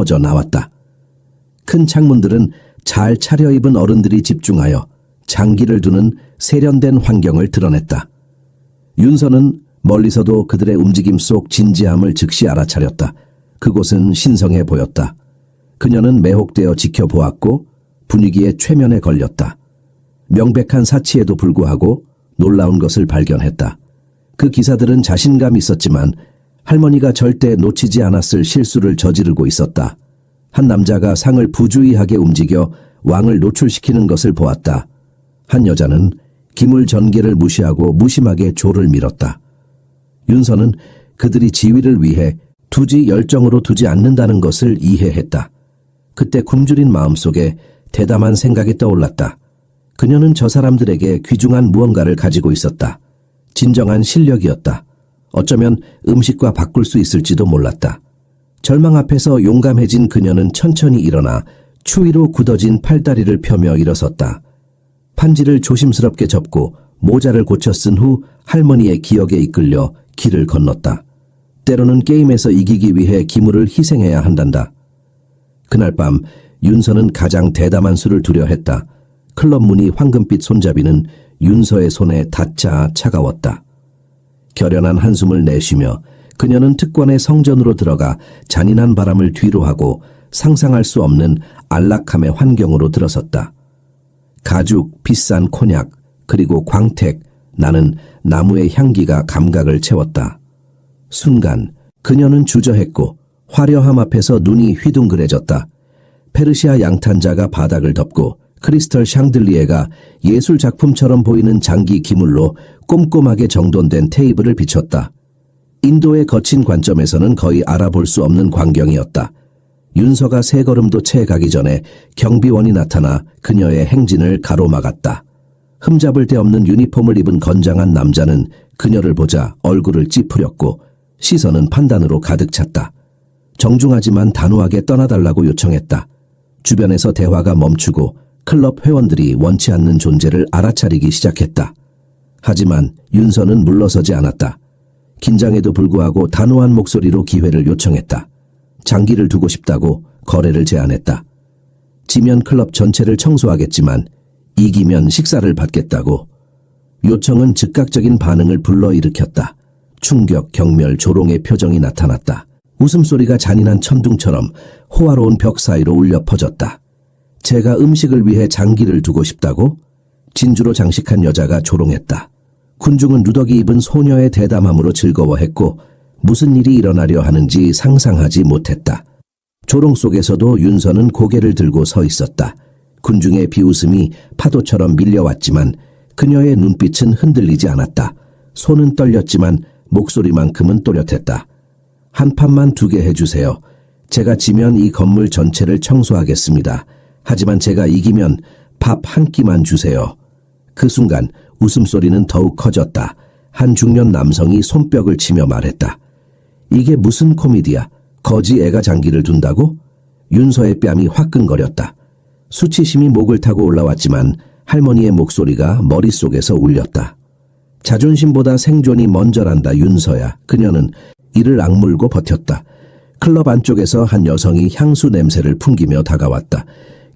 퍼져 나왔다. 큰 창문들은 잘 차려입은 어른들이 집중하여 장기를 두는 세련된 환경을 드러냈다. 윤서는 멀리서도 그들의 움직임 속 진지함을 즉시 알아차렸다. 그곳은 신성해 보였다. 그녀는 매혹되어 지켜보았고 분위기의 최면에 걸렸다. 명백한 사치에도 불구하고 놀라운 것을 발견했다. 그 기사들은 자신감 있었지만 할머니가 절대 놓치지 않았을 실수를 저지르고 있었다. 한 남자가 상을 부주의하게 움직여 왕을 노출시키는 것을 보았다. 한 여자는 기물 전개를 무시하고 무심하게 조를 밀었다. 윤서는 그들이 지위를 위해 투지 열정으로 두지 않는다는 것을 이해했다. 그때 굶주린 마음속에 대담한 생각이 떠올랐다. 그녀는 저 사람들에게 귀중한 무언가를 가지고 있었다. 진정한 실력이었다. 어쩌면 음식과 바꿀 수 있을지도 몰랐다. 절망 앞에서 용감해진 그녀는 천천히 일어나 추위로 굳어진 팔다리를 펴며 일어섰다. 판지를 조심스럽게 접고 모자를 고쳐 쓴 후 할머니의 기억에 이끌려 길을 건넜다. 때로는 게임에서 이기기 위해 기물을 희생해야 한단다. 그날 밤 윤서는 가장 대담한 수를 두려 했다. 클럽 무늬 황금빛 손잡이는 윤서의 손에 닿자 차가웠다. 결연한 한숨을 내쉬며 그녀는 특권의 성전으로 들어가 잔인한 바람을 뒤로하고 상상할 수 없는 안락함의 환경으로 들어섰다. 가죽, 비싼 콘약, 그리고 광택, 나는 나무의 향기가 감각을 채웠다. 순간 그녀는 주저했고 화려함 앞에서 눈이 휘둥그레졌다. 페르시아 양탄자가 바닥을 덮고 크리스털 샹들리에가 예술 작품처럼 보이는 장기 기물로 꼼꼼하게 정돈된 테이블을 비췄다. 인도의 거친 관점에서는 거의 알아볼 수 없는 광경이었다. 윤서가 세 걸음도 채 가기 전에 경비원이 나타나 그녀의 행진을 가로막았다. 흠잡을 데 없는 유니폼을 입은 건장한 남자는 그녀를 보자 얼굴을 찌푸렸고 시선은 판단으로 가득 찼다. 정중하지만 단호하게 떠나달라고 요청했다. 주변에서 대화가 멈추고 클럽 회원들이 원치 않는 존재를 알아차리기 시작했다. 하지만 윤서는 물러서지 않았다. 긴장에도 불구하고 단호한 목소리로 기회를 요청했다. 장기를 두고 싶다고 거래를 제안했다. 지면 클럽 전체를 청소하겠지만 이기면 식사를 받겠다고. 요청은 즉각적인 반응을 불러일으켰다. 충격, 경멸, 조롱의 표정이 나타났다. 웃음소리가 잔인한 천둥처럼 호화로운 벽 사이로 울려 퍼졌다. 제가 음식을 위해 장기를 두고 싶다고? 진주로 장식한 여자가 조롱했다. 군중은 누더기 입은 소녀의 대담함으로 즐거워했고 무슨 일이 일어나려 하는지 상상하지 못했다. 조롱 속에서도 윤서는 고개를 들고 서 있었다. 군중의 비웃음이 파도처럼 밀려왔지만 그녀의 눈빛은 흔들리지 않았다. 손은 떨렸지만 목소리만큼은 또렷했다. 한 판만 두게 해주세요. 제가 지면 이 건물 전체를 청소하겠습니다. 하지만 제가 이기면 밥 한 끼만 주세요. 그 순간 웃음소리는 더욱 커졌다. 한 중년 남성이 손뼉을 치며 말했다. 이게 무슨 코미디야? 거지 애가 장기를 둔다고? 윤서의 뺨이 화끈거렸다. 수치심이 목을 타고 올라왔지만 할머니의 목소리가 머릿속에서 울렸다. 자존심보다 생존이 먼저란다 윤서야. 그녀는 이를 악물고 버텼다. 클럽 안쪽에서 한 여성이 향수 냄새를 풍기며 다가왔다.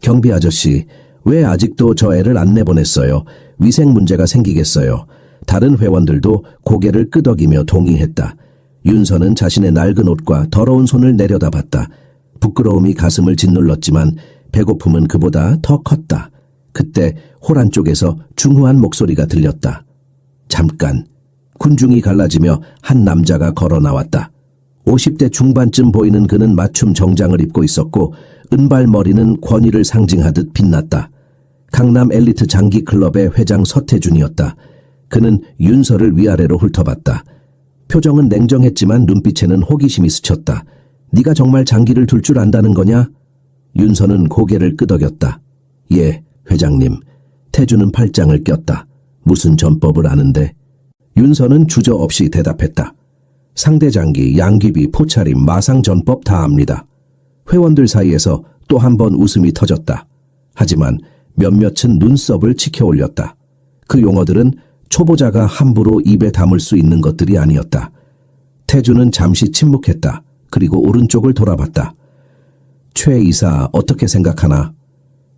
경비 아저씨, 왜 아직도 저 애를 안 내보냈어요? 위생 문제가 생기겠어요. 다른 회원들도 고개를 끄덕이며 동의했다. 윤서는 자신의 낡은 옷과 더러운 손을 내려다봤다. 부끄러움이 가슴을 짓눌렀지만 배고픔은 그보다 더 컸다. 그때 홀 안쪽에서 중후한 목소리가 들렸다. 잠깐. 군중이 갈라지며 한 남자가 걸어 나왔다. 50대 중반쯤 보이는 그는 맞춤 정장을 입고 있었고 은발 머리는 권위를 상징하듯 빛났다. 강남 엘리트 장기 클럽의 회장 서태준이었다. 그는 윤서를 위아래로 훑어봤다. 표정은 냉정했지만 눈빛에는 호기심이 스쳤다. 네가 정말 장기를 둘 줄 안다는 거냐? 윤서는 고개를 끄덕였다. 예, 회장님. 태준은 팔짱을 꼈다. 무슨 전법을 아는데? 윤서는 주저없이 대답했다. 상대 장기, 양귀비, 포차림, 마상 전법 다 압니다. 회원들 사이에서 또 한 번 웃음이 터졌다. 하지만 몇몇은 눈썹을 치켜올렸다. 그 용어들은 초보자가 함부로 입에 담을 수 있는 것들이 아니었다. 태준은 잠시 침묵했다. 그리고 오른쪽을 돌아봤다. 최 이사 어떻게 생각하나?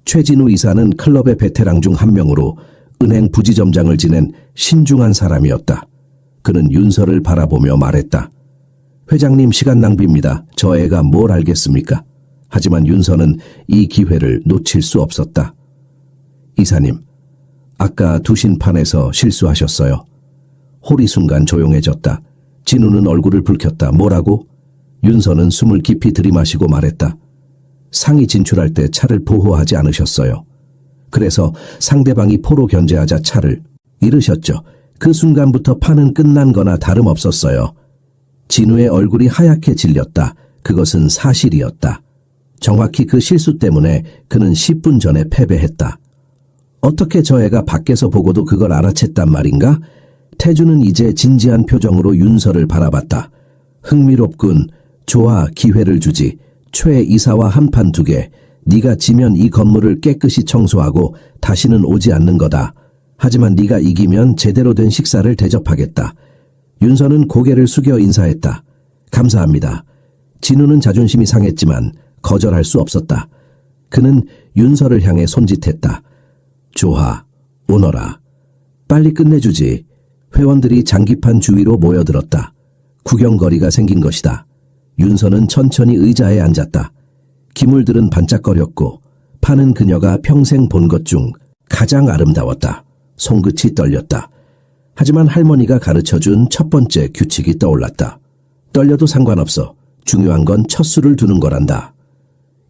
최진우 이사는 클럽의 베테랑 중 한 명으로 은행 부지점장을 지낸 신중한 사람이었다. 그는 윤서를 바라보며 말했다. 회장님 시간 낭비입니다. 저 애가 뭘 알겠습니까? 하지만 윤서는 이 기회를 놓칠 수 없었다. 이사님, 아까 두신판에서 실수하셨어요. 홀이 순간 조용해졌다. 진우는 얼굴을 붉혔다. 뭐라고? 윤서는 숨을 깊이 들이마시고 말했다. 상이 진출할 때 차를 보호하지 않으셨어요. 그래서 상대방이 포로 견제하자 차를 잃으셨죠. 그 순간부터 판은 끝난 거나 다름없었어요. 진우의 얼굴이 하얗게 질렸다. 그것은 사실이었다. 정확히 그 실수 때문에 그는 10분 전에 패배했다. 어떻게 저 애가 밖에서 보고도 그걸 알아챘단 말인가? 태주는 이제 진지한 표정으로 윤서를 바라봤다. 흥미롭군. 좋아, 기회를 주지. 최 이사와 한판 두게. 네가 지면 이 건물을 깨끗이 청소하고 다시는 오지 않는 거다. 하지만 네가 이기면 제대로 된 식사를 대접하겠다. 윤서는 고개를 숙여 인사했다. 감사합니다. 진우는 자존심이 상했지만 거절할 수 없었다. 그는 윤서를 향해 손짓했다. 좋아, 오너라. 빨리 끝내주지. 회원들이 장기판 주위로 모여들었다. 구경거리가 생긴 것이다. 윤서는 천천히 의자에 앉았다. 기물들은 반짝거렸고 파는 그녀가 평생 본 것 중 가장 아름다웠다. 손끝이 떨렸다. 하지만 할머니가 가르쳐준 첫 번째 규칙이 떠올랐다. 떨려도 상관없어. 중요한 건 첫 수를 두는 거란다.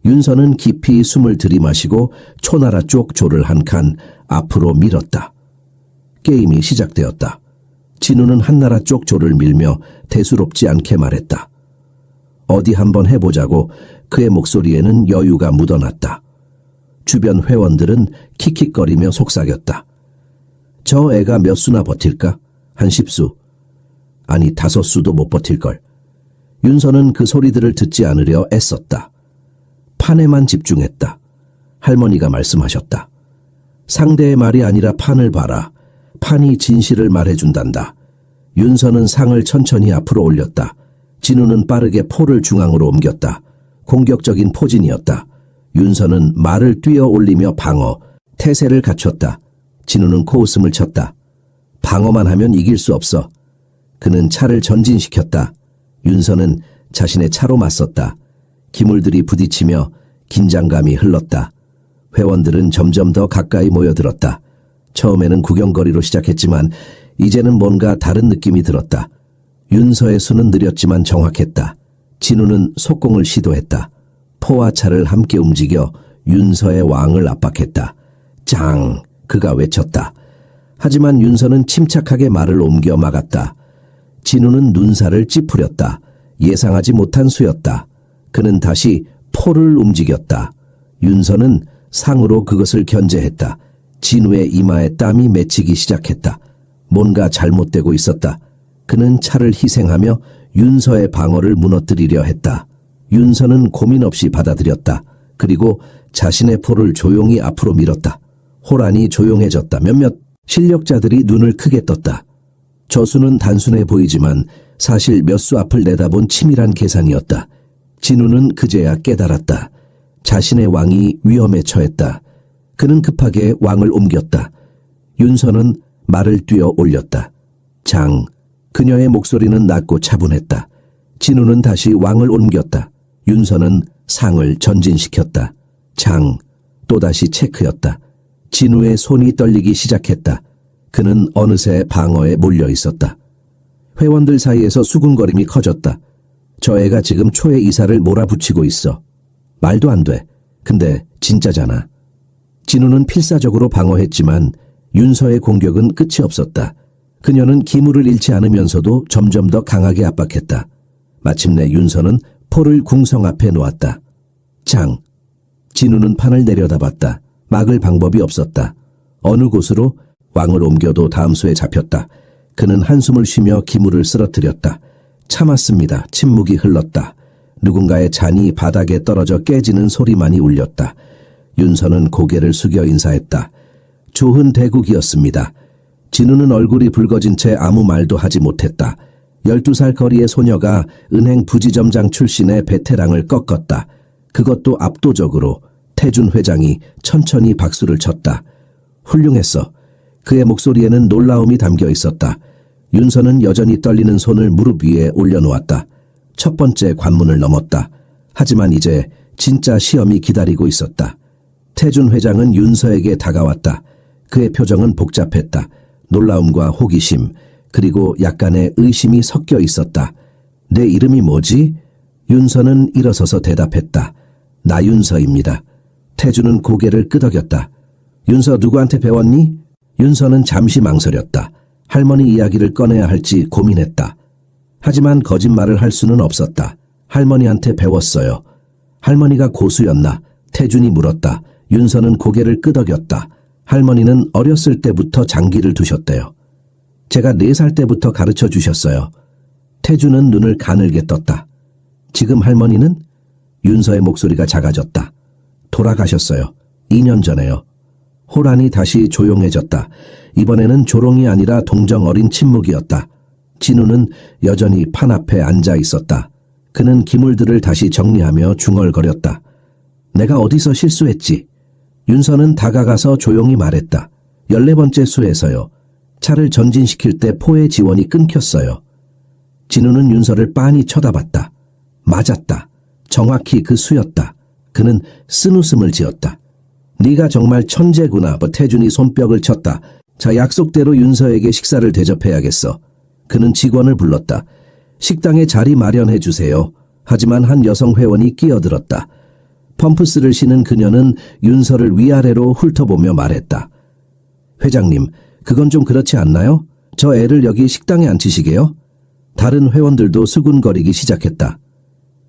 윤서는 깊이 숨을 들이마시고 초나라 쪽 조를 한 칸 앞으로 밀었다. 게임이 시작되었다. 진우는 한나라 쪽 조를 밀며 대수롭지 않게 말했다. 어디 한번 해보자고. 그의 목소리에는 여유가 묻어났다. 주변 회원들은 킥킥거리며 속삭였다. 저 애가 몇 수나 버틸까? 한 10수. 아니 5수도 못 버틸걸. 윤서는 그 소리들을 듣지 않으려 애썼다. 판에만 집중했다. 할머니가 말씀하셨다. 상대의 말이 아니라 판을 봐라. 판이 진실을 말해준단다. 윤서는 상을 천천히 앞으로 올렸다. 진우는 빠르게 포를 중앙으로 옮겼다. 공격적인 포진이었다. 윤서는 말을 뛰어 올리며 방어, 태세를 갖췄다. 진우는 코웃음을 쳤다. 방어만 하면 이길 수 없어. 그는 차를 전진시켰다. 윤서는 자신의 차로 맞섰다. 기물들이 부딪히며 긴장감이 흘렀다. 회원들은 점점 더 가까이 모여들었다. 처음에는 구경거리로 시작했지만 이제는 뭔가 다른 느낌이 들었다. 윤서의 수는 느렸지만 정확했다. 진우는 속공을 시도했다. 포와 차를 함께 움직여 윤서의 왕을 압박했다. 짱! 그가 외쳤다. 하지만 윤서는 침착하게 말을 옮겨 막았다. 진우는 눈살을 찌푸렸다. 예상하지 못한 수였다. 그는 다시 포를 움직였다. 윤서는 상으로 그것을 견제했다. 진우의 이마에 땀이 맺히기 시작했다. 뭔가 잘못되고 있었다. 그는 차를 희생하며 윤서의 방어를 무너뜨리려 했다. 윤서는 고민 없이 받아들였다. 그리고 자신의 포를 조용히 앞으로 밀었다. 호란이 조용해졌다. 몇몇 실력자들이 눈을 크게 떴다. 저수는 단순해 보이지만 사실 몇 수 앞을 내다본 치밀한 계산이었다. 진우는 그제야 깨달았다. 자신의 왕이 위험에 처했다. 그는 급하게 왕을 옮겼다. 윤서는 말을 뛰어 올렸다. 장. 그녀의 목소리는 낮고 차분했다. 진우는 다시 왕을 옮겼다. 윤서는 상을 전진시켰다. 장. 또다시 체크였다. 진우의 손이 떨리기 시작했다. 그는 어느새 방어에 몰려 있었다. 회원들 사이에서 수군거림이 커졌다. 저 애가 지금 초의 이사를 몰아붙이고 있어. 말도 안 돼. 근데 진짜잖아. 진우는 필사적으로 방어했지만 윤서의 공격은 끝이 없었다. 그녀는 기물을 잃지 않으면서도 점점 더 강하게 압박했다. 마침내 윤서는 포를 궁성 앞에 놓았다. 장. 진우는 판을 내려다봤다. 막을 방법이 없었다. 어느 곳으로 왕을 옮겨도 다음 수에 잡혔다. 그는 한숨을 쉬며 기물을 쓰러뜨렸다. 참았습니다. 침묵이 흘렀다. 누군가의 잔이 바닥에 떨어져 깨지는 소리만이 울렸다. 윤서는 고개를 숙여 인사했다. 좋은 대국이었습니다. 진우는 얼굴이 붉어진 채 아무 말도 하지 못했다. 12살 거리의 소녀가 은행 부지점장 출신의 베테랑을 꺾었다. 그것도 압도적으로. 태준 회장이 천천히 박수를 쳤다. 훌륭했어. 그의 목소리에는 놀라움이 담겨 있었다. 윤서는 여전히 떨리는 손을 무릎 위에 올려놓았다. 첫 번째 관문을 넘었다. 하지만 이제 진짜 시험이 기다리고 있었다. 태준 회장은 윤서에게 다가왔다. 그의 표정은 복잡했다. 놀라움과 호기심, 그리고 약간의 의심이 섞여 있었다. 내 이름이 뭐지? 윤서는 일어서서 대답했다. 나윤서입니다. 태준은 고개를 끄덕였다. 윤서 누구한테 배웠니? 윤서는 잠시 망설였다. 할머니 이야기를 꺼내야 할지 고민했다. 하지만 거짓말을 할 수는 없었다. 할머니한테 배웠어요. 할머니가 고수였나? 태준이 물었다. 윤서는 고개를 끄덕였다. 할머니는 어렸을 때부터 장기를 두셨대요. 제가 4살 때부터 가르쳐 주셨어요. 태준은 눈을 가늘게 떴다. 지금 할머니는? 윤서의 목소리가 작아졌다. 돌아가셨어요. 2년 전에요. 호란이 다시 조용해졌다. 이번에는 조롱이 아니라 동정 어린 침묵이었다. 진우는 여전히 판 앞에 앉아 있었다. 그는 기물들을 다시 정리하며 중얼거렸다. 내가 어디서 실수했지? 윤서는 다가가서 조용히 말했다. 14번째 수에서요. 차를 전진시킬 때 포의 지원이 끊겼어요. 진우는 윤서를 빤히 쳐다봤다. 맞았다. 정확히 그 수였다. 그는 쓴웃음을 지었다. 네가 정말 천재구나. 태준이 손뼉을 쳤다. 자, 약속대로 윤서에게 식사를 대접해야겠어. 그는 직원을 불렀다. 식당에 자리 마련해 주세요. 하지만 한 여성 회원이 끼어들었다. 펌프스를 신은 그녀는 윤서를 위아래로 훑어보며 말했다. 회장님, 그건 좀 그렇지 않나요? 저 애를 여기 식당에 앉히시게요? 다른 회원들도 수군거리기 시작했다.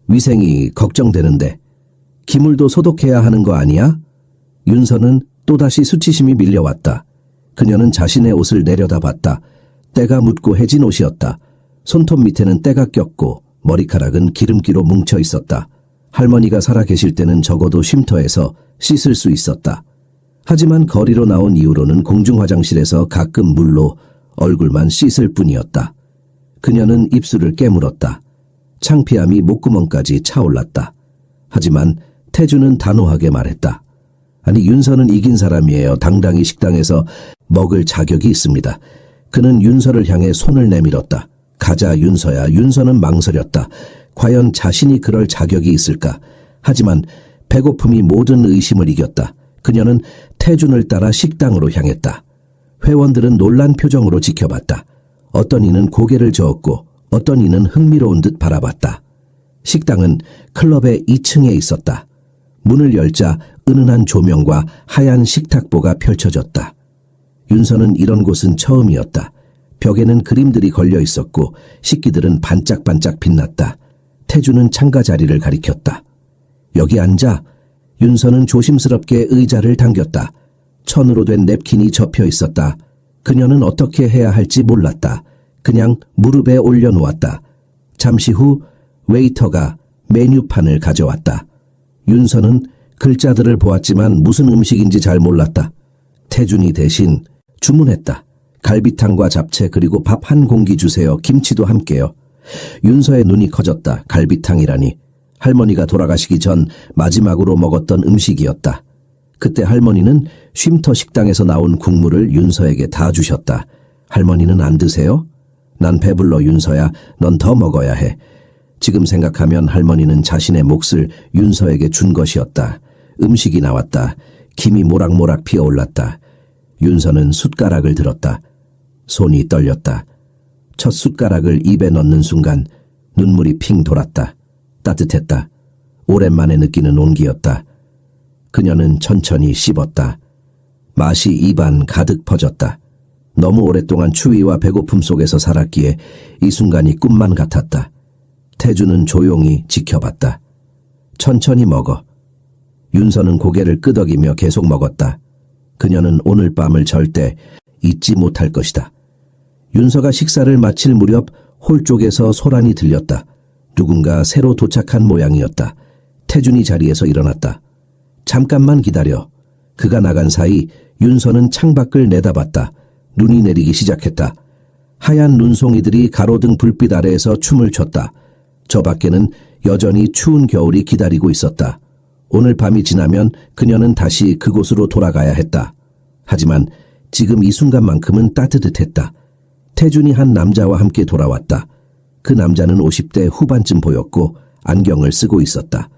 위생이 걱정되는데. 기물도 소독해야 하는 거 아니야? 윤서는 또다시 수치심이 밀려왔다. 그녀는 자신의 옷을 내려다봤다. 때가 묻고 해진 옷이었다. 손톱 밑에는 때가 꼈고 머리카락은 기름기로 뭉쳐 있었다. 할머니가 살아계실 때는 적어도 쉼터에서 씻을 수 있었다. 하지만 거리로 나온 이후로는 공중화장실에서 가끔 물로 얼굴만 씻을 뿐이었다. 그녀는 입술을 깨물었다. 창피함이 목구멍까지 차올랐다. 하지만 태준은 단호하게 말했다. 아니, 윤서는 이긴 사람이에요. 당당히 식당에서 먹을 자격이 있습니다. 그는 윤서를 향해 손을 내밀었다. 가자, 윤서야. 윤서는 망설였다. 과연 자신이 그럴 자격이 있을까? 하지만 배고픔이 모든 의심을 이겼다. 그녀는 태준을 따라 식당으로 향했다. 회원들은 놀란 표정으로 지켜봤다. 어떤 이는 고개를 저었고 어떤 이는 흥미로운 듯 바라봤다. 식당은 클럽의 2층에 있었다. 문을 열자 은은한 조명과 하얀 식탁보가 펼쳐졌다. 윤서는 이런 곳은 처음이었다. 벽에는 그림들이 걸려 있었고 식기들은 반짝반짝 빛났다. 태준은 창가 자리를 가리켰다. 여기 앉아. 윤서는 조심스럽게 의자를 당겼다. 천으로 된 냅킨이 접혀 있었다. 그녀는 어떻게 해야 할지 몰랐다. 그냥 무릎에 올려놓았다. 잠시 후 웨이터가 메뉴판을 가져왔다. 윤서는 글자들을 보았지만 무슨 음식인지 잘 몰랐다. 태준이 대신 주문했다. 갈비탕과 잡채 그리고 밥 한 공기 주세요. 김치도 함께요. 윤서의 눈이 커졌다. 갈비탕이라니. 할머니가 돌아가시기 전 마지막으로 먹었던 음식이었다. 그때 할머니는 쉼터 식당에서 나온 국물을 윤서에게 다 주셨다. 할머니는 안 드세요? 난 배불러, 윤서야. 넌 더 먹어야 해. 지금 생각하면 할머니는 자신의 몫을 윤서에게 준 것이었다. 음식이 나왔다. 김이 모락모락 피어올랐다. 윤서는 숟가락을 들었다. 손이 떨렸다. 첫 숟가락을 입에 넣는 순간 눈물이 핑 돌았다. 따뜻했다. 오랜만에 느끼는 온기였다. 그녀는 천천히 씹었다. 맛이 입안 가득 퍼졌다. 너무 오랫동안 추위와 배고픔 속에서 살았기에 이 순간이 꿈만 같았다. 태준은 조용히 지켜봤다. 천천히 먹어. 윤서는 고개를 끄덕이며 계속 먹었다. 그녀는 오늘 밤을 절대 잊지 못할 것이다. 윤서가 식사를 마칠 무렵 홀 쪽에서 소란이 들렸다. 누군가 새로 도착한 모양이었다. 태준이 자리에서 일어났다. 잠깐만 기다려. 그가 나간 사이 윤서는 창밖을 내다봤다. 눈이 내리기 시작했다. 하얀 눈송이들이 가로등 불빛 아래에서 춤을 췄다. 저 밖에는 여전히 추운 겨울이 기다리고 있었다. 오늘 밤이 지나면 그녀는 다시 그곳으로 돌아가야 했다. 하지만 지금 이 순간만큼은 따뜻했다. 태준이 한 남자와 함께 돌아왔다. 그 남자는 50대 후반쯤 보였고 안경을 쓰고 있었다.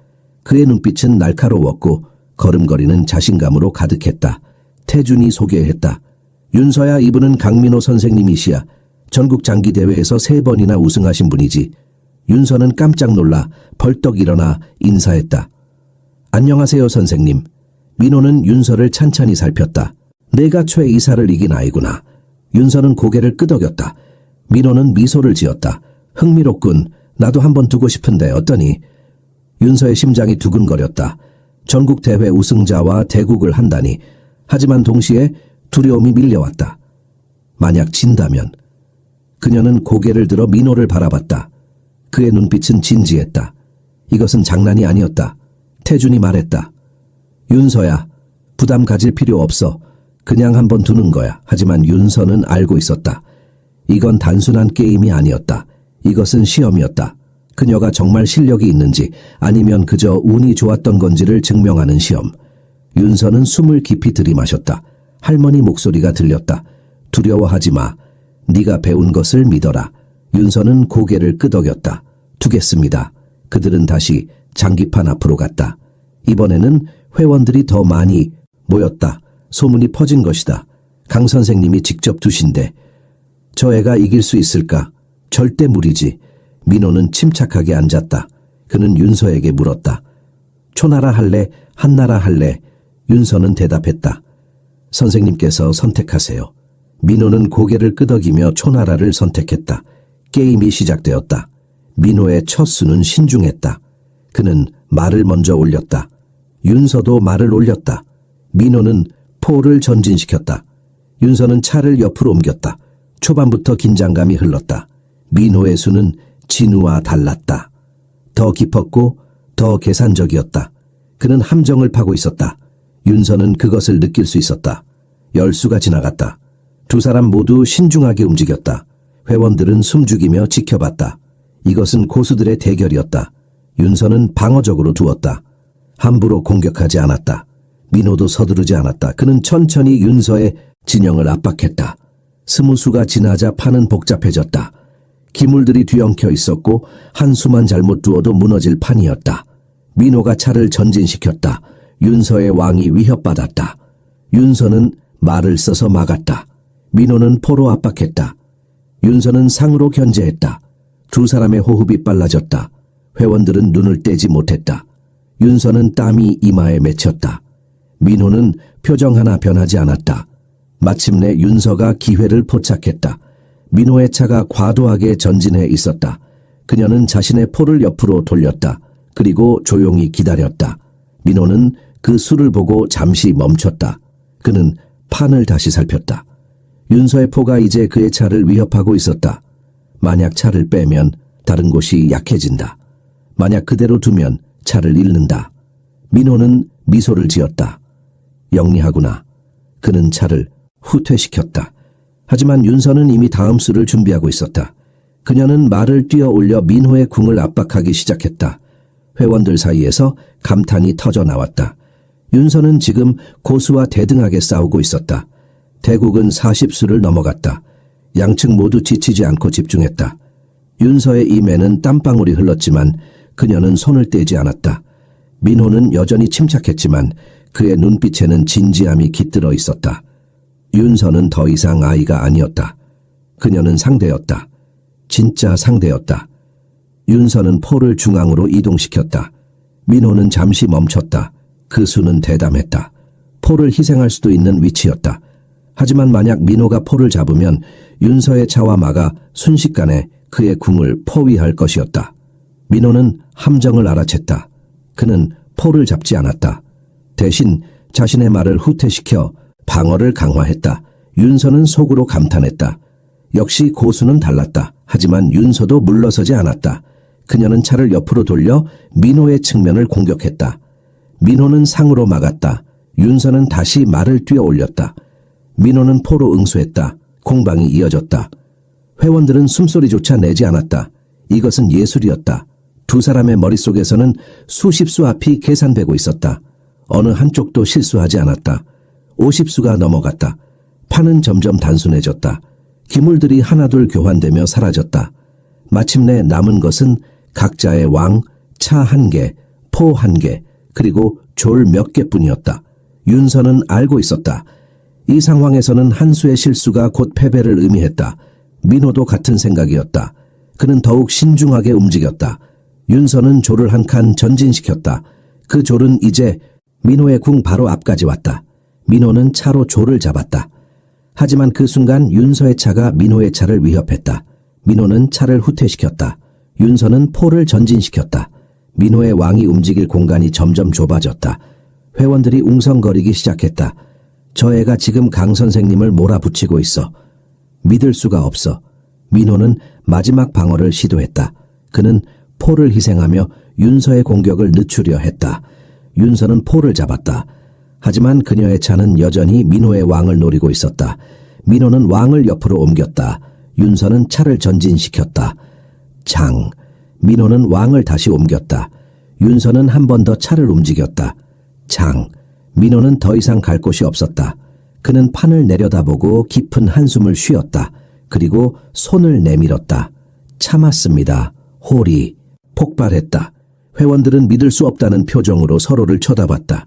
그의 눈빛은 날카로웠고 걸음걸이는 자신감으로 가득했다. 태준이 소개했다. 윤서야, 이분은 강민호 선생님이시야. 전국 장기대회에서 3번이나 우승하신 분이지. 윤서는 깜짝 놀라 벌떡 일어나 인사했다. 안녕하세요, 선생님. 민호는 윤서를 찬찬히 살폈다. 내가 최이사를 이긴 아이구나. 윤서는 고개를 끄덕였다. 민호는 미소를 지었다. 흥미롭군. 나도 한번 두고 싶은데 어떠니? 윤서의 심장이 두근거렸다. 전국 대회 우승자와 대국을 한다니. 하지만 동시에 두려움이 밀려왔다. 만약 진다면. 그녀는 고개를 들어 민호를 바라봤다. 그의 눈빛은 진지했다. 이것은 장난이 아니었다. 태준이 말했다. 윤서야, 부담 가질 필요 없어. 그냥 한번 두는 거야. 하지만 윤서는 알고 있었다. 이건 단순한 게임이 아니었다. 이것은 시험이었다. 그녀가 정말 실력이 있는지 아니면 그저 운이 좋았던 건지를 증명하는 시험. 윤서는 숨을 깊이 들이마셨다. 할머니 목소리가 들렸다. 두려워하지 마. 네가 배운 것을 믿어라. 윤서는 고개를 끄덕였다. 두겠습니다. 그들은 다시 장기판 앞으로 갔다. 이번에는 회원들이 더 많이 모였다. 소문이 퍼진 것이다. 강 선생님이 직접 두신대. 저 애가 이길 수 있을까? 절대 무리지. 민호는 침착하게 앉았다. 그는 윤서에게 물었다. 초나라 할래? 한나라 할래? 윤서는 대답했다. 선생님께서 선택하세요. 민호는 고개를 끄덕이며 초나라를 선택했다. 게임이 시작되었다. 민호의 첫 수는 신중했다. 그는 말을 먼저 올렸다. 윤서도 말을 올렸다. 민호는 포를 전진시켰다. 윤서는 차를 옆으로 옮겼다. 초반부터 긴장감이 흘렀다. 민호의 수는 진우와 달랐다. 더 깊었고 더 계산적이었다. 그는 함정을 파고 있었다. 윤서는 그것을 느낄 수 있었다. 10수가 지나갔다. 두 사람 모두 신중하게 움직였다. 회원들은 숨죽이며 지켜봤다. 이것은 고수들의 대결이었다. 윤서는 방어적으로 두었다. 함부로 공격하지 않았다. 민호도 서두르지 않았다. 그는 천천히 윤서의 진영을 압박했다. 20수가 지나자 판은 복잡해졌다. 기물들이 뒤엉켜 있었고 한 수만 잘못 두어도 무너질 판이었다. 민호가 차를 전진시켰다. 윤서의 왕이 위협받았다. 윤서는 말을 써서 막았다. 민호는 포로 압박했다. 윤서는 상으로 견제했다. 두 사람의 호흡이 빨라졌다. 회원들은 눈을 떼지 못했다. 윤서는 땀이 이마에 맺혔다. 민호는 표정 하나 변하지 않았다. 마침내 윤서가 기회를 포착했다. 민호의 차가 과도하게 전진해 있었다. 그녀는 자신의 포를 옆으로 돌렸다. 그리고 조용히 기다렸다. 민호는 그 수를 보고 잠시 멈췄다. 그는 판을 다시 살폈다. 윤서의 포가 이제 그의 차를 위협하고 있었다. 만약 차를 빼면 다른 곳이 약해진다. 만약 그대로 두면 차를 잃는다. 민호는 미소를 지었다. 영리하구나. 그는 차를 후퇴시켰다. 하지만 윤서는 이미 다음 수를 준비하고 있었다. 그녀는 말을 뛰어 올려 민호의 궁을 압박하기 시작했다. 회원들 사이에서 감탄이 터져 나왔다. 윤서는 지금 고수와 대등하게 싸우고 있었다. 대국은 40수를 넘어갔다. 양측 모두 지치지 않고 집중했다. 윤서의 입에는 땀방울이 흘렀지만 그녀는 손을 떼지 않았다. 민호는 여전히 침착했지만 그의 눈빛에는 진지함이 깃들어 있었다. 윤서는 더 이상 아이가 아니었다. 그녀는 상대였다. 진짜 상대였다. 윤서는 포를 중앙으로 이동시켰다. 민호는 잠시 멈췄다. 그 수는 대담했다. 포를 희생할 수도 있는 위치였다. 하지만 만약 민호가 포를 잡으면 윤서의 차와 마가 순식간에 그의 궁을 포위할 것이었다. 민호는 함정을 알아챘다. 그는 포를 잡지 않았다. 대신 자신의 말을 후퇴시켜 방어를 강화했다. 윤서는 속으로 감탄했다. 역시 고수는 달랐다. 하지만 윤서도 물러서지 않았다. 그녀는 차를 옆으로 돌려 민호의 측면을 공격했다. 민호는 상으로 막았다. 윤서는 다시 말을 뛰어 올렸다. 민호는 포로 응수했다. 공방이 이어졌다. 회원들은 숨소리조차 내지 않았다. 이것은 예술이었다. 두 사람의 머릿속에서는 수십수 앞이 계산되고 있었다. 어느 한쪽도 실수하지 않았다. 50수가 넘어갔다. 판은 점점 단순해졌다. 기물들이 하나둘 교환되며 사라졌다. 마침내 남은 것은 각자의 왕, 차 1개, 포 1개, 그리고 졸 몇 개뿐이었다. 윤서는 알고 있었다. 이 상황에서는 한 수의 실수가 곧 패배를 의미했다. 민호도 같은 생각이었다. 그는 더욱 신중하게 움직였다. 윤서는 졸을 한 칸 전진시켰다. 그 졸은 이제 민호의 궁 바로 앞까지 왔다. 민호는 차로 졸을 잡았다. 하지만 그 순간 윤서의 차가 민호의 차를 위협했다. 민호는 차를 후퇴시켰다. 윤서는 포를 전진시켰다. 민호의 왕이 움직일 공간이 점점 좁아졌다. 회원들이 웅성거리기 시작했다. 저 애가 지금 강 선생님을 몰아붙이고 있어. 믿을 수가 없어. 민호는 마지막 방어를 시도했다. 그는 포를 희생하며 윤서의 공격을 늦추려 했다. 윤서는 포를 잡았다. 하지만 그녀의 차는 여전히 민호의 왕을 노리고 있었다. 민호는 왕을 옆으로 옮겼다. 윤서는 차를 전진시켰다. 장. 민호는 왕을 다시 옮겼다. 윤서는 한 번 더 차를 움직였다. 장. 민호는 더 이상 갈 곳이 없었다. 그는 판을 내려다보고 깊은 한숨을 쉬었다. 그리고 손을 내밀었다. 참았습니다. 홀이 폭발했다. 회원들은 믿을 수 없다는 표정으로 서로를 쳐다봤다.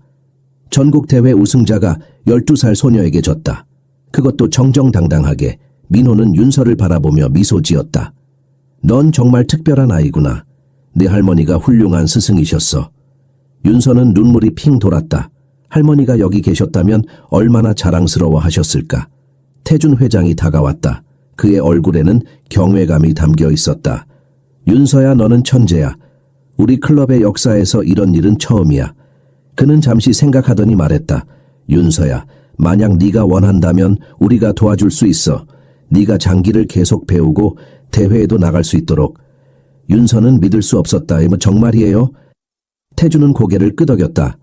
전국대회 우승자가 12살 소녀에게 졌다. 그것도 정정당당하게. 민호는 윤서를 바라보며 미소 지었다. 넌 정말 특별한 아이구나. 네 할머니가 훌륭한 스승이셨어. 윤서는 눈물이 핑 돌았다. 할머니가 여기 계셨다면 얼마나 자랑스러워 하셨을까. 태준 회장이 다가왔다. 그의 얼굴에는 경외감이 담겨 있었다. 윤서야, 너는 천재야. 우리 클럽의 역사에서 이런 일은 처음이야. 그는 잠시 생각하더니 말했다. 윤서야, 만약 네가 원한다면 우리가 도와줄 수 있어. 네가 장기를 계속 배우고 대회에도 나갈 수 있도록. 윤서는 믿을 수 없었다. 뭐 정말이에요? 태주는 고개를 끄덕였다.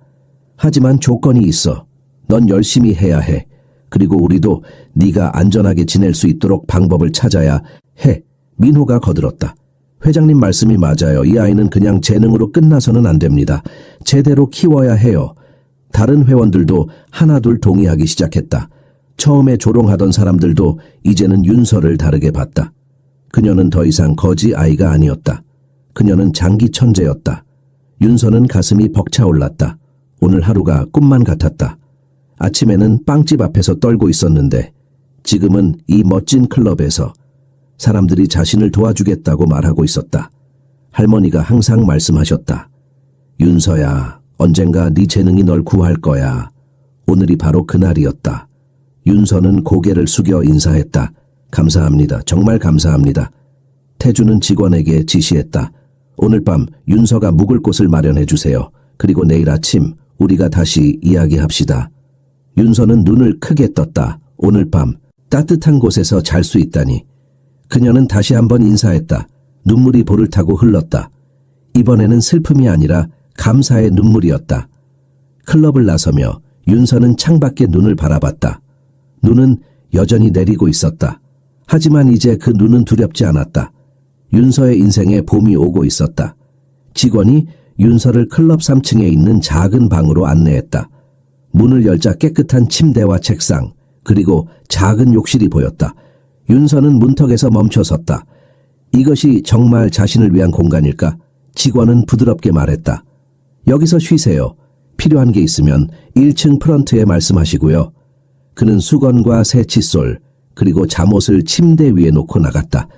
하지만 조건이 있어. 넌 열심히 해야 해. 그리고 우리도 네가 안전하게 지낼 수 있도록 방법을 찾아야 해. 민호가 거들었다. 회장님 말씀이 맞아요. 이 아이는 그냥 재능으로 끝나서는 안 됩니다. 제대로 키워야 해요. 다른 회원들도 하나둘 동의하기 시작했다. 처음에 조롱하던 사람들도 이제는 윤서를 다르게 봤다. 그녀는 더 이상 거지 아이가 아니었다. 그녀는 장기 천재였다. 윤서는 가슴이 벅차올랐다. 오늘 하루가 꿈만 같았다. 아침에는 빵집 앞에서 떨고 있었는데 지금은 이 멋진 클럽에서 사람들이 자신을 도와주겠다고 말하고 있었다. 할머니가 항상 말씀하셨다. 윤서야, 언젠가 네 재능이 널 구할 거야. 오늘이 바로 그날이었다. 윤서는 고개를 숙여 인사했다. 감사합니다. 정말 감사합니다. 태주는 직원에게 지시했다. 오늘 밤 윤서가 묵을 곳을 마련해 주세요. 그리고 내일 아침 우리가 다시 이야기합시다. 윤서는 눈을 크게 떴다. 오늘 밤 따뜻한 곳에서 잘 수 있다니. 그녀는 다시 한번 인사했다. 눈물이 볼을 타고 흘렀다. 이번에는 슬픔이 아니라 감사의 눈물이었다. 클럽을 나서며 윤서는 창밖에 눈을 바라봤다. 눈은 여전히 내리고 있었다. 하지만 이제 그 눈은 두렵지 않았다. 윤서의 인생에 봄이 오고 있었다. 직원이 윤서를 클럽 3층에 있는 작은 방으로 안내했다. 문을 열자 깨끗한 침대와 책상, 그리고 작은 욕실이 보였다. 윤서는 문턱에서 멈춰섰다. 이것이 정말 자신을 위한 공간일까? 직원은 부드럽게 말했다. 여기서 쉬세요. 필요한 게 있으면 1층 프런트에 말씀하시고요. 그는 수건과 새 칫솔, 그리고 잠옷을 침대 위에 놓고 나갔다.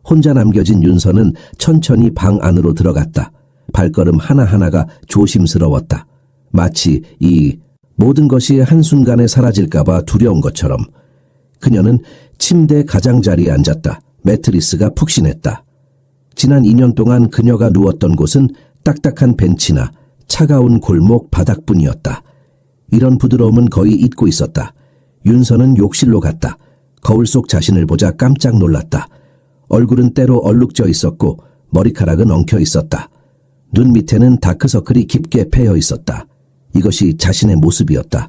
혼자 남겨진 윤서는 천천히 방 안으로 들어갔다. 발걸음 하나하나가 조심스러웠다. 마치 이 모든 것이 한순간에 사라질까봐 두려운 것처럼. 그녀는 침대 가장자리에 앉았다. 매트리스가 푹신했다. 지난 2년 동안 그녀가 누웠던 곳은 딱딱한 벤치나 차가운 골목 바닥뿐이었다. 이런 부드러움은 거의 잊고 있었다. 윤서는 욕실로 갔다. 거울 속 자신을 보자 깜짝 놀랐다. 얼굴은 때로 얼룩져 있었고 머리카락은 엉켜 있었다. 눈 밑에는 다크서클이 깊게 패여 있었다. 이것이 자신의 모습이었다.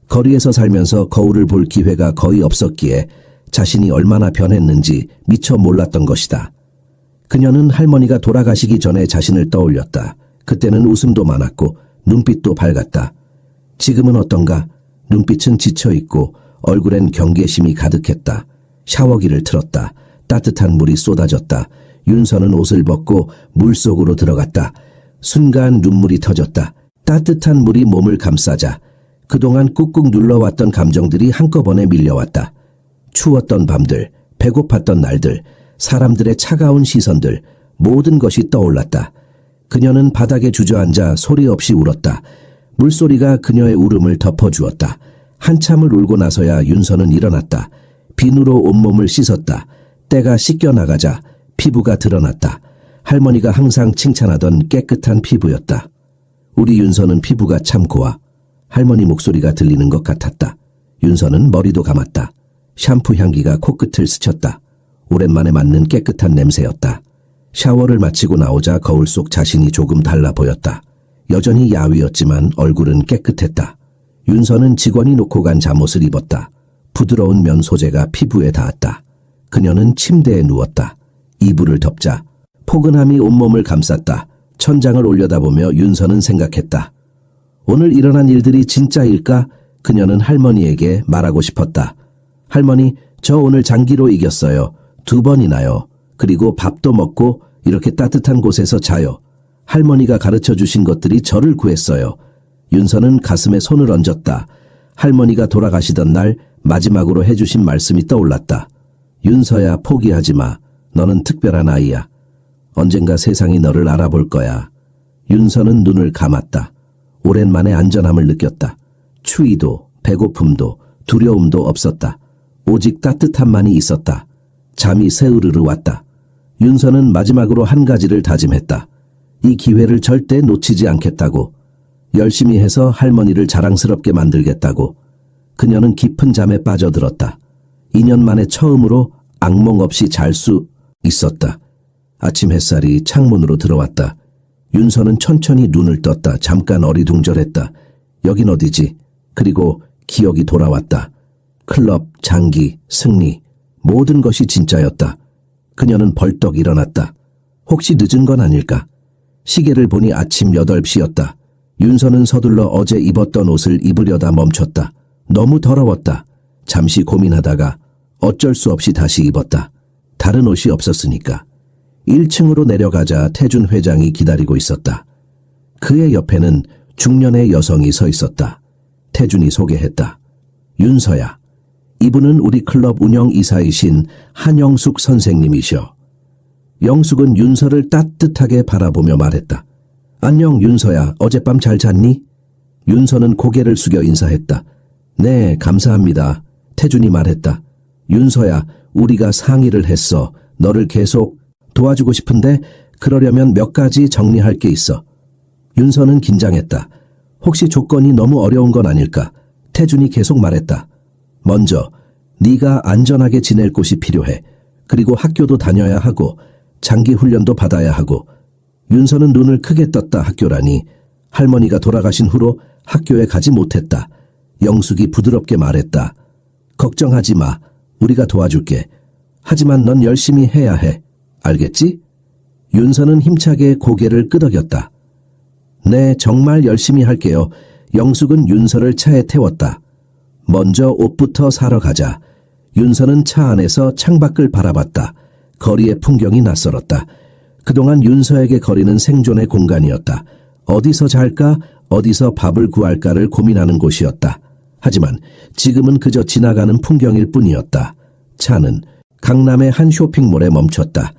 거리에서 살면서 거울을 볼 기회가 거의 없었기에 자신이 얼마나 변했는지 미처 몰랐던 것이다. 그녀는 할머니가 돌아가시기 전에 자신을 떠올렸다. 그때는 웃음도 많았고 눈빛도 밝았다. 지금은 어떤가? 눈빛은 지쳐있고 얼굴엔 경계심이 가득했다. 샤워기를 틀었다. 따뜻한 물이 쏟아졌다. 윤서는 옷을 벗고 물속으로 들어갔다. 순간 눈물이 터졌다. 따뜻한 물이 몸을 감싸자 그동안 꾹꾹 눌러왔던 감정들이 한꺼번에 밀려왔다. 추웠던 밤들, 배고팠던 날들, 사람들의 차가운 시선들, 모든 것이 떠올랐다. 그녀는 바닥에 주저앉아 소리 없이 울었다. 물소리가 그녀의 울음을 덮어주었다. 한참을 울고 나서야 윤서는 일어났다. 비누로 온몸을 씻었다. 때가 씻겨나가자 피부가 드러났다. 할머니가 항상 칭찬하던 깨끗한 피부였다. 우리 윤서는 피부가 참 고와. 할머니 목소리가 들리는 것 같았다. 윤서는 머리도 감았다. 샴푸 향기가 코끝을 스쳤다. 오랜만에 맡는 깨끗한 냄새였다. 샤워를 마치고 나오자 거울 속 자신이 조금 달라 보였다. 여전히 야위었지만 얼굴은 깨끗했다. 윤서는 직원이 놓고 간 잠옷을 입었다. 부드러운 면 소재가 피부에 닿았다. 그녀는 침대에 누웠다. 이불을 덮자 포근함이 온몸을 감쌌다. 천장을 올려다보며 윤서는 생각했다. 오늘 일어난 일들이 진짜일까? 그녀는 할머니에게 말하고 싶었다. 할머니, 저 오늘 장기로 이겼어요. 2번이나요. 그리고 밥도 먹고 이렇게 따뜻한 곳에서 자요. 할머니가 가르쳐 주신 것들이 저를 구했어요. 윤서는 가슴에 손을 얹었다. 할머니가 돌아가시던 날 마지막으로 해주신 말씀이 떠올랐다. 윤서야, 포기하지 마. 너는 특별한 아이야. 언젠가 세상이 너를 알아볼 거야. 윤서는 눈을 감았다. 오랜만에 안전함을 느꼈다. 추위도 배고픔도 두려움도 없었다. 오직 따뜻함만이 있었다. 잠이 새으르르 왔다. 윤서는 마지막으로 한 가지를 다짐했다. 이 기회를 절대 놓치지 않겠다고. 열심히 해서 할머니를 자랑스럽게 만들겠다고. 그녀는 깊은 잠에 빠져들었다. 2년 만에 처음으로 악몽 없이 잘 수 있었다. 아침 햇살이 창문으로 들어왔다. 윤서는 천천히 눈을 떴다. 잠깐 어리둥절했다. 여긴 어디지? 그리고 기억이 돌아왔다. 클럽, 장기, 승리, 모든 것이 진짜였다. 그녀는 벌떡 일어났다. 혹시 늦은 건 아닐까? 시계를 보니 아침 8시였다. 윤서는 서둘러 어제 입었던 옷을 입으려다 멈췄다. 너무 더러웠다. 잠시 고민하다가 어쩔 수 없이 다시 입었다. 다른 옷이 없었으니까. 1층으로 내려가자 태준 회장이 기다리고 있었다. 그의 옆에는 중년의 여성이 서 있었다. 태준이 소개했다. 윤서야, 이분은 우리 클럽 운영이사이신 한영숙 선생님이셔. 영숙은 윤서를 따뜻하게 바라보며 말했다. 안녕 윤서야, 어젯밤 잘 잤니? 윤서는 고개를 숙여 인사했다. 네, 감사합니다. 태준이 말했다. 윤서야, 우리가 상의를 했어. 너를 계속 도와주고 싶은데 그러려면 몇 가지 정리할 게 있어. 윤서는 긴장했다. 혹시 조건이 너무 어려운 건 아닐까? 태준이 계속 말했다. 먼저 네가 안전하게 지낼 곳이 필요해. 그리고 학교도 다녀야 하고 장기 훈련도 받아야 하고. 윤서는 눈을 크게 떴다. 학교라니. 할머니가 돌아가신 후로 학교에 가지 못했다. 영숙이 부드럽게 말했다. 걱정하지 마. 우리가 도와줄게. 하지만 넌 열심히 해야 해. 알겠지? 윤서는 힘차게 고개를 끄덕였다. 네, 정말 열심히 할게요. 영숙은 윤서를 차에 태웠다. 먼저 옷부터 사러 가자. 윤서는 차 안에서 창밖을 바라봤다. 거리의 풍경이 낯설었다. 그동안 윤서에게 거리는 생존의 공간이었다. 어디서 잘까, 어디서 밥을 구할까를 고민하는 곳이었다. 하지만 지금은 그저 지나가는 풍경일 뿐이었다. 차는 강남의 한 쇼핑몰에 멈췄다.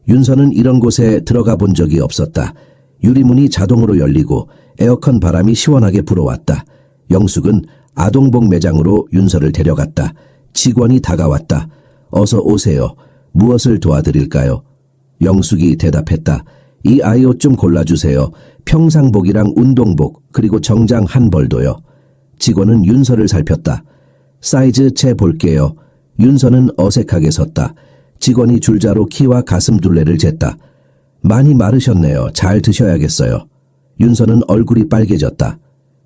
윤서는 이런 곳에 들어가 본 적이 없었다. 유리문이 자동으로 열리고 에어컨 바람이 시원하게 불어왔다. 영숙은 아동복 매장으로 윤서를 데려갔다. 직원이 다가왔다. 어서 오세요. 무엇을 도와드릴까요? 영숙이 대답했다. 이 아이 옷 좀 골라주세요. 평상복이랑 운동복 그리고 정장 한 벌도요. 직원은 윤서를 살폈다. 사이즈 재볼게요. 윤서는 어색하게 섰다. 직원이 줄자로 키와 가슴 둘레를 쟀다. 많이 마르셨네요. 잘 드셔야겠어요. 윤서는 얼굴이 빨개졌다.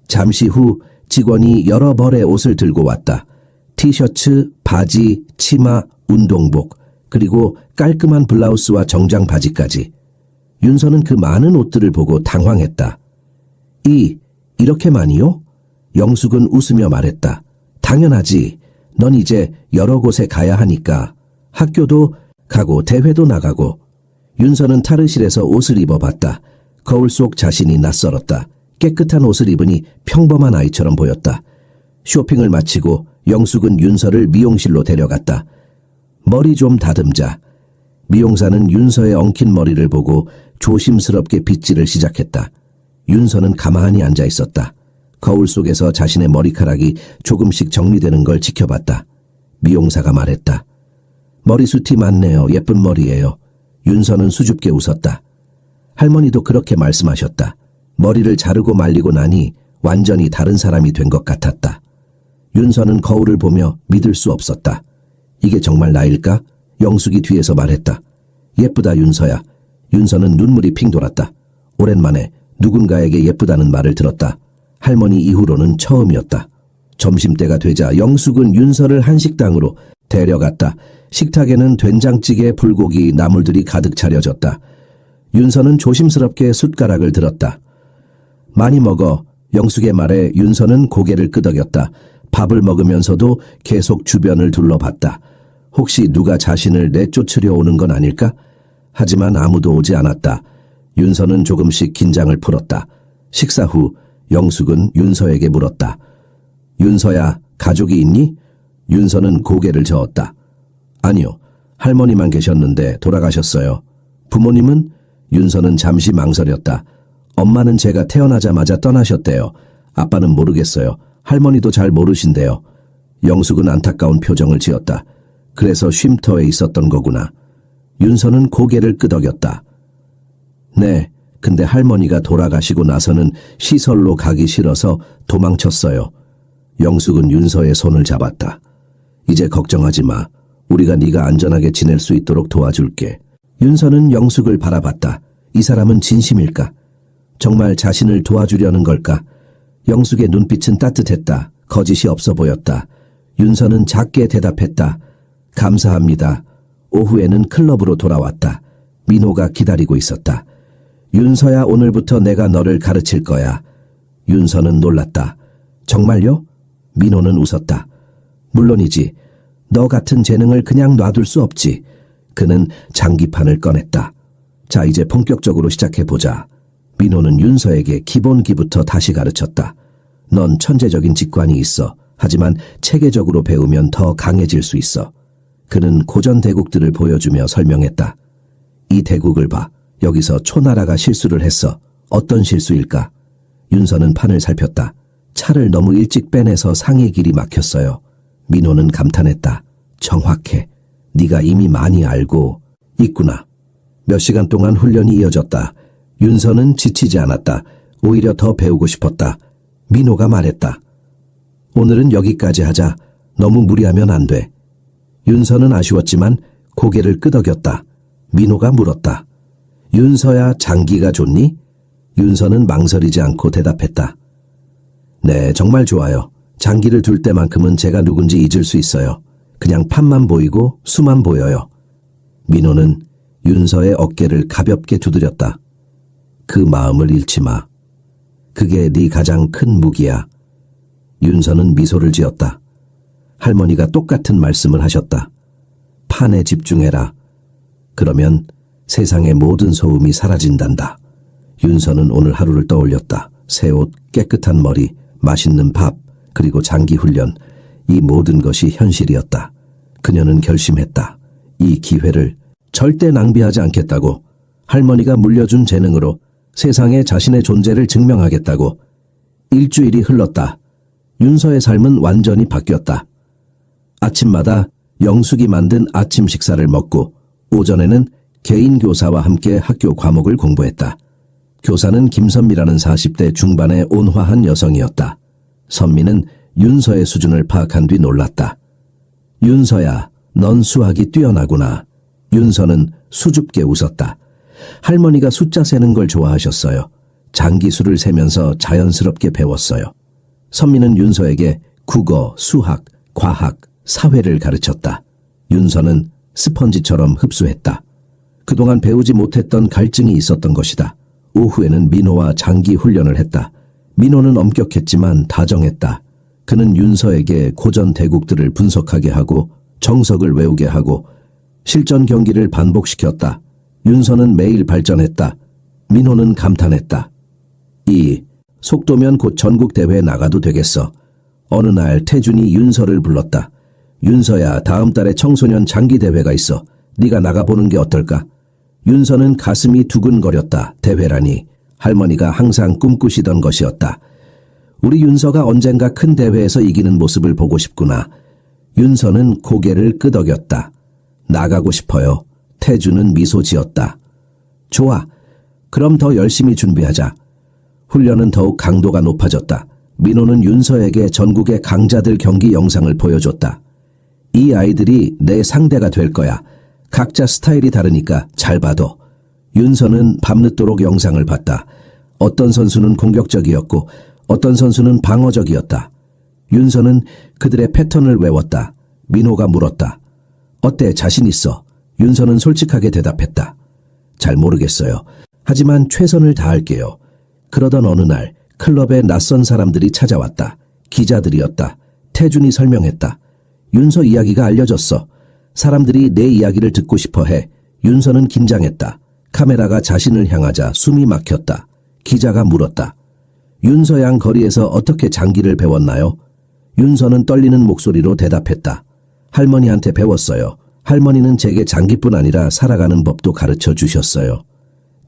잠시 후 직원이 여러 벌의 옷을 들고 왔다. 티셔츠, 바지, 치마, 운동복, 그리고 깔끔한 블라우스와 정장 바지까지. 윤서는 그 많은 옷들을 보고 당황했다. 이렇게 많이요? 영숙은 웃으며 말했다. 당연하지. 넌 이제 여러 곳에 가야 하니까. 학교도 가고 대회도 나가고. 윤서는 탈의실에서 옷을 입어봤다. 거울 속 자신이 낯설었다. 깨끗한 옷을 입으니 평범한 아이처럼 보였다. 쇼핑을 마치고 영숙은 윤서를 미용실로 데려갔다. 머리 좀 다듬자. 미용사는 윤서의 엉킨 머리를 보고 조심스럽게 빗질을 시작했다. 윤서는 가만히 앉아 있었다. 거울 속에서 자신의 머리카락이 조금씩 정리되는 걸 지켜봤다. 미용사가 말했다. 머리숱이 많네요. 예쁜 머리예요. 윤서는 수줍게 웃었다. 할머니도 그렇게 말씀하셨다. 머리를 자르고 말리고 나니 완전히 다른 사람이 된 것 같았다. 윤서는 거울을 보며 믿을 수 없었다. 이게 정말 나일까? 영숙이 뒤에서 말했다. 예쁘다 윤서야. 윤서는 눈물이 핑 돌았다. 오랜만에 누군가에게 예쁘다는 말을 들었다. 할머니 이후로는 처음이었다. 점심때가 되자 영숙은 윤서를 한식당으로 데려갔다. 식탁에는 된장찌개, 불고기, 나물들이 가득 차려졌다. 윤서는 조심스럽게 숟가락을 들었다. 많이 먹어. 영숙의 말에 윤서는 고개를 끄덕였다. 밥을 먹으면서도 계속 주변을 둘러봤다. 혹시 누가 자신을 내쫓으려 오는 건 아닐까? 하지만 아무도 오지 않았다. 윤서는 조금씩 긴장을 풀었다. 식사 후 영숙은 윤서에게 물었다. 윤서야, 가족이 있니? 윤서는 고개를 저었다. 아니요, 할머니만 계셨는데 돌아가셨어요. 부모님은? 윤서는 잠시 망설였다. 엄마는 제가 태어나자마자 떠나셨대요. 아빠는 모르겠어요. 할머니도 잘 모르신대요. 영숙은 안타까운 표정을 지었다. 그래서 쉼터에 있었던 거구나. 윤서는 고개를 끄덕였다. 네, 근데 할머니가 돌아가시고 나서는 시설로 가기 싫어서 도망쳤어요. 영숙은 윤서의 손을 잡았다. 이제 걱정하지 마. 우리가 네가 안전하게 지낼 수 있도록 도와줄게. 윤서는 영숙을 바라봤다. 이 사람은 진심일까? 정말 자신을 도와주려는 걸까? 영숙의 눈빛은 따뜻했다. 거짓이 없어 보였다. 윤서는 작게 대답했다. 감사합니다. 오후에는 클럽으로 돌아왔다. 민호가 기다리고 있었다. 윤서야, 오늘부터 내가 너를 가르칠 거야. 윤서는 놀랐다. 정말요? 민호는 웃었다. 물론이지. 너 같은 재능을 그냥 놔둘 수 없지. 그는 장기판을 꺼냈다. 자, 이제 본격적으로 시작해보자. 민호는 윤서에게 기본기부터 다시 가르쳤다. 넌 천재적인 직관이 있어. 하지만 체계적으로 배우면 더 강해질 수 있어. 그는 고전 대국들을 보여주며 설명했다. 이 대국을 봐. 여기서 초나라가 실수를 했어. 어떤 실수일까? 윤서는 판을 살폈다. 차를 너무 일찍 빼내서 상의 길이 막혔어요. 민호는 감탄했다. 정확해. 네가 이미 많이 알고 있구나. 몇 시간 동안 훈련이 이어졌다. 윤서는 지치지 않았다. 오히려 더 배우고 싶었다. 민호가 말했다. 오늘은 여기까지 하자. 너무 무리하면 안 돼. 윤서는 아쉬웠지만 고개를 끄덕였다. 민호가 물었다. 윤서야, 장기가 좋니? 윤서는 망설이지 않고 대답했다. 네, 정말 좋아요. 장기를 둘 때만큼은 제가 누군지 잊을 수 있어요. 그냥 판만 보이고 수만 보여요. 민호는 윤서의 어깨를 가볍게 두드렸다. 그 마음을 잃지 마. 그게 네 가장 큰 무기야. 윤서는 미소를 지었다. 할머니가 똑같은 말씀을 하셨다. 판에 집중해라. 그러면 세상의 모든 소음이 사라진단다. 윤서는 오늘 하루를 떠올렸다. 새 옷, 깨끗한 머리, 맛있는 밥, 그리고 장기 훈련. 이 모든 것이 현실이었다. 그녀는 결심했다. 이 기회를 절대 낭비하지 않겠다고. 할머니가 물려준 재능으로 세상에 자신의 존재를 증명하겠다고. 일주일이 흘렀다. 윤서의 삶은 완전히 바뀌었다. 아침마다 영숙이 만든 아침 식사를 먹고 오전에는 개인 교사와 함께 학교 과목을 공부했다. 교사는 김선미라는 40대 중반의 온화한 여성이었다. 선미는 윤서의 수준을 파악한 뒤 놀랐다. 윤서야, 넌 수학이 뛰어나구나. 윤서는 수줍게 웃었다. 할머니가 숫자 세는 걸 좋아하셨어요. 장기수를 세면서 자연스럽게 배웠어요. 선미는 윤서에게 국어, 수학, 과학, 사회를 가르쳤다. 윤서는 스펀지처럼 흡수했다. 그동안 배우지 못했던 갈증이 있었던 것이다. 오후에는 민호와 장기 훈련을 했다. 민호는 엄격했지만 다정했다. 그는 윤서에게 고전 대국들을 분석하게 하고 정석을 외우게 하고 실전 경기를 반복시켰다. 윤서는 매일 발전했다. 민호는 감탄했다. 이 속도면 곧 전국 대회에 나가도 되겠어. 어느 날 태준이 윤서를 불렀다. 윤서야, 다음 달에 청소년 장기 대회가 있어. 네가 나가보는 게 어떨까? 윤서는 가슴이 두근거렸다. 대회라니. 할머니가 항상 꿈꾸시던 것이었다. 우리 윤서가 언젠가 큰 대회에서 이기는 모습을 보고 싶구나. 윤서는 고개를 끄덕였다. 나가고 싶어요. 태준은 미소 지었다. 좋아. 그럼 더 열심히 준비하자. 훈련은 더욱 강도가 높아졌다. 민호는 윤서에게 전국의 강자들 경기 영상을 보여줬다. 이 아이들이 내 상대가 될 거야. 각자 스타일이 다르니까 잘 봐도. 윤서는 밤늦도록 영상을 봤다. 어떤 선수는 공격적이었고 어떤 선수는 방어적이었다. 윤서는 그들의 패턴을 외웠다. 민호가 물었다. 어때, 자신 있어? 윤서는 솔직하게 대답했다. 잘 모르겠어요. 하지만 최선을 다할게요. 그러던 어느 날 클럽에 낯선 사람들이 찾아왔다. 기자들이었다. 태준이 설명했다. 윤서 이야기가 알려졌어. 사람들이 내 이야기를 듣고 싶어 해. 윤서는 긴장했다. 카메라가 자신을 향하자 숨이 막혔다. 기자가 물었다. 윤서 양 거리에서 어떻게 장기를 배웠나요? 윤서는 떨리는 목소리로 대답했다. 할머니한테 배웠어요. 할머니는 제게 장기뿐 아니라 살아가는 법도 가르쳐 주셨어요.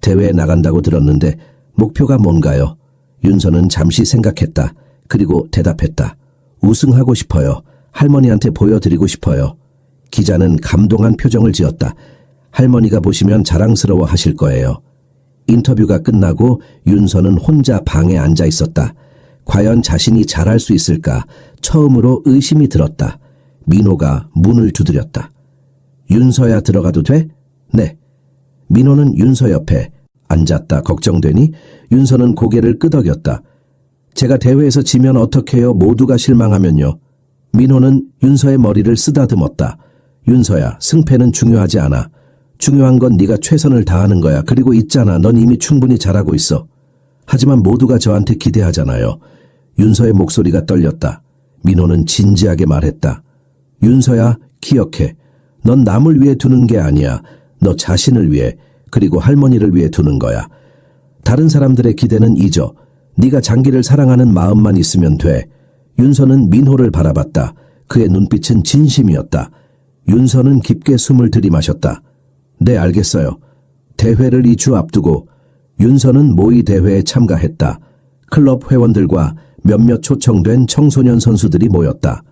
대회에 나간다고 들었는데 목표가 뭔가요? 윤서는 잠시 생각했다. 그리고 대답했다. 우승하고 싶어요. 할머니한테 보여드리고 싶어요. 기자는 감동한 표정을 지었다. 할머니가 보시면 자랑스러워 하실 거예요. 인터뷰가 끝나고 윤서는 혼자 방에 앉아 있었다. 과연 자신이 잘할 수 있을까? 처음으로 의심이 들었다. 민호가 문을 두드렸다. 윤서야, 들어가도 돼? 네. 민호는 윤서 옆에 앉았다. 걱정되니? 윤서는 고개를 끄덕였다. 제가 대회에서 지면 어떡해요? 모두가 실망하면요. 민호는 윤서의 머리를 쓰다듬었다. 윤서야, 승패는 중요하지 않아. 중요한 건 네가 최선을 다하는 거야. 그리고 있잖아, 넌 이미 충분히 잘하고 있어. 하지만 모두가 저한테 기대하잖아요. 윤서의 목소리가 떨렸다. 민호는 진지하게 말했다. 윤서야, 기억해. 넌 남을 위해 두는 게 아니야. 너 자신을 위해, 그리고 할머니를 위해 두는 거야. 다른 사람들의 기대는 잊어. 네가 장기를 사랑하는 마음만 있으면 돼. 윤서는 민호를 바라봤다. 그의 눈빛은 진심이었다. 윤서는 깊게 숨을 들이마셨다. 네, 알겠어요. 대회를 2주 앞두고 윤서는 모의 대회에 참가했다. 클럽 회원들과 몇몇 초청된 청소년 선수들이 모였다.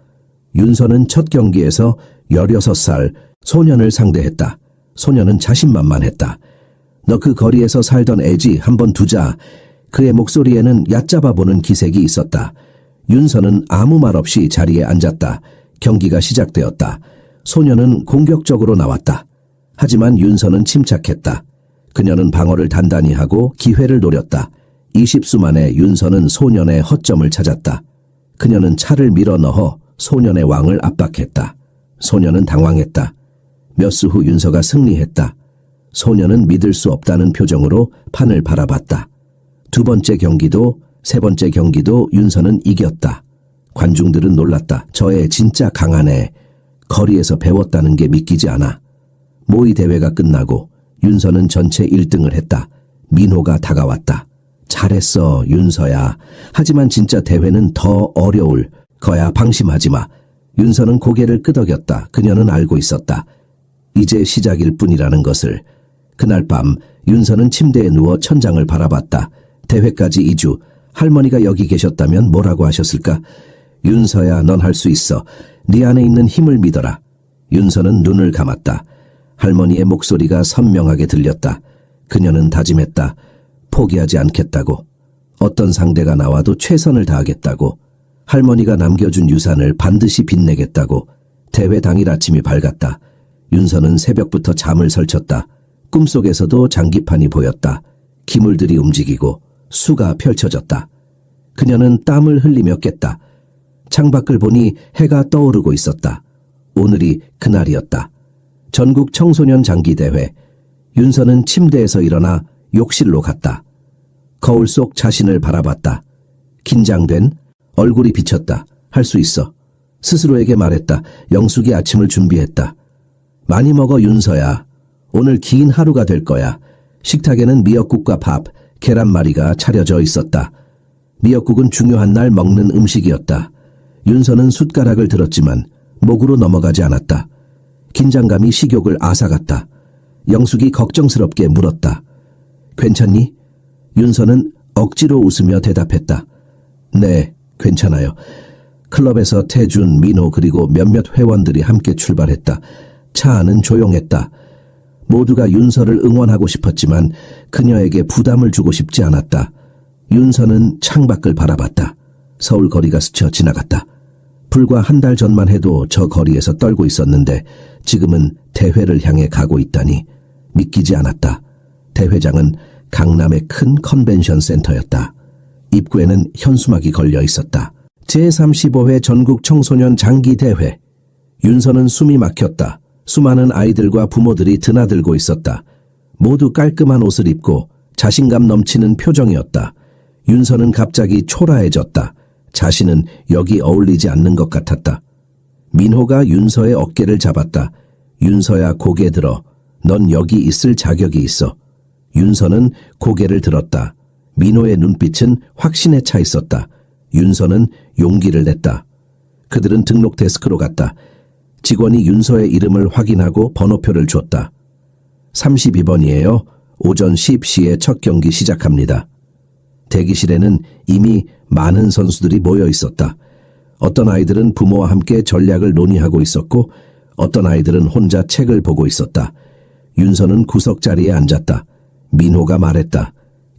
윤서는 첫 경기에서 16살 소년을 상대했다. 소년은 자신만만했다. 너 그 거리에서 살던 애지, 한번 두자. 그의 목소리에는 얕잡아 보는 기색이 있었다. 윤서는 아무 말 없이 자리에 앉았다. 경기가 시작되었다. 소년은 공격적으로 나왔다. 하지만 윤서는 침착했다. 그녀는 방어를 단단히 하고 기회를 노렸다. 20수 만에 윤서는 소년의 허점을 찾았다. 그녀는 차를 밀어넣어 소년의 왕을 압박했다. 소년은 당황했다. 몇 수 후 윤서가 승리했다. 소년은 믿을 수 없다는 표정으로 판을 바라봤다. 두 번째 경기도, 세 번째 경기도 윤서는 이겼다. 관중들은 놀랐다. 저 애 진짜 강하네. 거리에서 배웠다는 게 믿기지 않아. 모의 대회가 끝나고 윤서는 전체 1등을 했다. 민호가 다가왔다. 잘했어, 윤서야. 하지만 진짜 대회는 더 어려울 거야. 방심하지 마. 윤서는 고개를 끄덕였다. 그녀는 알고 있었다. 이제 시작일 뿐이라는 것을. 그날 밤 윤서는 침대에 누워 천장을 바라봤다. 대회까지 2주. 할머니가 여기 계셨다면 뭐라고 하셨을까? 윤서야, 넌 할 수 있어. 네 안에 있는 힘을 믿어라. 윤서는 눈을 감았다. 할머니의 목소리가 선명하게 들렸다. 그녀는 다짐했다. 포기하지 않겠다고. 어떤 상대가 나와도 최선을 다하겠다고. 할머니가 남겨준 유산을 반드시 빛내겠다고. 대회 당일 아침이 밝았다. 윤서는 새벽부터 잠을 설쳤다. 꿈속에서도 장기판이 보였다. 기물들이 움직이고 수가 펼쳐졌다. 그녀는 땀을 흘리며 깼다. 창밖을 보니 해가 떠오르고 있었다. 오늘이 그날이었다. 전국 청소년 장기대회. 윤서는 침대에서 일어나 욕실로 갔다. 거울 속 자신을 바라봤다. 긴장된 얼굴이 비쳤다. 할 수 있어. 스스로에게 말했다. 영숙이 아침을 준비했다. 많이 먹어 윤서야. 오늘 긴 하루가 될 거야. 식탁에는 미역국과 밥, 계란말이가 차려져 있었다. 미역국은 중요한 날 먹는 음식이었다. 윤서는 숟가락을 들었지만 목으로 넘어가지 않았다. 긴장감이 식욕을 앗아갔다. 영숙이 걱정스럽게 물었다. 괜찮니? 윤서는 억지로 웃으며 대답했다. 네, 괜찮아요. 클럽에서 태준, 민호 그리고 몇몇 회원들이 함께 출발했다. 차 안은 조용했다. 모두가 윤서를 응원하고 싶었지만 그녀에게 부담을 주고 싶지 않았다. 윤서는 창밖을 바라봤다. 서울 거리가 스쳐 지나갔다. 불과 한 달 전만 해도 저 거리에서 떨고 있었는데 지금은 대회를 향해 가고 있다니 믿기지 않았다. 대회장은 강남의 큰 컨벤션 센터였다. 입구에는 현수막이 걸려 있었다. 제35회 전국 청소년 장기대회. 윤서는 숨이 막혔다. 수많은 아이들과 부모들이 드나들고 있었다. 모두 깔끔한 옷을 입고 자신감 넘치는 표정이었다. 윤서는 갑자기 초라해졌다. 자신은 여기 어울리지 않는 것 같았다. 민호가 윤서의 어깨를 잡았다. 윤서야, 고개 들어. 넌 여기 있을 자격이 있어. 윤서는 고개를 들었다. 민호의 눈빛은 확신에 차 있었다. 윤서는 용기를 냈다. 그들은 등록 데스크로 갔다. 직원이 윤서의 이름을 확인하고 번호표를 줬다. 32번이에요. 오전 10시에 첫 경기 시작합니다. 대기실에는 이미 많은 선수들이 모여 있었다. 어떤 아이들은 부모와 함께 전략을 논의하고 있었고 어떤 아이들은 혼자 책을 보고 있었다. 윤서는 구석자리에 앉았다. 민호가 말했다.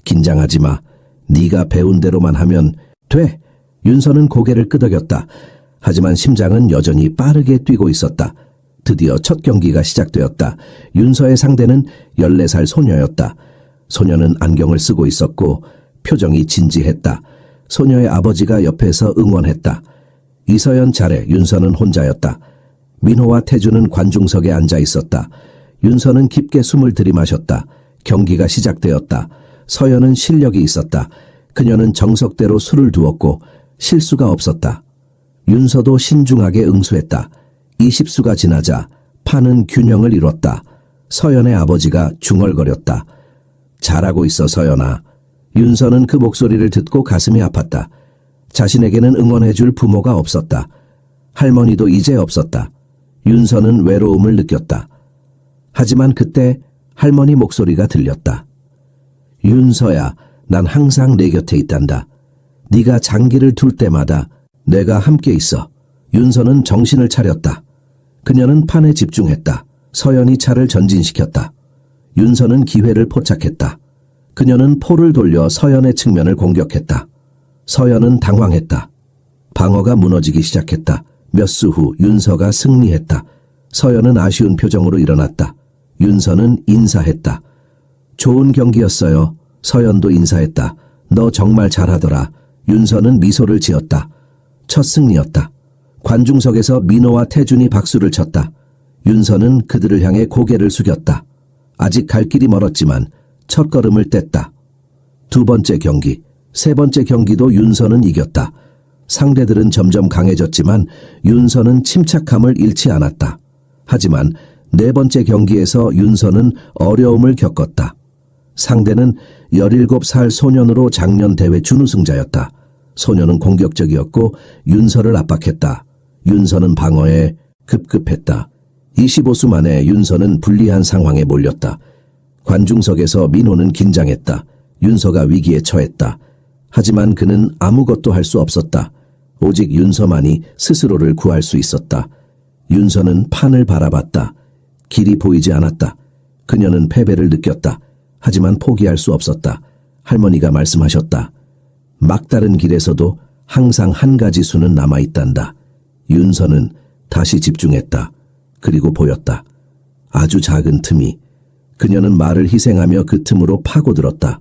긴장하지 마. 네가 배운 대로만 하면 돼. 윤서는 고개를 끄덕였다. 하지만 심장은 여전히 빠르게 뛰고 있었다. 드디어 첫 경기가 시작되었다. 윤서의 상대는 14살 소녀였다. 소녀는 안경을 쓰고 있었고 표정이 진지했다. 소녀의 아버지가 옆에서 응원했다. 이서연 잘해. 윤서는 혼자였다. 민호와 태주는 관중석에 앉아 있었다. 윤서는 깊게 숨을 들이마셨다. 경기가 시작되었다. 서연은 실력이 있었다. 그녀는 정석대로 술을 두었고 실수가 없었다. 윤서도 신중하게 응수했다. 20수가 지나자 판은 균형을 이뤘다. 서연의 아버지가 중얼거렸다. 잘하고 있어, 서연아. 윤서는 그 목소리를 듣고 가슴이 아팠다. 자신에게는 응원해줄 부모가 없었다. 할머니도 이제 없었다. 윤서는 외로움을 느꼈다. 하지만 그때 할머니 목소리가 들렸다. 윤서야, 난 항상 내 곁에 있단다. 네가 장기를 둘 때마다 내가 함께 있어. 윤서는 정신을 차렸다. 그녀는 판에 집중했다. 서연이 차를 전진시켰다. 윤서는 기회를 포착했다. 그녀는 포를 돌려 서연의 측면을 공격했다. 서연은 당황했다. 방어가 무너지기 시작했다. 몇 수 후 윤서가 승리했다. 서연은 아쉬운 표정으로 일어났다. 윤서는 인사했다. 좋은 경기였어요. 서연도 인사했다. 너 정말 잘하더라. 윤서는 미소를 지었다. 첫 승리였다. 관중석에서 민호와 태준이 박수를 쳤다. 윤서는 그들을 향해 고개를 숙였다. 아직 갈 길이 멀었지만 첫걸음을 뗐다. 두 번째 경기, 세 번째 경기도 윤서는 이겼다. 상대들은 점점 강해졌지만 윤서는 침착함을 잃지 않았다. 하지만 네 번째 경기에서 윤서는 어려움을 겪었다. 상대는 17살 소년으로 작년 대회 준우승자였다. 소년은 공격적이었고 윤서를 압박했다. 윤서는 방어에 급급했다. 25수 만에 윤서는 불리한 상황에 몰렸다. 관중석에서 민호는 긴장했다. 윤서가 위기에 처했다. 하지만 그는 아무것도 할 수 없었다. 오직 윤서만이 스스로를 구할 수 있었다. 윤서는 판을 바라봤다. 길이 보이지 않았다. 그녀는 패배를 느꼈다. 하지만 포기할 수 없었다. 할머니가 말씀하셨다. 막다른 길에서도 항상 한 가지 수는 남아있단다. 윤서는 다시 집중했다. 그리고 보였다. 아주 작은 틈이. 그녀는 말을 희생하며 그 틈으로 파고들었다.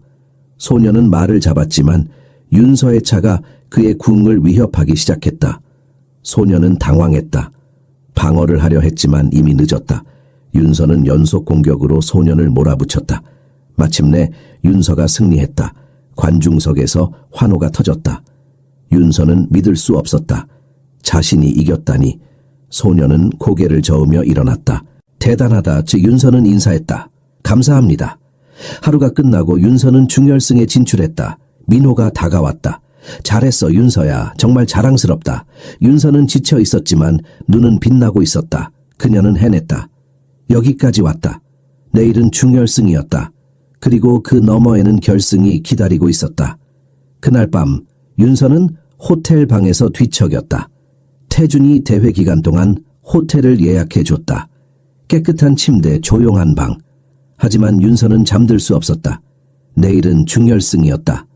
소녀는 말을 잡았지만 윤서의 차가 그의 궁을 위협하기 시작했다. 소녀는 당황했다. 방어를 하려 했지만 이미 늦었다. 윤서는 연속 공격으로 소년을 몰아붙였다. 마침내 윤서가 승리했다. 관중석에서 환호가 터졌다. 윤서는 믿을 수 없었다. 자신이 이겼다니. 소년은 고개를 저으며 일어났다. 대단하다. 윤서는 인사했다. 감사합니다. 하루가 끝나고 윤서는 중결승에 진출했다. 민호가 다가왔다. 잘했어 윤서야. 정말 자랑스럽다. 윤서는 지쳐 있었지만 눈은 빛나고 있었다. 그녀는 해냈다. 여기까지 왔다. 내일은 중결승이었다. 그리고 그 너머에는 결승이 기다리고 있었다. 그날 밤 윤서는 호텔 방에서 뒤척였다. 태준이 대회 기간 동안 호텔을 예약해줬다. 깨끗한 침대, 조용한 방. 하지만 윤서는 잠들 수 없었다. 내일은 중결승이었다.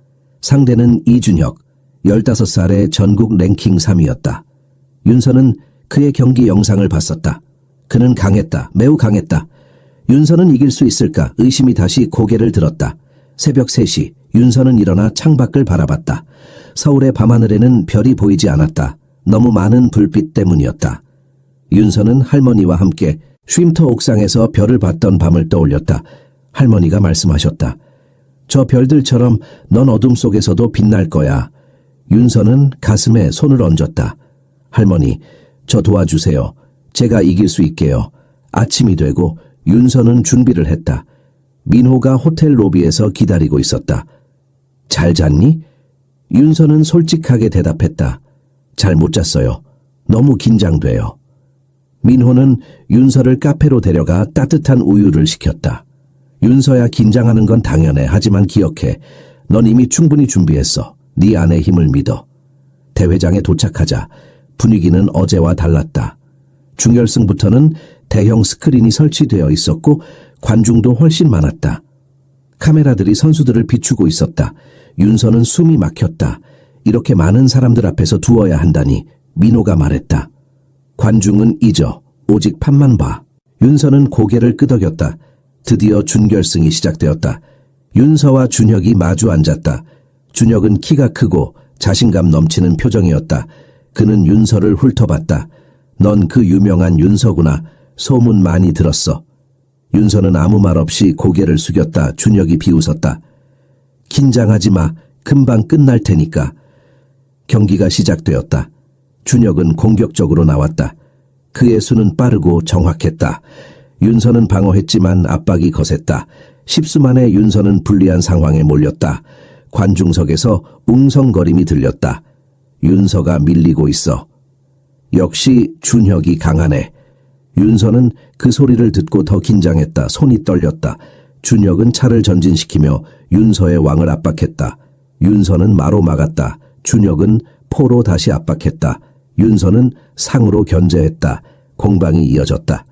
상대는 이준혁, 15살의 전국 랭킹 3위였다. 윤서는 그의 경기 영상을 봤었다. 그는 강했다. 매우 강했다. 윤서는 이길 수 있을까? 의심이 다시 고개를 들었다. 새벽 3시, 윤서는 일어나 창밖을 바라봤다. 서울의 밤하늘에는 별이 보이지 않았다. 너무 많은 불빛 때문이었다. 윤서는 할머니와 함께 쉼터 옥상에서 별을 봤던 밤을 떠올렸다. 할머니가 말씀하셨다. 저 별들처럼 넌 어둠 속에서도 빛날 거야. 윤서는 가슴에 손을 얹었다. 할머니, 저 도와주세요. 제가 이길 수 있게요. 아침이 되고 윤서는 준비를 했다. 민호가 호텔 로비에서 기다리고 있었다. 잘 잤니? 윤서는 솔직하게 대답했다. 잘 못 잤어요. 너무 긴장돼요. 민호는 윤서를 카페로 데려가 따뜻한 우유를 시켰다. 윤서야, 긴장하는 건 당연해. 하지만 기억해. 넌 이미 충분히 준비했어. 네 안의 힘을 믿어. 대회장에 도착하자 분위기는 어제와 달랐다. 중결승부터는 대형 스크린이 설치되어 있었고 관중도 훨씬 많았다. 카메라들이 선수들을 비추고 있었다. 윤서는 숨이 막혔다. 이렇게 많은 사람들 앞에서 두어야 한다니. 민호가 말했다. 관중은 잊어. 오직 판만 봐. 윤서는 고개를 끄덕였다. 드디어 준결승이 시작되었다. 윤서와 준혁이 마주 앉았다. 준혁은 키가 크고 자신감 넘치는 표정이었다. 그는 윤서를 훑어봤다. 넌 그 유명한 윤서구나. 소문 많이 들었어. 윤서는 아무 말 없이 고개를 숙였다. 준혁이 비웃었다. 긴장하지 마. 금방 끝날 테니까. 경기가 시작되었다. 준혁은 공격적으로 나왔다. 그의 수는 빠르고 정확했다. 윤서는 방어했지만 압박이 거셌다. 십수만에 윤서는 불리한 상황에 몰렸다. 관중석에서 웅성거림이 들렸다. 윤서가 밀리고 있어. 역시 준혁이 강하네. 윤서는 그 소리를 듣고 더 긴장했다. 손이 떨렸다. 준혁은 차를 전진시키며 윤서의 왕을 압박했다. 윤서는 마로 막았다. 준혁은 포로 다시 압박했다. 윤서는 상으로 견제했다. 공방이 이어졌다.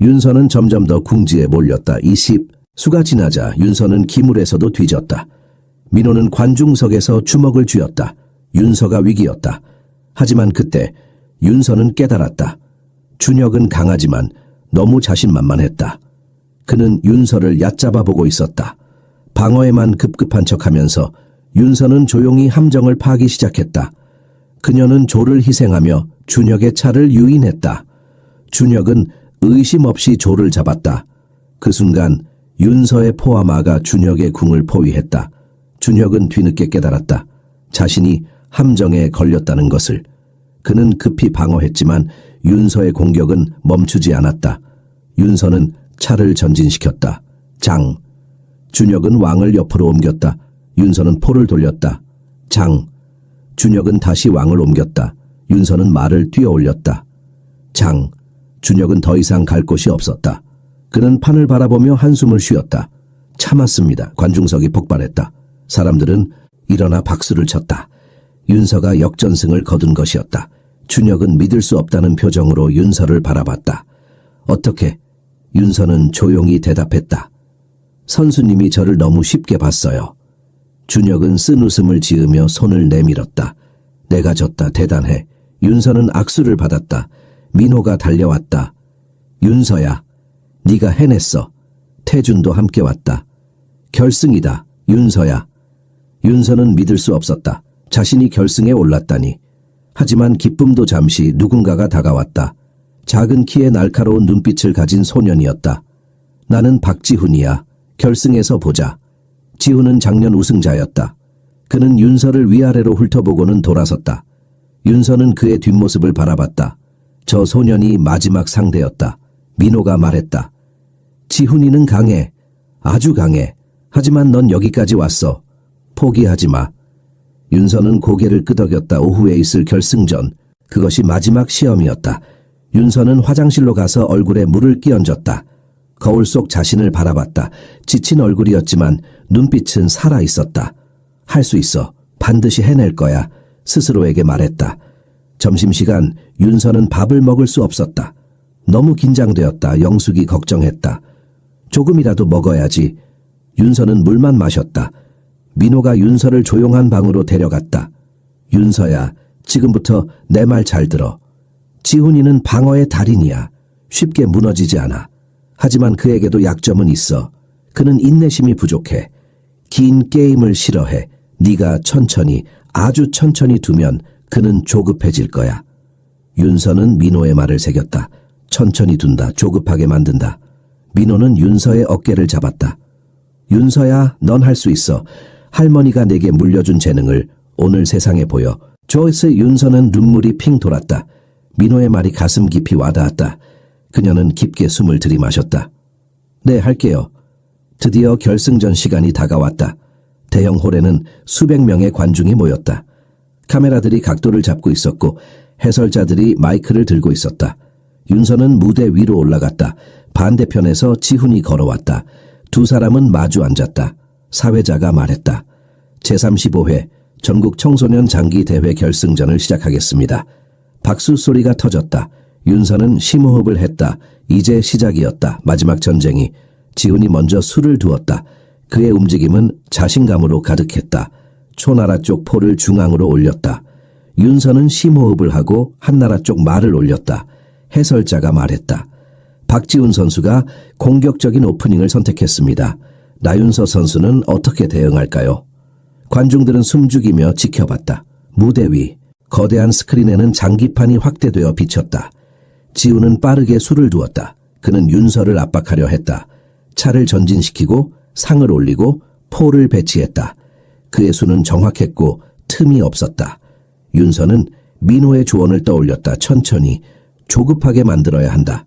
윤서는 점점 더 궁지에 몰렸다. 20. 수가 지나자 윤서는 기물에서도 뒤졌다. 민호는 관중석에서 주먹을 쥐었다. 윤서가 위기였다. 하지만 그때 윤서는 깨달았다. 준혁은 강하지만 너무 자신만만했다. 그는 윤서를 얕잡아 보고 있었다. 방어에만 급급한 척하면서 윤서는 조용히 함정을 파기 시작했다. 그녀는 조를 희생하며 준혁의 차를 유인했다. 준혁은 의심 없이 조를 잡았다. 그 순간 윤서의 포아마가 준혁의 궁을 포위했다. 준혁은 뒤늦게 깨달았다. 자신이 함정에 걸렸다는 것을. 그는 급히 방어했지만 윤서의 공격은 멈추지 않았다. 윤서는 차를 전진시켰다. 장. 준혁은 왕을 옆으로 옮겼다. 윤서는 포를 돌렸다. 장. 준혁은 다시 왕을 옮겼다. 윤서는 말을 뛰어올렸다. 장. 준혁은 더 이상 갈 곳이 없었다. 그는 판을 바라보며 한숨을 쉬었다. 참았습니다. 관중석이 폭발했다. 사람들은 일어나 박수를 쳤다. 윤서가 역전승을 거둔 것이었다. 준혁은 믿을 수 없다는 표정으로 윤서를 바라봤다. 어떻게? 윤서는 조용히 대답했다. 선수님이 저를 너무 쉽게 봤어요. 준혁은 쓴 웃음을 지으며 손을 내밀었다. 내가 졌다. 대단해. 윤서는 악수를 받았다. 민호가 달려왔다. 윤서야, 네가 해냈어. 태준도 함께 왔다. 결승이다. 윤서야. 윤서는 믿을 수 없었다. 자신이 결승에 올랐다니. 하지만 기쁨도 잠시 누군가가 다가왔다. 작은 키에 날카로운 눈빛을 가진 소년이었다. 나는 박지훈이야. 결승에서 보자. 지훈은 작년 우승자였다. 그는 윤서를 위아래로 훑어보고는 돌아섰다. 윤서는 그의 뒷모습을 바라봤다. 저 소년이 마지막 상대였다. 민호가 말했다. 지훈이는 강해. 아주 강해. 하지만 넌 여기까지 왔어. 포기하지 마. 윤서는 고개를 끄덕였다. 오후에 있을 결승전. 그것이 마지막 시험이었다. 윤서는 화장실로 가서 얼굴에 물을 끼얹었다. 거울 속 자신을 바라봤다. 지친 얼굴이었지만 눈빛은 살아있었다. 할 수 있어. 반드시 해낼 거야. 스스로에게 말했다. 점심시간 윤서는 밥을 먹을 수 없었다. 너무 긴장되었다. 영숙이 걱정했다. 조금이라도 먹어야지. 윤서는 물만 마셨다. 민호가 윤서를 조용한 방으로 데려갔다. 윤서야, 지금부터 내 말 잘 들어. 지훈이는 방어의 달인이야. 쉽게 무너지지 않아. 하지만 그에게도 약점은 있어. 그는 인내심이 부족해. 긴 게임을 싫어해. 네가 천천히, 아주 천천히 두면 그는 조급해질 거야. 윤서는 민호의 말을 새겼다. 천천히 둔다. 조급하게 만든다. 민호는 윤서의 어깨를 잡았다. 윤서야, 넌 할 수 있어. 할머니가 내게 물려준 재능을 오늘 세상에 보여. 조이스. 윤서는 눈물이 핑 돌았다. 민호의 말이 가슴 깊이 와닿았다. 그녀는 깊게 숨을 들이마셨다. 네, 할게요. 드디어 결승전 시간이 다가왔다. 대형 홀에는 수백 명의 관중이 모였다. 카메라들이 각도를 잡고 있었고 해설자들이 마이크를 들고 있었다. 윤서는 무대 위로 올라갔다. 반대편에서 지훈이 걸어왔다. 두 사람은 마주 앉았다. 사회자가 말했다. 제35회 전국 청소년 장기 대회 결승전을 시작하겠습니다. 박수 소리가 터졌다. 윤서는 심호흡을 했다. 이제 시작이었다. 마지막 전쟁이. 지훈이 먼저 술을 두었다. 그의 움직임은 자신감으로 가득했다. 초나라 쪽 포를 중앙으로 올렸다. 윤서는 심호흡을 하고 한나라 쪽 말을 올렸다. 해설자가 말했다. 박지훈 선수가 공격적인 오프닝을 선택했습니다. 나윤서 선수는 어떻게 대응할까요? 관중들은 숨죽이며 지켜봤다. 무대 위 거대한 스크린에는 장기판이 확대되어 비쳤다. 지훈은 빠르게 술을 두었다. 그는 윤서를 압박하려 했다. 차를 전진시키고 상을 올리고 포를 배치했다. 그의 수는 정확했고 틈이 없었다. 윤서는 민호의 조언을 떠올렸다. 천천히, 조급하게 만들어야 한다.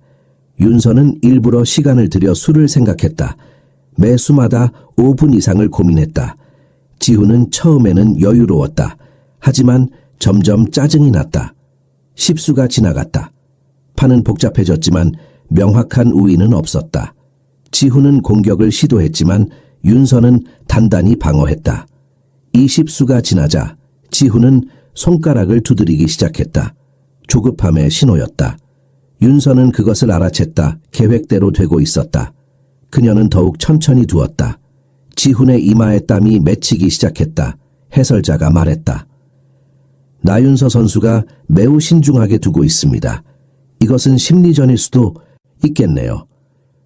윤서는 일부러 시간을 들여 수를 생각했다. 매 수마다 5분 이상을 고민했다. 지훈은 처음에는 여유로웠다. 하지만 점점 짜증이 났다. 10수가 지나갔다. 판은 복잡해졌지만 명확한 우위는 없었다. 지훈은 공격을 시도했지만 윤서는 단단히 방어했다. 20수가 지나자 지훈은 손가락을 두드리기 시작했다. 조급함의 신호였다. 윤서는 그것을 알아챘다. 계획대로 되고 있었다. 그녀는 더욱 천천히 두었다. 지훈의 이마에 땀이 맺히기 시작했다. 해설자가 말했다. 나윤서 선수가 매우 신중하게 두고 있습니다. 이것은 심리전일 수도 있겠네요.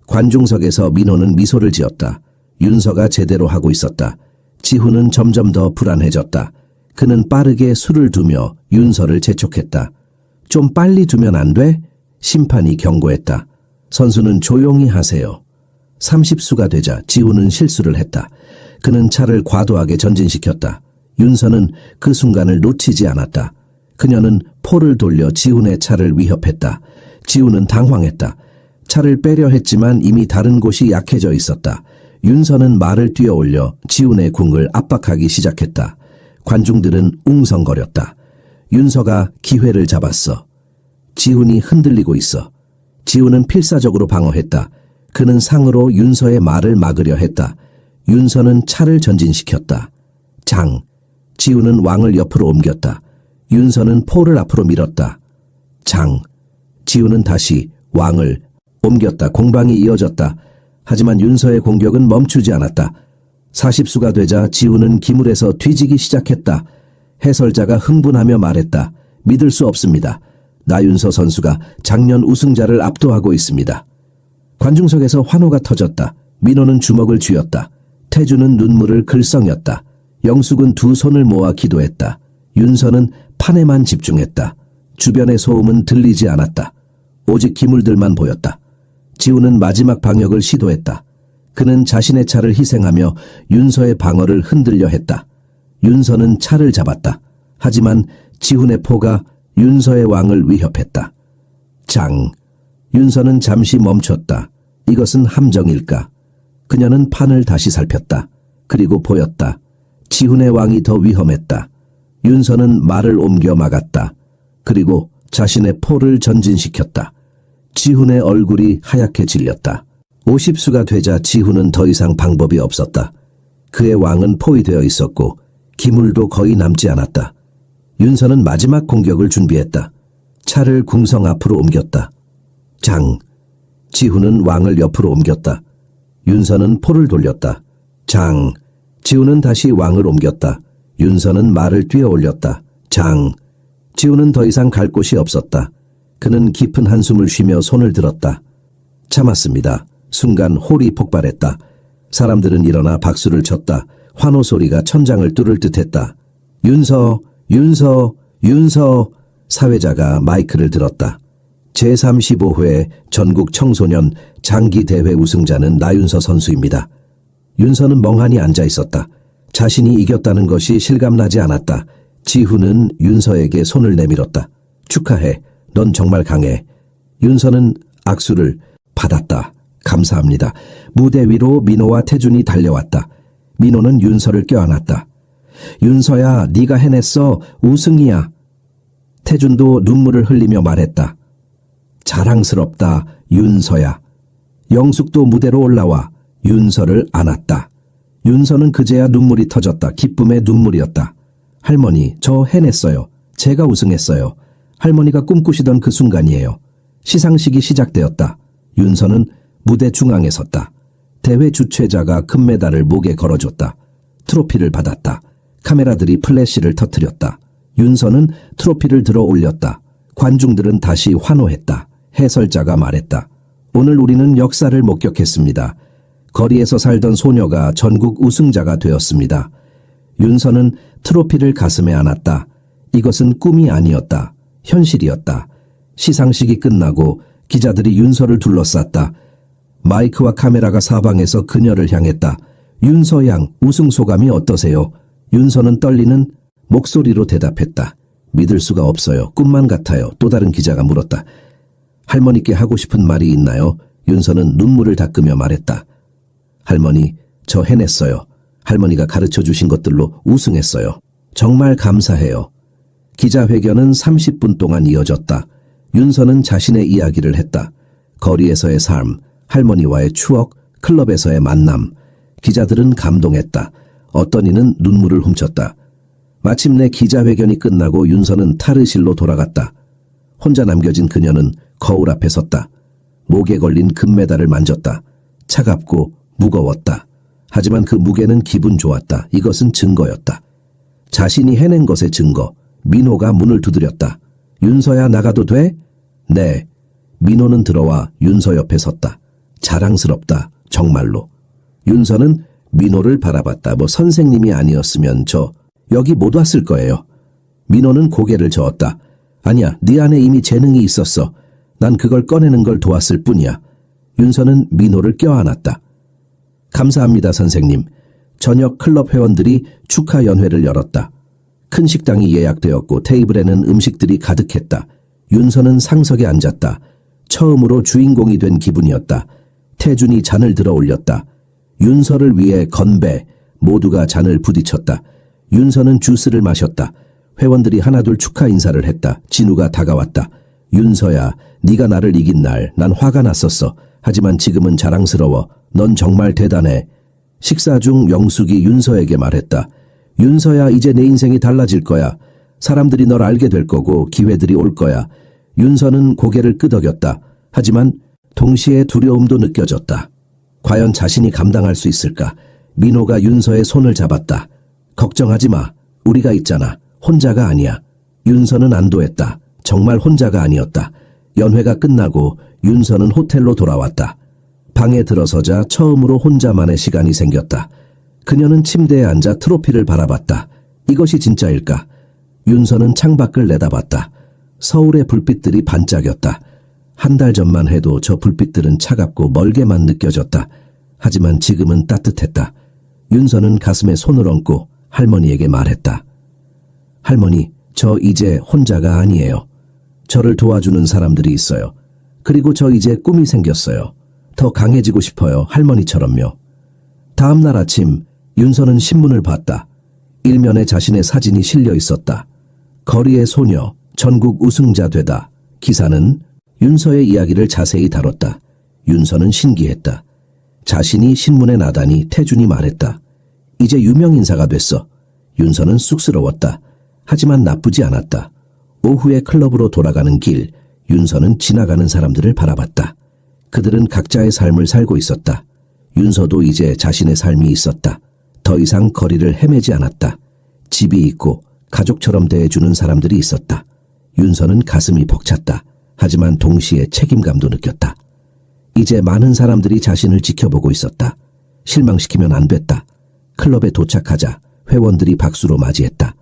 관중석에서 민호는 미소를 지었다. 윤서가 제대로 하고 있었다. 지훈은 점점 더 불안해졌다. 그는 빠르게 술을 두며 윤서를 재촉했다. 좀 빨리 두면 안 돼? 심판이 경고했다. 선수는 조용히 하세요. 30수가 되자 지훈은 실수를 했다. 그는 차를 과도하게 전진시켰다. 윤서는 그 순간을 놓치지 않았다. 그녀는 포를 돌려 지훈의 차를 위협했다. 지훈은 당황했다. 차를 빼려 했지만 이미 다른 곳이 약해져 있었다. 윤서는 말을 뛰어올려 지훈의 궁을 압박하기 시작했다. 관중들은 웅성거렸다. 윤서가 기회를 잡았어. 지훈이 흔들리고 있어. 지훈은 필사적으로 방어했다. 그는 상으로 윤서의 말을 막으려 했다. 윤서는 차를 전진시켰다. 장. 지훈은 왕을 옆으로 옮겼다. 윤서는 포를 앞으로 밀었다. 장. 지훈은 다시 왕을 옮겼다. 공방이 이어졌다. 하지만 윤서의 공격은 멈추지 않았다. 40수가 되자 지훈은 기물에서 뒤지기 시작했다. 해설자가 흥분하며 말했다. 믿을 수 없습니다. 나윤서 선수가 작년 우승자를 압도하고 있습니다. 관중석에서 환호가 터졌다. 민호는 주먹을 쥐었다. 태주는 눈물을 글썽였다. 영숙은 두 손을 모아 기도했다. 윤서는 판에만 집중했다. 주변의 소음은 들리지 않았다. 오직 기물들만 보였다. 지우는 마지막 방역을 시도했다. 그는 자신의 차를 희생하며 윤서의 방어를 흔들려 했다. 윤서는 차를 잡았다. 하지만 지훈의 포가 윤서의 왕을 위협했다. 장. 윤서는 잠시 멈췄다. 이것은 함정일까? 그녀는 판을 다시 살폈다. 그리고 보였다. 지훈의 왕이 더 위험했다. 윤서는 말을 옮겨 막았다. 그리고 자신의 포를 전진시켰다. 지훈의 얼굴이 하얗게 질렸다. 50수가 되자 지훈은 더 이상 방법이 없었다. 그의 왕은 포위되어 있었고 기물도 거의 남지 않았다. 윤서는 마지막 공격을 준비했다. 차를 궁성 앞으로 옮겼다. 장. 지훈은 왕을 옆으로 옮겼다. 윤서는 포를 돌렸다. 장. 지훈은 다시 왕을 옮겼다. 윤서는 말을 뛰어 올렸다. 장. 지훈은 더 이상 갈 곳이 없었다. 그는 깊은 한숨을 쉬며 손을 들었다. 참았습니다. 순간 홀이 폭발했다. 사람들은 일어나 박수를 쳤다. 환호 소리가 천장을 뚫을 듯했다. 윤서, 윤서, 윤서. 사회자가 마이크를 들었다. 제35회 전국 청소년 장기대회 우승자는 나윤서 선수입니다. 윤서는 멍하니 앉아 있었다. 자신이 이겼다는 것이 실감나지 않았다. 지훈은 윤서에게 손을 내밀었다. 축하해. 넌 정말 강해. 윤서는 악수를 받았다. 감사합니다. 무대 위로 민호와 태준이 달려왔다. 민호는 윤서를 껴안았다. 윤서야, 네가 해냈어. 우승이야. 태준도 눈물을 흘리며 말했다. 자랑스럽다, 윤서야. 영숙도 무대로 올라와 윤서를 안았다. 윤서는 그제야 눈물이 터졌다. 기쁨의 눈물이었다. 할머니, 저 해냈어요. 제가 우승했어요. 할머니가 꿈꾸시던 그 순간이에요. 시상식이 시작되었다. 윤서는 무대 중앙에 섰다. 대회 주최자가 금메달을 목에 걸어줬다. 트로피를 받았다. 카메라들이 플래시를 터뜨렸다. 윤서는 트로피를 들어 올렸다. 관중들은 다시 환호했다. 해설자가 말했다. 오늘 우리는 역사를 목격했습니다. 거리에서 살던 소녀가 전국 우승자가 되었습니다. 윤서는 트로피를 가슴에 안았다. 이것은 꿈이 아니었다. 현실이었다. 시상식이 끝나고 기자들이 윤서를 둘러쌌다. 마이크와 카메라가 사방에서 그녀를 향했다. 윤서 양, 우승 소감이 어떠세요? 윤서는 떨리는 목소리로 대답했다. 믿을 수가 없어요. 꿈만 같아요. 또 다른 기자가 물었다. 할머니께 하고 싶은 말이 있나요? 윤서는 눈물을 닦으며 말했다. 할머니, 저 해냈어요. 할머니가 가르쳐 주신 것들로 우승했어요. 정말 감사해요. 기자회견은 30분 동안 이어졌다. 윤서는 자신의 이야기를 했다. 거리에서의 삶, 할머니와의 추억, 클럽에서의 만남. 기자들은 감동했다. 어떤 이는 눈물을 훔쳤다. 마침내 기자회견이 끝나고 윤서는 탈의실로 돌아갔다. 혼자 남겨진 그녀는 거울 앞에 섰다. 목에 걸린 금메달을 만졌다. 차갑고 무거웠다. 하지만 그 무게는 기분 좋았다. 이것은 증거였다. 자신이 해낸 것의 증거. 민호가 문을 두드렸다. 윤서야, 나가도 돼? 네. 민호는 들어와 윤서 옆에 섰다. 자랑스럽다. 정말로. 윤서는 민호를 바라봤다. 선생님이 아니었으면 저 여기 못 왔을 거예요. 민호는 고개를 저었다. 아니야, 네 안에 이미 재능이 있었어. 난 그걸 꺼내는 걸 도왔을 뿐이야. 윤서는 민호를 껴안았다. 감사합니다, 선생님. 저녁 클럽 회원들이 축하 연회를 열었다. 큰 식당이 예약되었고 테이블에는 음식들이 가득했다. 윤서는 상석에 앉았다. 처음으로 주인공이 된 기분이었다. 태준이 잔을 들어 올렸다. 윤서를 위해 건배. 모두가 잔을 부딪혔다. 윤서는 주스를 마셨다. 회원들이 하나둘 축하 인사를 했다. 진우가 다가왔다. 윤서야, 네가 나를 이긴 날 난 화가 났었어. 하지만 지금은 자랑스러워. 넌 정말 대단해. 식사 중 영숙이 윤서에게 말했다. 윤서야, 이제 내 인생이 달라질 거야. 사람들이 널 알게 될 거고 기회들이 올 거야. 윤서는 고개를 끄덕였다. 하지만 동시에 두려움도 느껴졌다. 과연 자신이 감당할 수 있을까? 민호가 윤서의 손을 잡았다. 걱정하지 마. 우리가 있잖아. 혼자가 아니야. 윤서는 안도했다. 정말 혼자가 아니었다. 연회가 끝나고 윤서는 호텔로 돌아왔다. 방에 들어서자 처음으로 혼자만의 시간이 생겼다. 그녀는 침대에 앉아 트로피를 바라봤다. 이것이 진짜일까? 윤서는 창밖을 내다봤다. 서울의 불빛들이 반짝였다. 한 달 전만 해도 저 불빛들은 차갑고 멀게만 느껴졌다. 하지만 지금은 따뜻했다. 윤서는 가슴에 손을 얹고 할머니에게 말했다. 할머니, 저 이제 혼자가 아니에요. 저를 도와주는 사람들이 있어요. 그리고 저 이제 꿈이 생겼어요. 더 강해지고 싶어요. 할머니처럼요. 다음 날 아침 윤서는 신문을 봤다. 일면에 자신의 사진이 실려 있었다. 거리의 소녀, 전국 우승자 되다. 기사는 윤서의 이야기를 자세히 다뤘다. 윤서는 신기했다. 자신이 신문에 나다니 태준이 말했다. 이제 유명인사가 됐어. 윤서는 쑥스러웠다. 하지만 나쁘지 않았다. 오후에 클럽으로 돌아가는 길, 윤서는 지나가는 사람들을 바라봤다. 그들은 각자의 삶을 살고 있었다. 윤서도 이제 자신의 삶이 있었다. 더 이상 거리를 헤매지 않았다. 집이 있고 가족처럼 대해주는 사람들이 있었다. 윤서는 가슴이 벅찼다. 하지만 동시에 책임감도 느꼈다. 이제 많은 사람들이 자신을 지켜보고 있었다. 실망시키면 안 됐다. 클럽에 도착하자 회원들이 박수로 맞이했다.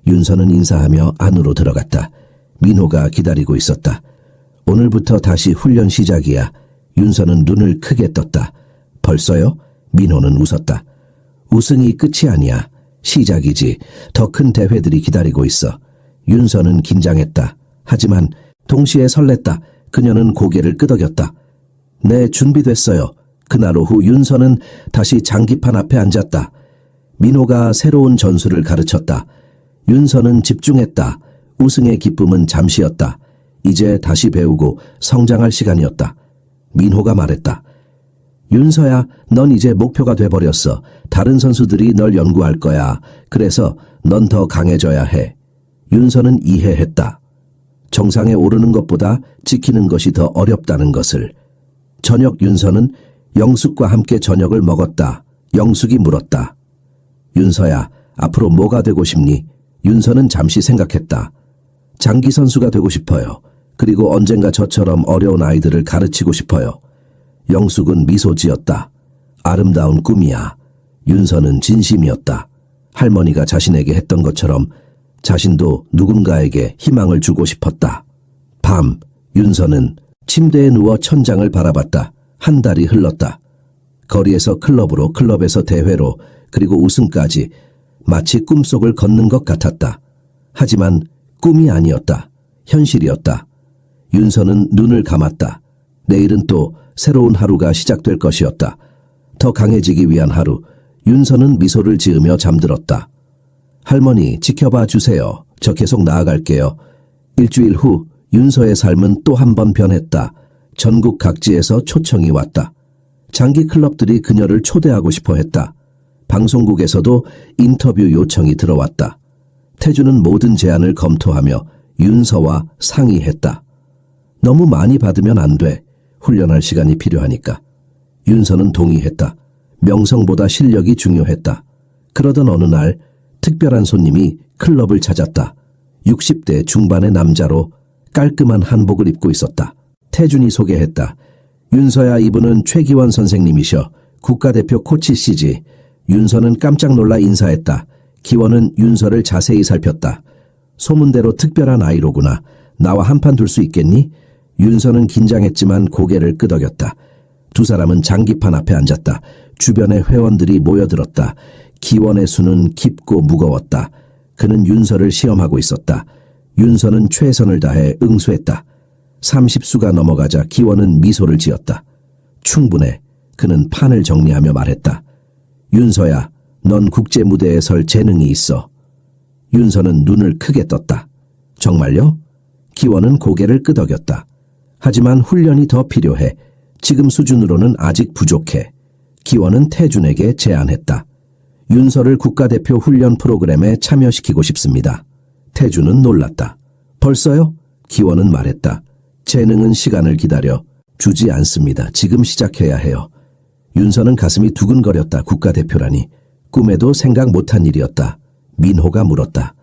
윤서는 인사하며 안으로 들어갔다. 민호가 기다리고 있었다. 오늘부터 다시 훈련 시작이야. 윤서는 눈을 크게 떴다. 벌써요? 민호는 웃었다. 우승이 끝이 아니야. 시작이지. 더 큰 대회들이 기다리고 있어. 윤서는 긴장했다. 하지만 동시에 설렜다. 그녀는 고개를 끄덕였다. 네, 준비됐어요. 그날 오후 윤서는 다시 장기판 앞에 앉았다. 민호가 새로운 전술을 가르쳤다. 윤서는 집중했다. 우승의 기쁨은 잠시였다. 이제 다시 배우고 성장할 시간이었다. 민호가 말했다. 윤서야, 넌 이제 목표가 돼버렸어. 다른 선수들이 널 연구할 거야. 그래서 넌 더 강해져야 해. 윤서는 이해했다. 정상에 오르는 것보다 지키는 것이 더 어렵다는 것을. 저녁 윤서는 영숙과 함께 저녁을 먹었다. 영숙이 물었다. 윤서야, 앞으로 뭐가 되고 싶니? 윤서는 잠시 생각했다. 장기 선수가 되고 싶어요. 그리고 언젠가 저처럼 어려운 아이들을 가르치고 싶어요. 영숙은 미소 지었다. 아름다운 꿈이야. 윤서는 진심이었다. 할머니가 자신에게 했던 것처럼 자신도 누군가에게 희망을 주고 싶었다. 밤, 윤서는 침대에 누워 천장을 바라봤다. 한 달이 흘렀다. 거리에서 클럽으로, 클럽에서 대회로, 그리고 우승까지 마치 꿈속을 걷는 것 같았다. 하지만 꿈이 아니었다. 현실이었다. 윤서는 눈을 감았다. 내일은 또 새로운 하루가 시작될 것이었다. 더 강해지기 위한 하루. 윤서는 미소를 지으며 잠들었다. 할머니, 지켜봐 주세요. 저 계속 나아갈게요. 일주일 후 윤서의 삶은 또 한 번 변했다. 전국 각지에서 초청이 왔다. 장기 클럽들이 그녀를 초대하고 싶어 했다. 방송국에서도 인터뷰 요청이 들어왔다. 태주는 모든 제안을 검토하며 윤서와 상의했다. 너무 많이 받으면 안 돼. 훈련할 시간이 필요하니까. 윤서는 동의했다. 명성보다 실력이 중요했다. 그러던 어느 날 특별한 손님이 클럽을 찾았다. 60대 중반의 남자로 깔끔한 한복을 입고 있었다. 태준이 소개했다. 윤서야, 이분은 최기원 선생님이셔. 국가대표 코치시지. 윤서는 깜짝 놀라 인사했다. 기원은 윤서를 자세히 살폈다. 소문대로 특별한 아이로구나. 나와 한판 둘 수 있겠니? 윤서는 긴장했지만 고개를 끄덕였다. 두 사람은 장기판 앞에 앉았다. 주변에 회원들이 모여들었다. 기원의 수는 깊고 무거웠다. 그는 윤서를 시험하고 있었다. 윤서는 최선을 다해 응수했다. 30수가 넘어가자 기원은 미소를 지었다. 충분해. 그는 판을 정리하며 말했다. 윤서야, 넌 국제 무대에 설 재능이 있어. 윤서는 눈을 크게 떴다. 정말요? 기원은 고개를 끄덕였다. 하지만 훈련이 더 필요해. 지금 수준으로는 아직 부족해. 기원은 태준에게 제안했다. 윤서를 국가대표 훈련 프로그램에 참여시키고 싶습니다. 태준은 놀랐다. 벌써요? 기원은 말했다. 재능은 시간을 기다려 주지 않습니다. 지금 시작해야 해요. 윤서는 가슴이 두근거렸다. 국가대표라니. 꿈에도 생각 못한 일이었다. 민호가 물었다.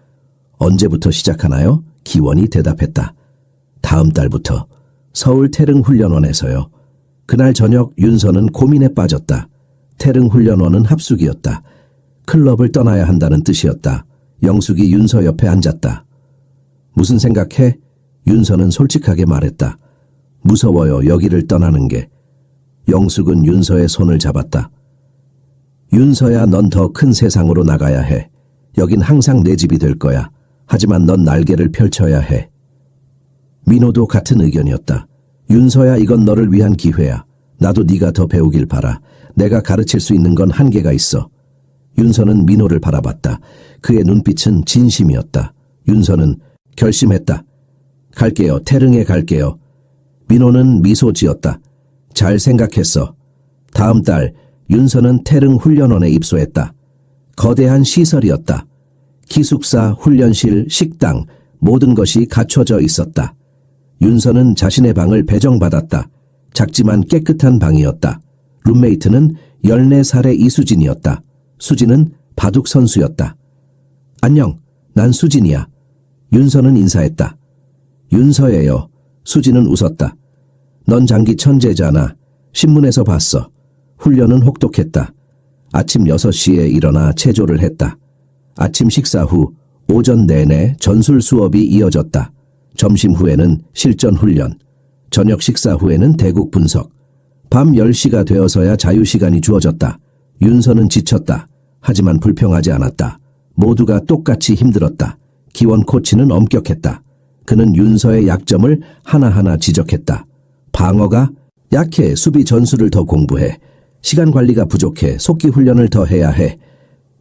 언제부터 시작하나요? 기원이 대답했다. 다음 달부터. 서울 태릉훈련원에서요. 그날 저녁 윤서는 고민에 빠졌다. 태릉훈련원은 합숙이었다. 클럽을 떠나야 한다는 뜻이었다. 영숙이 윤서 옆에 앉았다. 무슨 생각해? 윤서는 솔직하게 말했다. 무서워요, 여기를 떠나는 게. 영숙은 윤서의 손을 잡았다. 윤서야, 넌 더 큰 세상으로 나가야 해. 여긴 항상 내 집이 될 거야. 하지만 넌 날개를 펼쳐야 해. 민호도 같은 의견이었다. 윤서야, 이건 너를 위한 기회야. 나도 네가 더 배우길 바라. 내가 가르칠 수 있는 건 한계가 있어. 윤서는 민호를 바라봤다. 그의 눈빛은 진심이었다. 윤서는 결심했다. 갈게요. 태릉에 갈게요. 민호는 미소 지었다. 잘 생각했어. 다음 달 윤서는 태릉 훈련원에 입소했다. 거대한 시설이었다. 기숙사, 훈련실, 식당, 모든 것이 갖춰져 있었다. 윤서는 자신의 방을 배정받았다. 작지만 깨끗한 방이었다. 룸메이트는 14살의 이수진이었다. 수진은 바둑 선수였다. 안녕, 난 수진이야. 윤서는 인사했다. 윤서예요. 수진은 웃었다. 넌 장기 천재잖아. 신문에서 봤어. 훈련은 혹독했다. 아침 6시에 일어나 체조를 했다. 아침 식사 후 오전 내내 전술 수업이 이어졌다. 점심 후에는 실전 훈련, 저녁 식사 후에는 대국 분석. 밤 10시가 되어서야 자유시간이 주어졌다. 윤서는 지쳤다. 하지만 불평하지 않았다. 모두가 똑같이 힘들었다. 기원 코치는 엄격했다. 그는 윤서의 약점을 하나하나 지적했다. 방어가 약해. 수비 전술을 더 공부해. 시간 관리가 부족해. 속기 훈련을 더 해야 해.